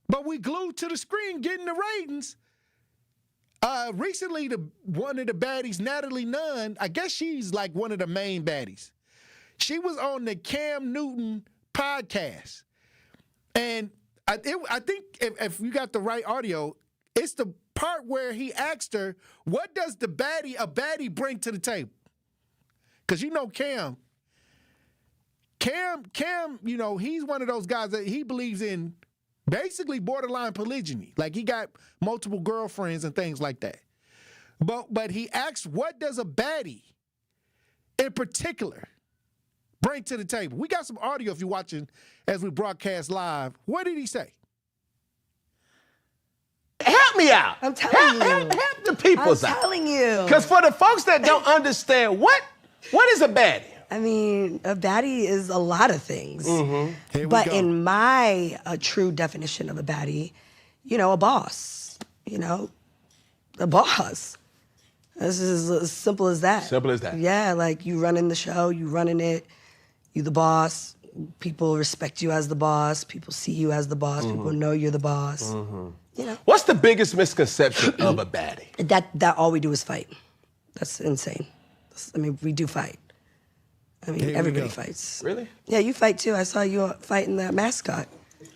But we glued to the screen getting the ratings. Recently, one of the baddies, Natalie Nunn, I guess she's like one of the main baddies. She was on the Cam Newton podcast. And I think if you got the right audio, it's the part where he asked her, what does a baddie bring to the table? Because you know Cam, you know, he's one of those guys that he believes in basically borderline polygyny. Like he got multiple girlfriends and things like that. But he asks, what does a baddie in particular bring to the table? We got some audio if you're watching as we broadcast live. What did he say? Help me out. I'm telling you. Help the people out. I'm telling you. Because for the folks that don't understand, what is a baddie? I mean, a baddie is a lot of things. Mm-hmm. But in my true definition of a baddie, you know, a boss. You know, a boss. This is as simple as that. Simple as that. Yeah, like you running the show, you running it, you the boss. People respect you as the boss. People see you as the boss. People know you're the boss. You know. What's the biggest misconception of a baddie? That all we do is fight. That's insane. We do fight. I mean, everybody fights. Really? Yeah, you fight too. I saw you fighting that mascot.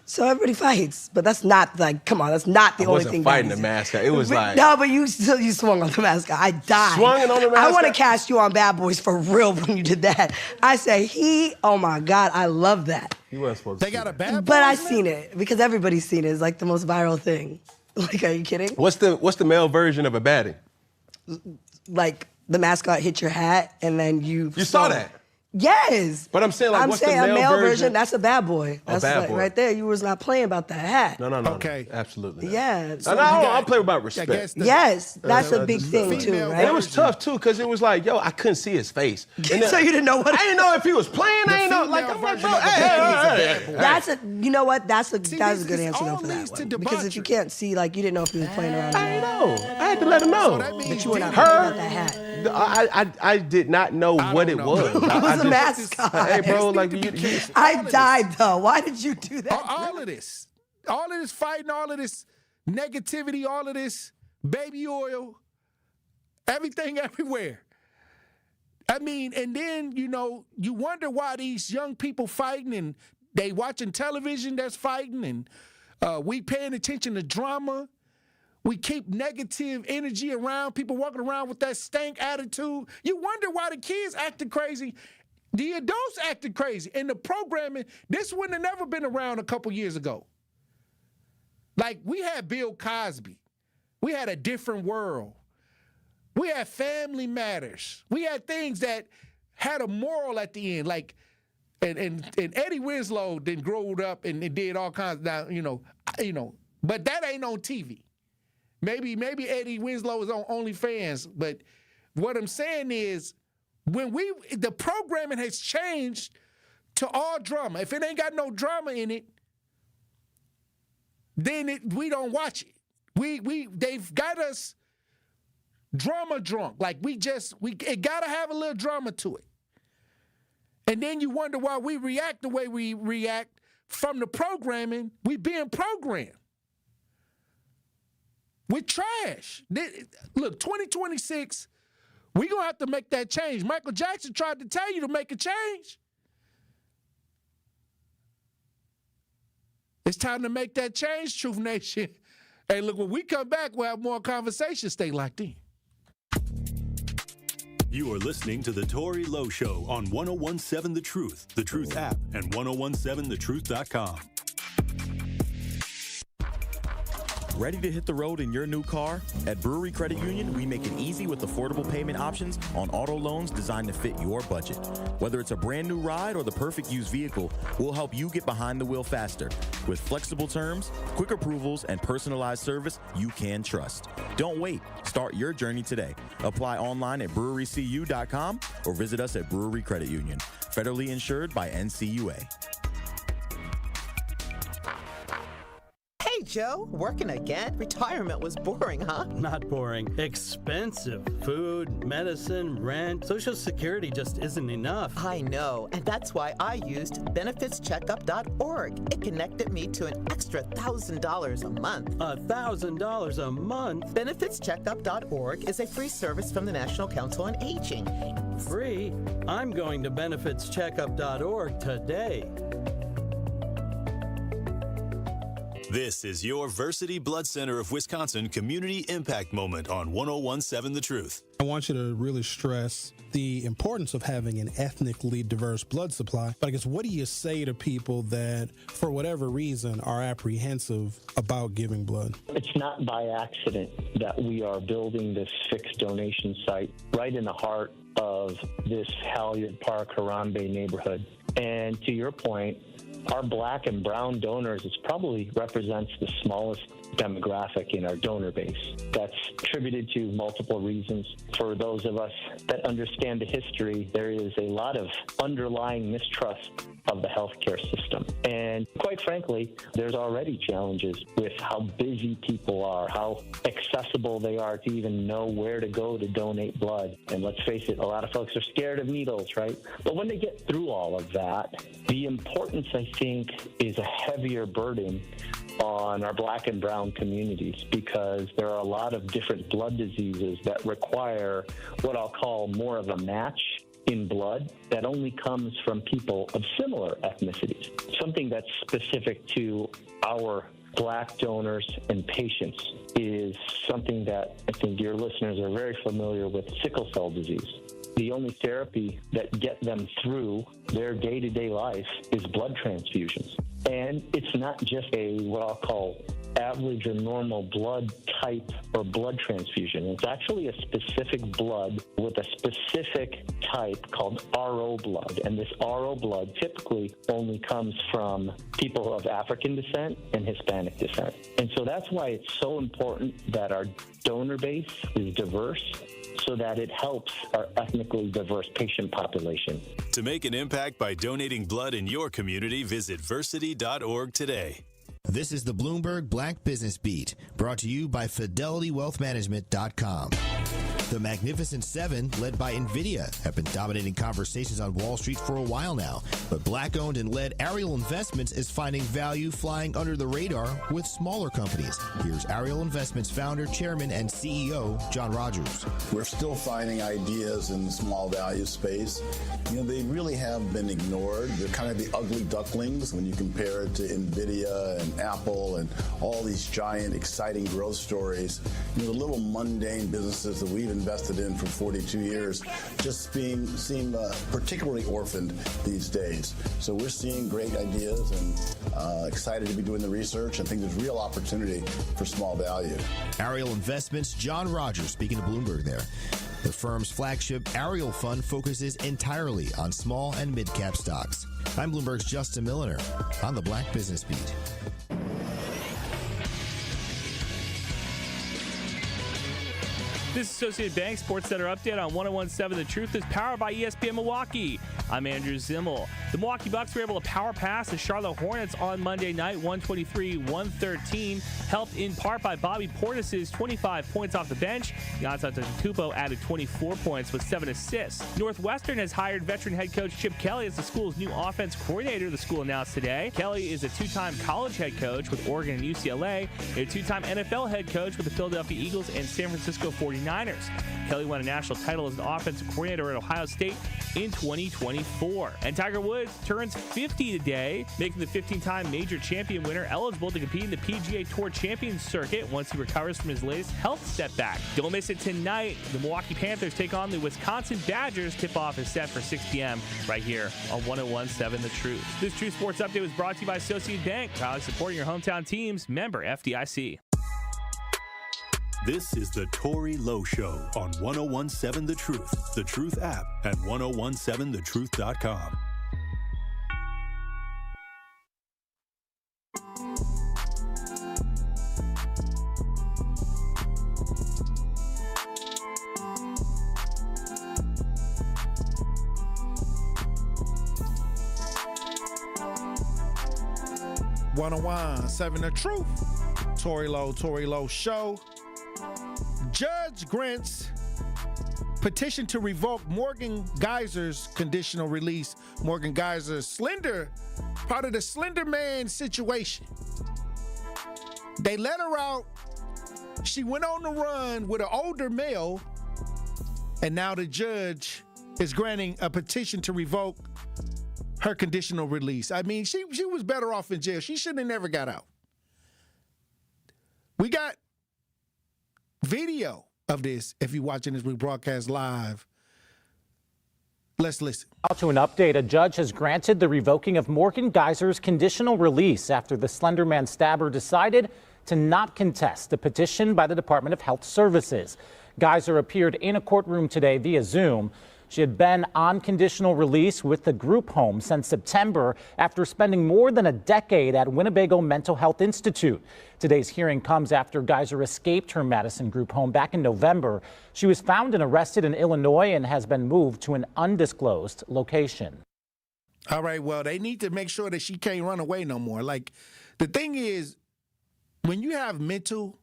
So everybody fights, but that's not like, come on, that's not the only thing. I wasn't fighting the mascot. It was like... No, but you swung on the mascot. I died. Swung on the mascot? I want to cast you on Bad Boys for real when you did that. I say, oh my God, I love that. You weren't supposed to. They got a Bad Boys, but I seen it because everybody's seen it. It's like the most viral thing. Like, are you kidding? What's the male version of a baddie? Like the mascot hit your hat and then you saw that? Yes. But I'm saying, like, what's the a male version? version? That's a bad boy. That's bad like, boy. right there. You was not playing about that hat. No. Okay. Absolutely. Yeah. So I'll play about respect. Yes, that's a big thing too, right? And it was tough too, because it was like, yo, I couldn't see his face. And So you didn't know what? I didn't know if he was playing. I didn't know. Like, I'm like, bro, hey. That's a. You know what? That's a good answer though for that one. Because if you can't see, like, you didn't know if he was playing around. I didn't know. I had to let him know. But you were not playing about that hat. I did not know what it was. It was a mascot. Hey, bro, like I died though. Why did you do that? All of this fighting, all of this negativity, all of this baby oil, everything everywhere. I mean, and then, you know, you wonder why these young people fighting and they watching television that's fighting and we paying attention to drama. We keep negative energy around, people walking around with that stank attitude. You wonder why the kids acting crazy. The adults acted crazy. And the programming, this wouldn't have never been around a couple years ago. Like, we had Bill Cosby. We had A Different World. We had Family Matters. We had things that had a moral at the end. Like, and Eddie Winslow then growed up and did all kinds of, you know, but that ain't on TV. Maybe Eddie Winslow is on OnlyFans, but what I'm saying is, the programming has changed to all drama. If it ain't got no drama in it, then we don't watch it. They've got us drama drunk. Like it gotta have a little drama to it. And then you wonder why we react the way we react from the programming. We being programmed. We're trash. Look, 2026. We're going to have to make that change. Michael Jackson tried to tell you to make a change. It's time to make that change, Truth Nation. Hey, look, when we come back, we'll have more conversations. Stay locked in. You are listening to The Tory Lowe Show on 101.7 The Truth app, and 1017thetruth.com. Ready to hit the road in your new car? At Brewery Credit Union, we make it easy with affordable payment options on auto loans designed to fit your budget. Whether it's a brand new ride or the perfect used vehicle, we'll help you get behind the wheel faster. With flexible terms, quick approvals, and personalized service you can trust. Don't wait. Start your journey today. Apply online at brewerycu.com or visit us at Brewery Credit Union. Federally insured by NCUA. Hey, Joe, working again? Retirement was boring, huh? Not boring. Expensive. Food, medicine, rent. Social Security just isn't enough. I know, and that's why I used benefitscheckup.org. It connected me to an extra $1,000 a month. $1,000 a month? Benefitscheckup.org is a free service from the National Council on Aging. Free? I'm going to benefitscheckup.org today. This is your Versity Blood Center of Wisconsin Community Impact Moment on 101.7 The Truth. I want you to really stress the importance of having an ethnically diverse blood supply. But I guess, what do you say to people that, for whatever reason, are apprehensive about giving blood? It's not by accident that we are building this fixed donation site right in the heart of this Halyard Park, Harambe neighborhood. And to your point, our black and brown donors, it probably represents the smallest demographic in our donor base. That's attributed to multiple reasons. For those of us that understand the history, there is a lot of underlying mistrust of the healthcare system. And quite frankly, there's already challenges with how busy people are, how accessible they are to even know where to go to donate blood. And let's face it, a lot of folks are scared of needles, right? But when they get through all of that, the importance, I think, is a heavier burden on our black and brown communities, because there are a lot of different blood diseases that require what I'll call more of a match in blood that only comes from people of similar ethnicities. Something that's specific to our black donors and patients is something that I think your listeners are very familiar with: sickle cell disease. The only therapy that get them through their day-to-day life is blood transfusions. And it's not just a what I'll call average or normal blood type or blood transfusion. It's actually a specific blood with a specific type called RO blood. And this RO blood typically only comes from people of African descent and Hispanic descent. And so that's why it's so important that our donor base is diverse, so that it helps our ethnically diverse patient population. To make an impact by donating blood in your community, visit versity.org today. This is the Bloomberg Black Business Beat, brought to you by FidelityWealthManagement.com. The Magnificent Seven, led by NVIDIA, have been dominating conversations on Wall Street for a while now. But black-owned and led Ariel Investments is finding value flying under the radar with smaller companies. Here's Ariel Investments founder, chairman, and CEO, John Rogers. We're still finding ideas in the small value space. You know, they really have been ignored. They're kind of the ugly ducklings when you compare it to NVIDIA and Apple and all these giant, exciting growth stories. You know, the little mundane businesses that we've invested in for 42 years just seem particularly orphaned these days. So we're seeing great ideas and excited to be doing the research, and think there's real opportunity for small value. Ariel Investments, John Rogers speaking to Bloomberg there. The firm's flagship Ariel Fund focuses entirely on small and mid-cap stocks. I'm Bloomberg's Justin Milliner on the Black Business Beat. This Associated Bank Sports Center update on 101.7 The Truth is powered by ESPN Milwaukee. I'm Andrew Zimmel. The Milwaukee Bucks were able to power pass the Charlotte Hornets on Monday night, 123-113, helped in part by Bobby Portis's 25 points off the bench. Giannis Antetokounmpo added 24 points with 7 assists. Northwestern has hired veteran head coach Chip Kelly as the school's new offense coordinator, the school announced today. Kelly is a two-time college head coach with Oregon and UCLA, and a two-time NFL head coach with the Philadelphia Eagles and San Francisco 49ers. Kelly won a national title as an offensive coordinator at Ohio State in 2024. And Tiger Woods turns 50 today, making the 15-time major champion winner eligible to compete in the PGA Tour Champions Circuit once he recovers from his latest health setback. Don't miss it tonight. The Milwaukee Panthers take on the Wisconsin Badgers. Tip-off is set for 6 p.m. right here on 101.7 The Truth. This True Sports Update was brought to you by Associated Bank, proudly supporting your hometown teams. Member FDIC. This is the Tory Lowe Show on 101.7 The Truth app, and 1017thetruth.com. Seven The Truth. Tory Lowe Show. Judge grants petition to revoke Morgan Geyser's conditional release. Morgan Geyser, part of the Slender Man situation. They let her out. She went on the run with an older male, and now the judge is granting a petition to revoke her conditional release. I mean, she was better off in jail. She shouldn't have never got out. We got video of this if you're watching this. We broadcast live. Let's listen. Out to an update, a judge has granted the revoking of Morgan Geyser's conditional release after the Slender Man stabber decided to not contest the petition by the Department of Health Services. Geyser appeared in a courtroom today via Zoom. She had been on conditional release with the group home since September after spending more than a decade at Winnebago Mental Health Institute. Today's hearing comes after Geyser escaped her Madison group home back in November. She was found and arrested in Illinois and has been moved to an undisclosed location. All right, well, they need to make sure that she can't run away no more. Like, the thing is, when you have mental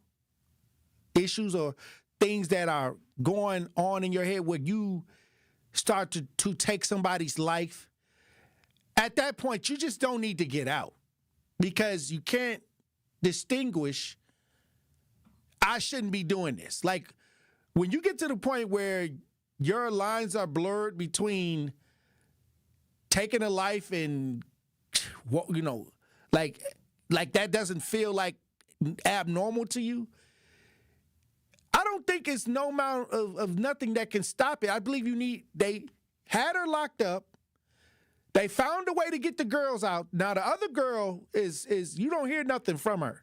issues or things that are going on in your head where you start to take somebody's life, at that point, you just don't need to get out because you can't distinguish, I shouldn't be doing this. Like, when you get to the point where your lines are blurred between taking a life and, you know, like that doesn't feel like abnormal to you, I don't think it's no amount of nothing that can stop it. I believe they had her locked up. They found a way to get the girls out. Now, the other girl is you don't hear nothing from her.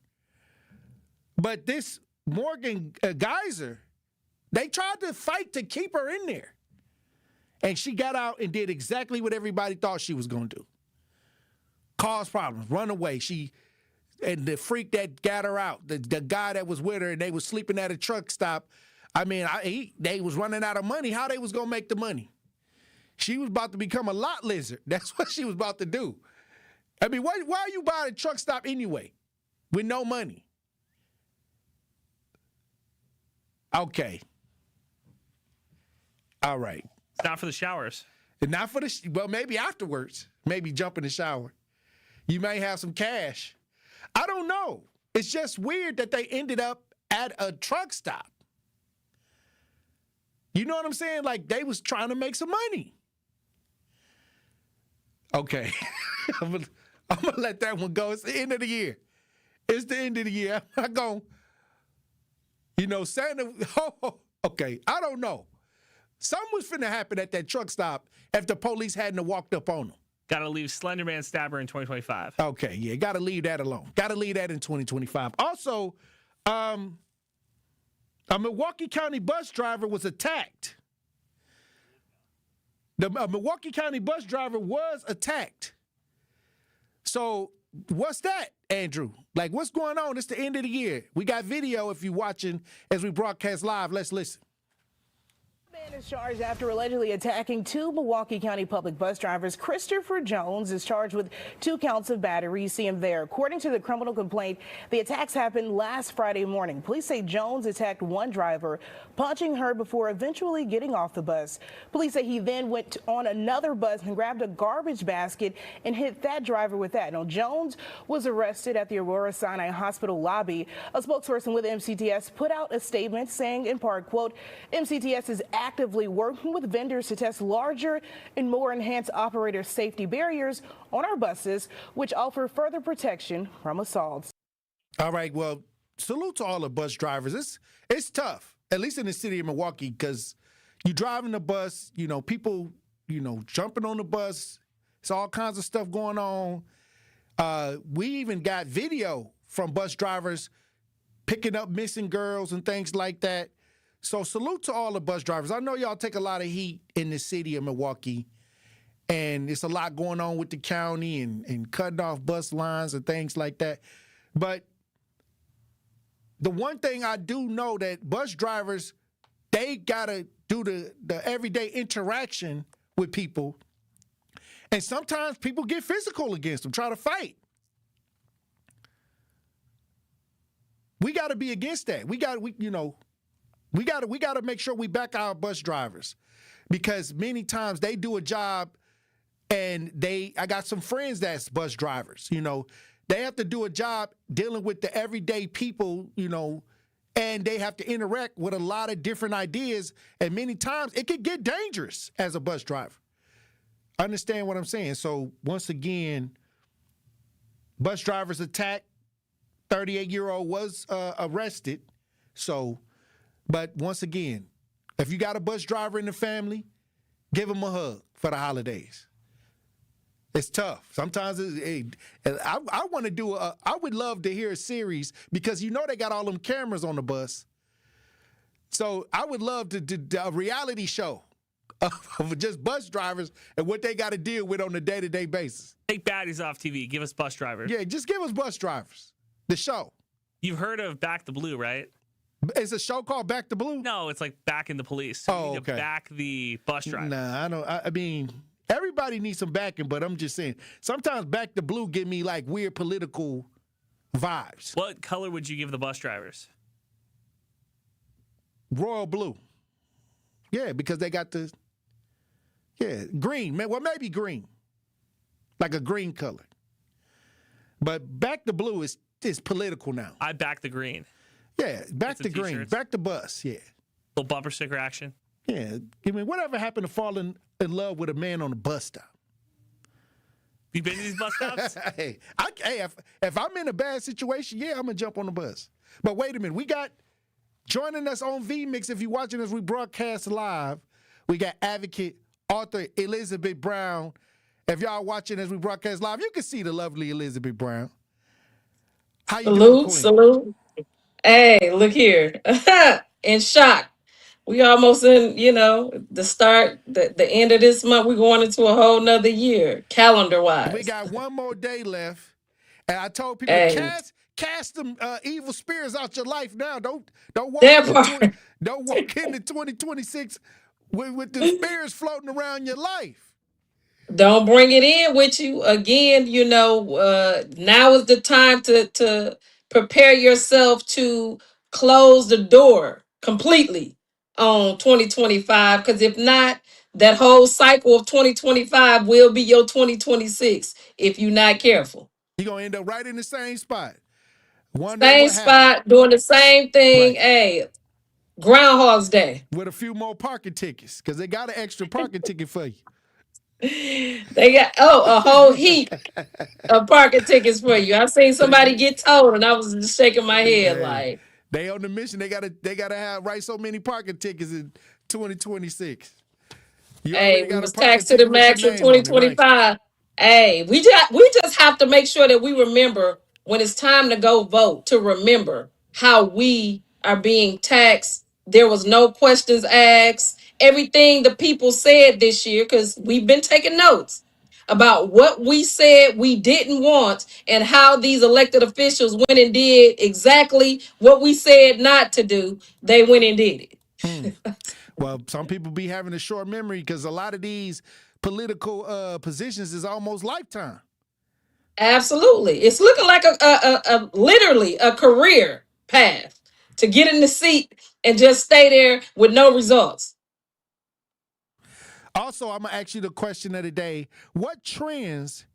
But this Morgan Geyser, they tried to fight to keep her in there. And she got out and did exactly what everybody thought she was going to do. Cause problems, run away. And the freak that got her out, the guy that was with her, and they was sleeping at a truck stop. I mean, they was running out of money. How they was going to make the money? She was about to become a lot lizard. That's what she was about to do. I mean, why are you buying a truck stop anyway with no money? Okay. All right. It's not for the showers. And not for well, maybe afterwards. Maybe jump in the shower. You may have some cash. I don't know. It's just weird that they ended up at a truck stop. You know what I'm saying? Like, they was trying to make some money. Okay. I'm gonna let that one go. It's the end of the year. It's the end of the year. I'm not going, Santa. Okay. I don't know. Something was finna happen at that truck stop if the police hadn't walked up on them. Got to leave Slenderman Stabber in 2025. Okay, yeah, got to leave that alone. Got to leave that in 2025. Also, a Milwaukee County bus driver was attacked. The Milwaukee County bus driver was attacked. So what's that, Andrew? Like, what's going on? It's the end of the year. We got video if you're watching as we broadcast live. Let's listen. Man is charged after allegedly attacking two Milwaukee County public bus drivers. Christopher Jones is charged with 2 counts of battery. You see him there. According to the criminal complaint, the attacks happened last Friday morning. Police say Jones attacked one driver, punching her before eventually getting off the bus. Police say he then went on another bus and grabbed a garbage basket and hit that driver with that. Now, Jones was arrested at the Aurora Sinai Hospital lobby. A spokesperson with MCTS put out a statement saying, in part, quote, MCTS is actively working with vendors to test larger and more enhanced operator safety barriers on our buses, which offer further protection from assaults. All right, well, salute to all the bus drivers. It's tough, at least in the city of Milwaukee, because you driving the bus, people, jumping on the bus. It's all kinds of stuff going on. We even got video from bus drivers picking up missing girls and things like that. So salute to all the bus drivers. I know y'all take a lot of heat in the city of Milwaukee, and it's a lot going on with the county and cutting off bus lines and things like that. But the one thing I do know that bus drivers, they got to do the everyday interaction with people. And sometimes people get physical against them, try to fight. We got to be against that. We got to make sure we back our bus drivers, because many times they do a job and I got some friends that's bus drivers, they have to do a job dealing with the everyday people, and they have to interact with a lot of different ideas. And many times it could get dangerous as a bus driver. Understand what I'm saying? So once again, bus drivers attacked 38-year-old was arrested. So, but once again, if you got a bus driver in the family, give him a hug for the holidays. It's tough. Sometimes I want to do I would love to hear a series because you know they got all them cameras on the bus. So I would love to do a reality show of just bus drivers and what they got to deal with on a day-to-day basis. Take baddies off TV. Give us bus drivers. Yeah, just give us bus drivers. The show. You've heard of Back the Blue, right? It's a show called Back the Blue? No, it's like Back in the Police. So you need to back the bus driver. Nah, I don't. I mean, everybody needs some backing, but I'm just saying, sometimes Back the Blue give me like weird political vibes. What color would you give the bus drivers? Royal blue. Yeah, because they got the green. Well, maybe green. Like a green color. But Back the Blue is political now. I back the green. Yeah, back the green. Back the bus, yeah. Little bumper sticker action. Yeah. I mean, whatever happened to falling in love with a man on a bus stop? You been to these bus stops? Hey, if I'm in a bad situation, yeah, I'm going to jump on the bus. But wait a minute. We got, joining us on VMix, if you're watching us, we broadcast live. We got advocate, author Elizabeth Brown. If y'all watching as we broadcast live, you can see the lovely Elizabeth Brown. How you doing, Queen? Salute. Hey, look here. In shock. We almost in, the start, the end of this month. We're going into a whole nother year, calendar-wise. We got one more day left. And I told people, cast them evil spirits out your life now. Don't walk into 2026 with the spirits floating around your life. Don't bring it in with you. Again, now is the time to prepare yourself to close the door completely on 2025. Because if not, that whole cycle of 2025 will be your 2026 if you're not careful. You're going to end up right in the same spot. Same spot, doing the same thing. Right. Hey, Groundhog's Day. With a few more parking tickets because they got an extra parking ticket for you. They got a whole heap of parking tickets for you. I've seen somebody get towed, and I was just shaking my head like they on the mission. They gotta write so many parking tickets in 2026. Hey, we was taxed to the max in 2025. Hey, we just have to make sure that we remember when it's time to go vote to remember how we are being taxed. There was no questions asked. Everything the people said this year, because we've been taking notes about what we said we didn't want and how these elected officials went and did exactly what we said not to do. They went and did it. Well, some people be having a short memory because a lot of these political positions is almost lifetime. Absolutely. It's looking like a literally a career path to get in the seat and just stay there with no results. Also, I'm going to ask you the question of the day. What trends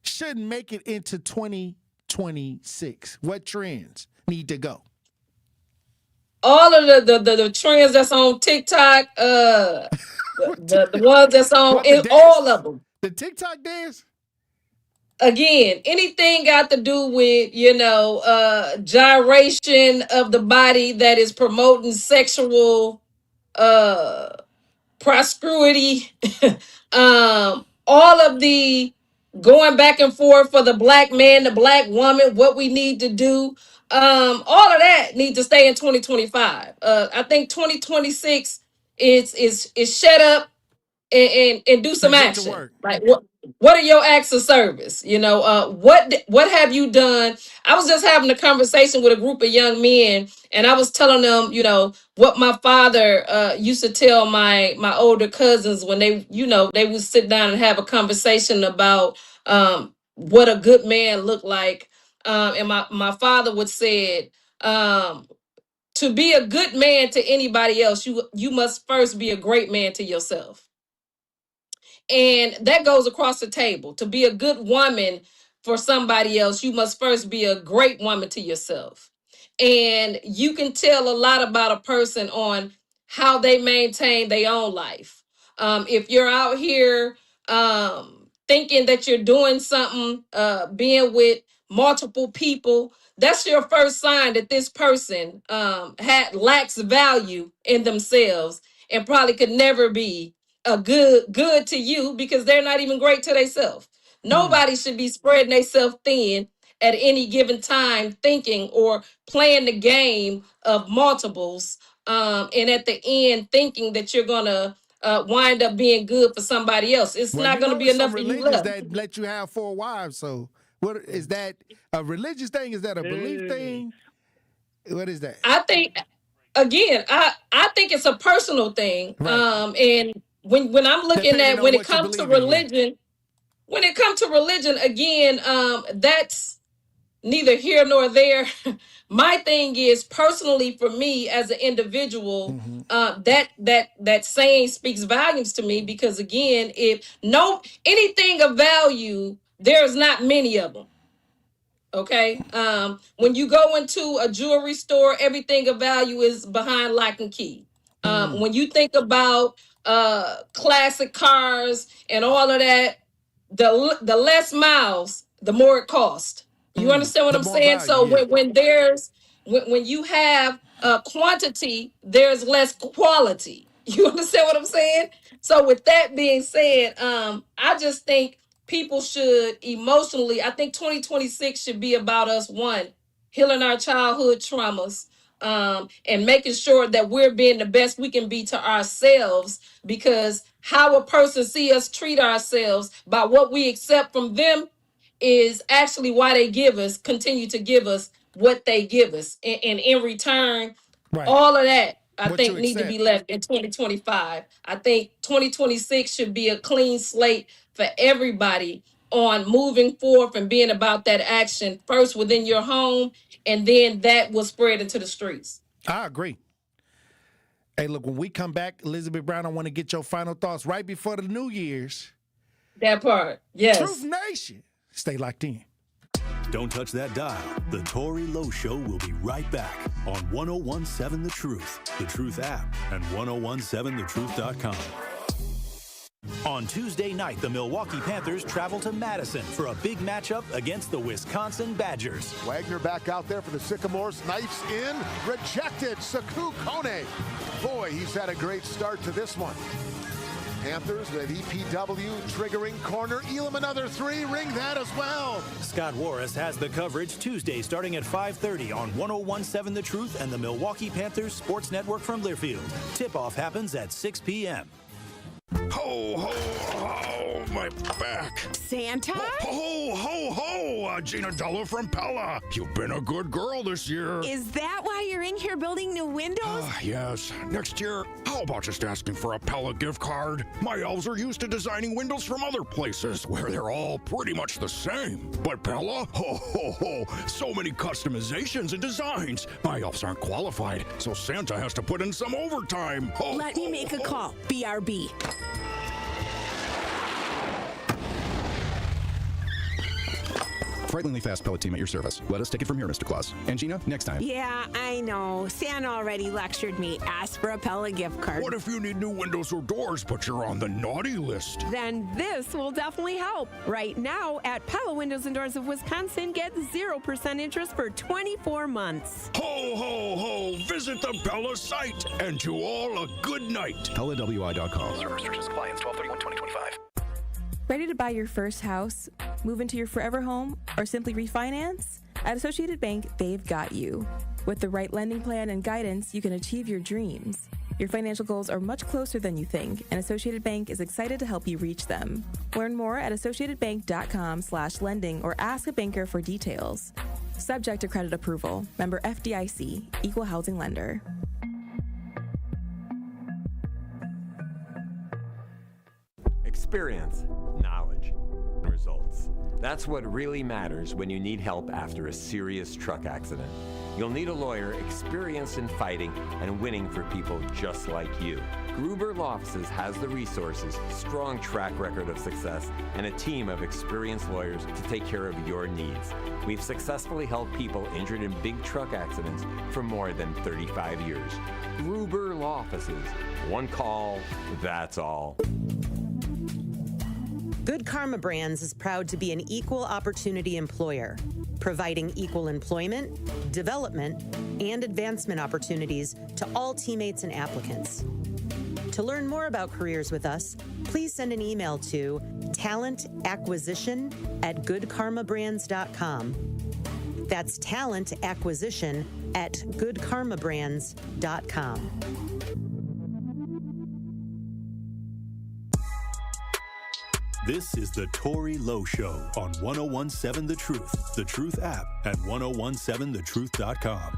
shouldn't make it into 2026? What trends need to go? All of the trends that's on TikTok, the ones that's on all of them. The TikTok dance? Again, anything got to do with, gyration of the body that is promoting sexual prosperity, all of the going back and forth for the black man, the black woman, what we need to do, all of that need to stay in 2025. I think 2026 is shut up and do some action. Like what are your acts of service? What have you done? I was just having a conversation with a group of young men, and I was telling them, what my father used to tell my older cousins when they would sit down and have a conversation about what a good man looked like. And my father would say, to be a good man to anybody else, you must first be a great man to yourself. And that goes across the table. To be a good woman for somebody else, you must first be a great woman to yourself. And you can tell a lot about a person on how they maintain their own life. If you're out here thinking that you're doing something, being with multiple people, that's your first sign that this person lacks value in themselves and probably could never be a good to you because they're not even great to themselves. Nobody should be spreading themselves thin at any given time, thinking or playing the game of multiples, and at the end thinking that you're gonna wind up being good for somebody else. It's not going to be enough for you left. That let you have 4 wives. So, what is that? A religious thing? Is that a belief thing? What is that? I think, again, I think it's a personal thing. Right. And when I'm looking at when it comes to religion, again, that's neither here nor there. My thing is personally for me as an individual, that saying speaks volumes to me because again, if anything of value, there's not many of them. Okay. When you go into a jewelry store, everything of value is behind lock and key. When you think about classic cars and all of that, the less miles, the more it costs. You understand what I'm saying? So when you have quantity, there's less quality. You understand what I'm saying? So with that being said, I just think people should emotionally, I think 2026 should be about us, one, healing our childhood traumas, and making sure that we're being the best we can be to ourselves, because how a person see us treat ourselves by what we accept from them is actually why they continue to give us what they give us. And in return, all of that, I think, need to be left in 2025. I think 2026 should be a clean slate for everybody on moving forth and being about that action first within your home, and then that will spread into the streets. I agree. Hey, look, when we come back, Elizabeth Brown, I want to get your final thoughts right before the New Year's. That part, yes. Truth Nation. Stay locked in. Don't touch that dial. The Tory Lowe Show will be right back on 1017 The Truth, The Truth app, and 1017thetruth.com. On Tuesday night, the Milwaukee Panthers travel to Madison for a big matchup against the Wisconsin Badgers. Wagner back out there for the Sycamores. Knifes in. Rejected. Saku Kone. Boy, he's had a great start to this one. Panthers with EPW triggering corner. Elam another 3. Ring that as well. Scott Warris has the coverage Tuesday starting at 5:30 on 1017 The Truth and the Milwaukee Panthers Sports Network from Learfield. Tip-off happens at 6 p.m. Ho, ho, ho, my back. Santa? Ho, ho, ho, Gina Della from Pella. You've been a good girl this year. Is that why you're in here building new windows? Yes. Next year, how about just asking for a Pella gift card? My elves are used to designing windows from other places where they're all pretty much the same. But Pella? Ho, ho, ho. So many customizations and designs. My elves aren't qualified, so Santa has to put in some overtime. Ho, Let me make a call. BRB. Frighteningly fast pellet team at your service. Let us take it from here, Mr. Claus. And Gina, next time. Yeah, I know. Santa already lectured me. Ask for a Pella gift card. What if you need new windows or doors, but you're on the naughty list? Then this will definitely help. Right now, at Pella Windows and Doors of Wisconsin, get 0% interest for 24 months. Ho, ho, ho. Visit the Pella site. And to all, a good night. PellaWI.com. Service restrictions apply. Ends 12/31/2025. Ready to buy your first house, move into your forever home, or simply refinance? At Associated Bank, they've got you. With the right lending plan and guidance, you can achieve your dreams. Your financial goals are much closer than you think, and Associated Bank is excited to help you reach them. Learn more at associatedbank.com/lending or ask a banker for details. Subject to credit approval. Member FDIC, Equal Housing Lender. Experience, knowledge, results. That's what really matters when you need help after a serious truck accident. You'll need a lawyer experienced in fighting and winning for people just like you. Gruber Law Offices has the resources, strong track record of success, and a team of experienced lawyers to take care of your needs. We've successfully helped people injured in big truck accidents for more than 35 years. Gruber Law Offices. One call, that's all. Good Karma Brands is proud to be an equal opportunity employer, providing equal employment, development, and advancement opportunities to all teammates and applicants. To learn more about careers with us, please send an email to talentacquisition@goodkarmabrands.com. That's talentacquisition@goodkarmabrands.com. This is the Tory Lowe Show on 1017 The Truth app at 1017thetruth.com.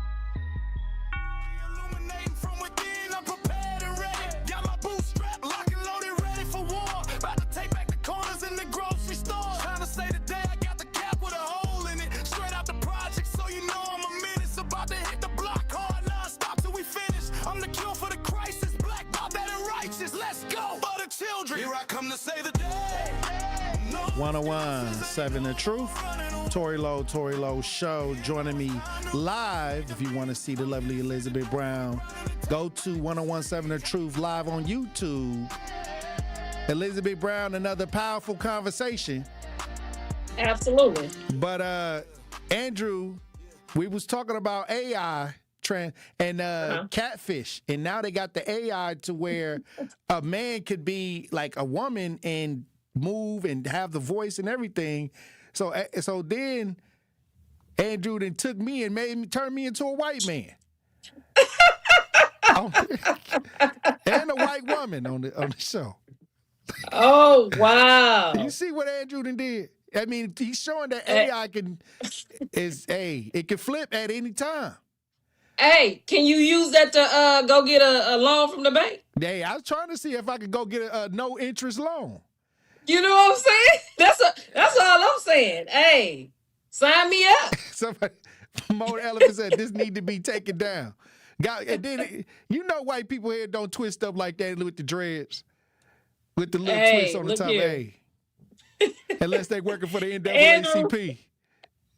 Here I come to say the day. 1017 The Truth. Tory Lowe Show. Joining me live. If you want to see the lovely Elizabeth Brown, go to 1017 The Truth live on YouTube. Elizabeth Brown, another powerful conversation. Absolutely. But Andrew, we was talking about AI and catfish, and now they got the AI to where a man could be like a woman and move and have the voice and everything. So then Andrew then took me and turned me into a white man. And a white woman on the show. Oh wow! You see what Andrew then did? I mean, he's showing that AI it can flip at any time. Hey, can you use that to go get a loan from the bank? Hey, I was trying to see if I could go get a no interest loan. You know what I'm saying? That's all I'm saying. Hey, sign me up. Somebody, Mo Elephant said this need to be taken down. And then white people here don't twist up like that with the dreads, with the little twist on the top. Here. Hey, unless they working for the NAACP.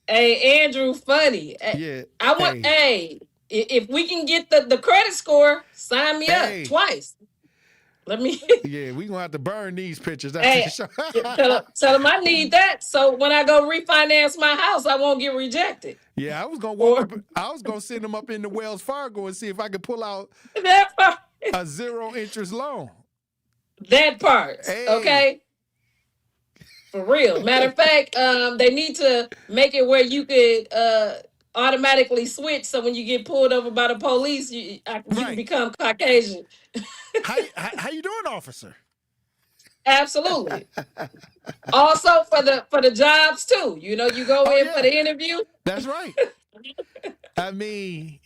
Hey, Andrew, funny. Yeah, I want. If we can get the credit score, sign me up twice. Let me. Yeah, we gonna have to burn these pictures. Hey, tell them I need that, so when I go refinance my house, I won't get rejected. Yeah, I was gonna send them up into Wells Fargo and see if I could pull out a zero interest loan. That part, okay. For real. Matter of fact, they need to make it where you could automatically switch, so when you get pulled over by the police, you can become Caucasian. How you doing, officer? Absolutely. Also for the jobs too. You go in for the interview. That's right. I mean,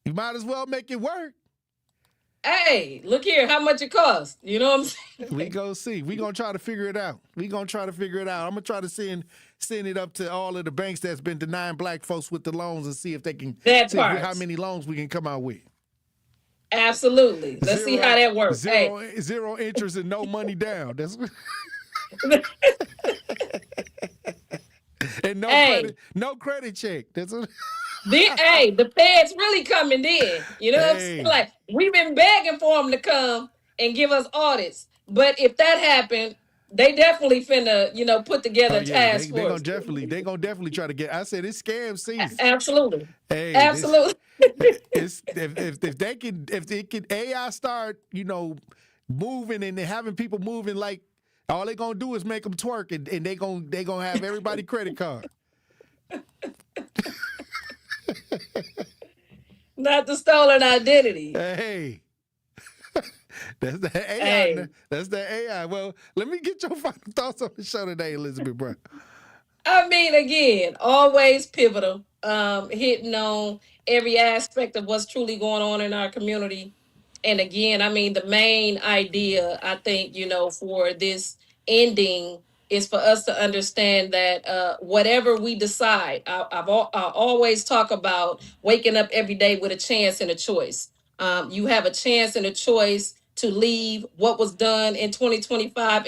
you might as well make it work. Hey, look here, how much it costs? You know what I'm saying? We go see. We gonna try to figure it out. I'm gonna try to send it up to all of the banks that's been denying black folks with the loans and see if they can how many loans we can come out with. Absolutely. Let's see how that works. Zero interest and no money down. That's and no credit check. That's what. The feds really coming in. You know what I'm saying? Like, we've been begging for them to come and give us audits. But if that happened, they definitely finna, put together a task force. They gonna definitely try to get. I said it's scam season. Absolutely. Hey, absolutely. If they can AI start, moving and having people moving, like all they gonna do is make them twerk and they gonna have everybody credit card. Not the stolen identity. Hey. That's the AI. That's the AI. Well, let me get your final thoughts on the show today, Elizabeth Brown. I mean, again, always pivotal, hitting on every aspect of what's truly going on in our community. And again, I mean, the main idea, I think, for this ending is for us to understand that whatever we decide, I always talk about waking up every day with a chance and a choice. You have a chance and a choice to leave what was done in 2025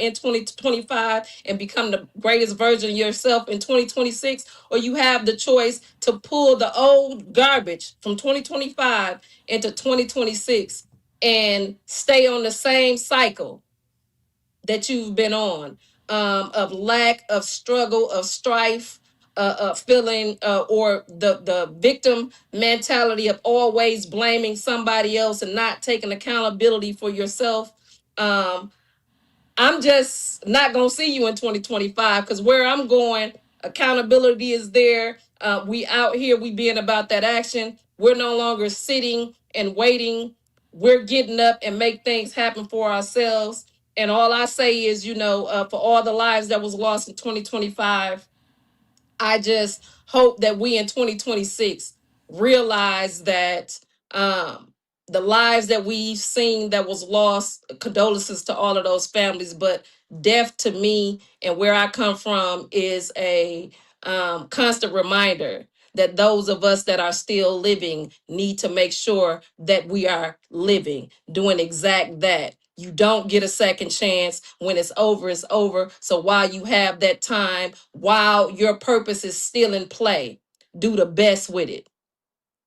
and become the greatest version of yourself in 2026, or you have the choice to pull the old garbage from 2025 into 2026 and stay on the same cycle that you've been on. of lack, of struggle, of strife, feeling, or the victim mentality of always blaming somebody else and not taking accountability for yourself. I'm just not going to see you in 2025 because where I'm going, accountability is there. We out here, we being about that action. We're no longer sitting and waiting. We're getting up and make things happen for ourselves. And all I say is, for all the lives that was lost in 2025, I just hope that we in 2026 realize that the lives that we've seen that was lost, condolences to all of those families, but death to me and where I come from is a constant reminder that those of us that are still living need to make sure that we are living, doing exact that. You don't get a second chance. When it's over, it's over. So while you have that time, while your purpose is still in play, do the best with it.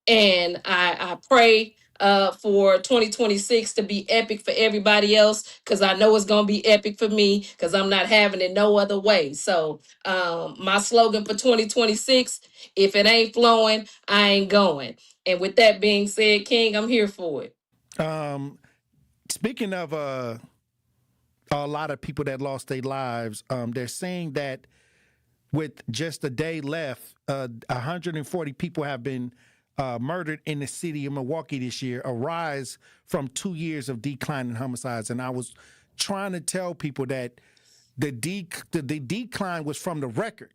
And I pray for 2026 to be epic for everybody else, because I know it's going to be epic for me, because I'm not having it no other way. So my slogan for 2026, if it ain't flowing, I ain't going. And with that being said, King, I'm here for it. Speaking of a lot of people that lost their lives, they're saying that with just a day left, 140 people have been murdered in the city of Milwaukee this year, a rise from 2 years of declining homicides. And I was trying to tell people that the decline was from the record.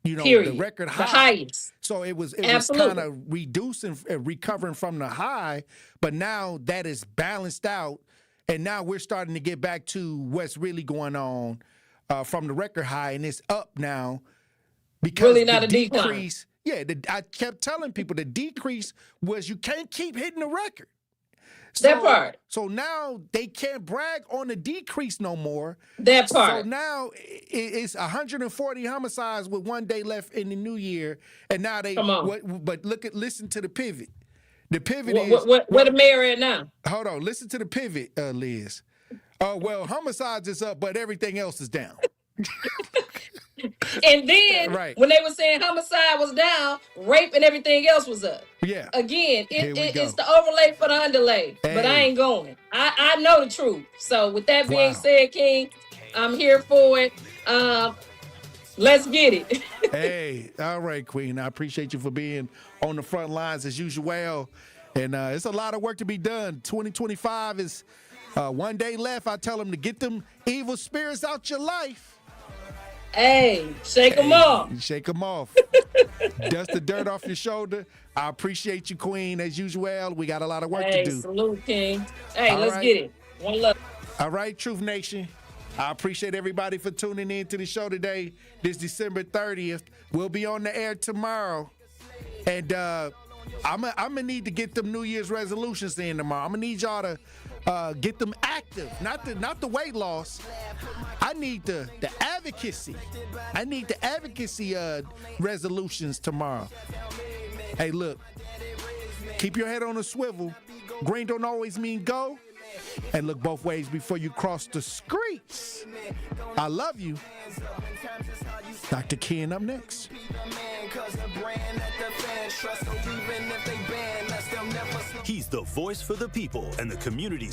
Period. The record high. The highest. So it was Absolutely. kind of reducing, recovering from the high, but now that is balanced out, and now we're starting to get back to what's really going on from the record high, and it's up now because really not the a decrease. Yeah, I kept telling people the decrease was you can't keep hitting the record. That part. So now they can't brag on the decrease no more. That part. So now it's 140 homicides with 1 day left in the new year, and now they. Come on. But listen to the pivot. The pivot is where the mayor at now. Hold on, listen to the pivot, Liz. Well, homicides is up, but everything else is down. And then when they were saying homicide was down, rape and everything else was up. Yeah. Again, it's the overlay for the underlay. Hey. But I ain't going. I know the truth. So with that being said, King, I'm here for it. Let's get it. Hey, all right, Queen. I appreciate you for being on the front lines as usual. And it's a lot of work to be done. 2025 is 1 day left. I tell them to get them evil spirits out your life. Hey, shake them off. Shake them off. Dust the dirt off your shoulder. I appreciate you, Queen, as usual. We got a lot of work to do. Salute, King. Hey, let's get it. One love. All right, Truth Nation. I appreciate everybody for tuning in to the show today. This December 30th. We'll be on the air tomorrow. And I'm going to need to get them New Year's resolutions in tomorrow. I'm going to need y'all to get them active, not the weight loss. I need the advocacy. I need the advocacy resolutions tomorrow. Hey, look, keep your head on a swivel. Green don't always mean go. And look both ways before you cross the streets. I love you. Dr. Ken up next. He's the voice for the people and the communities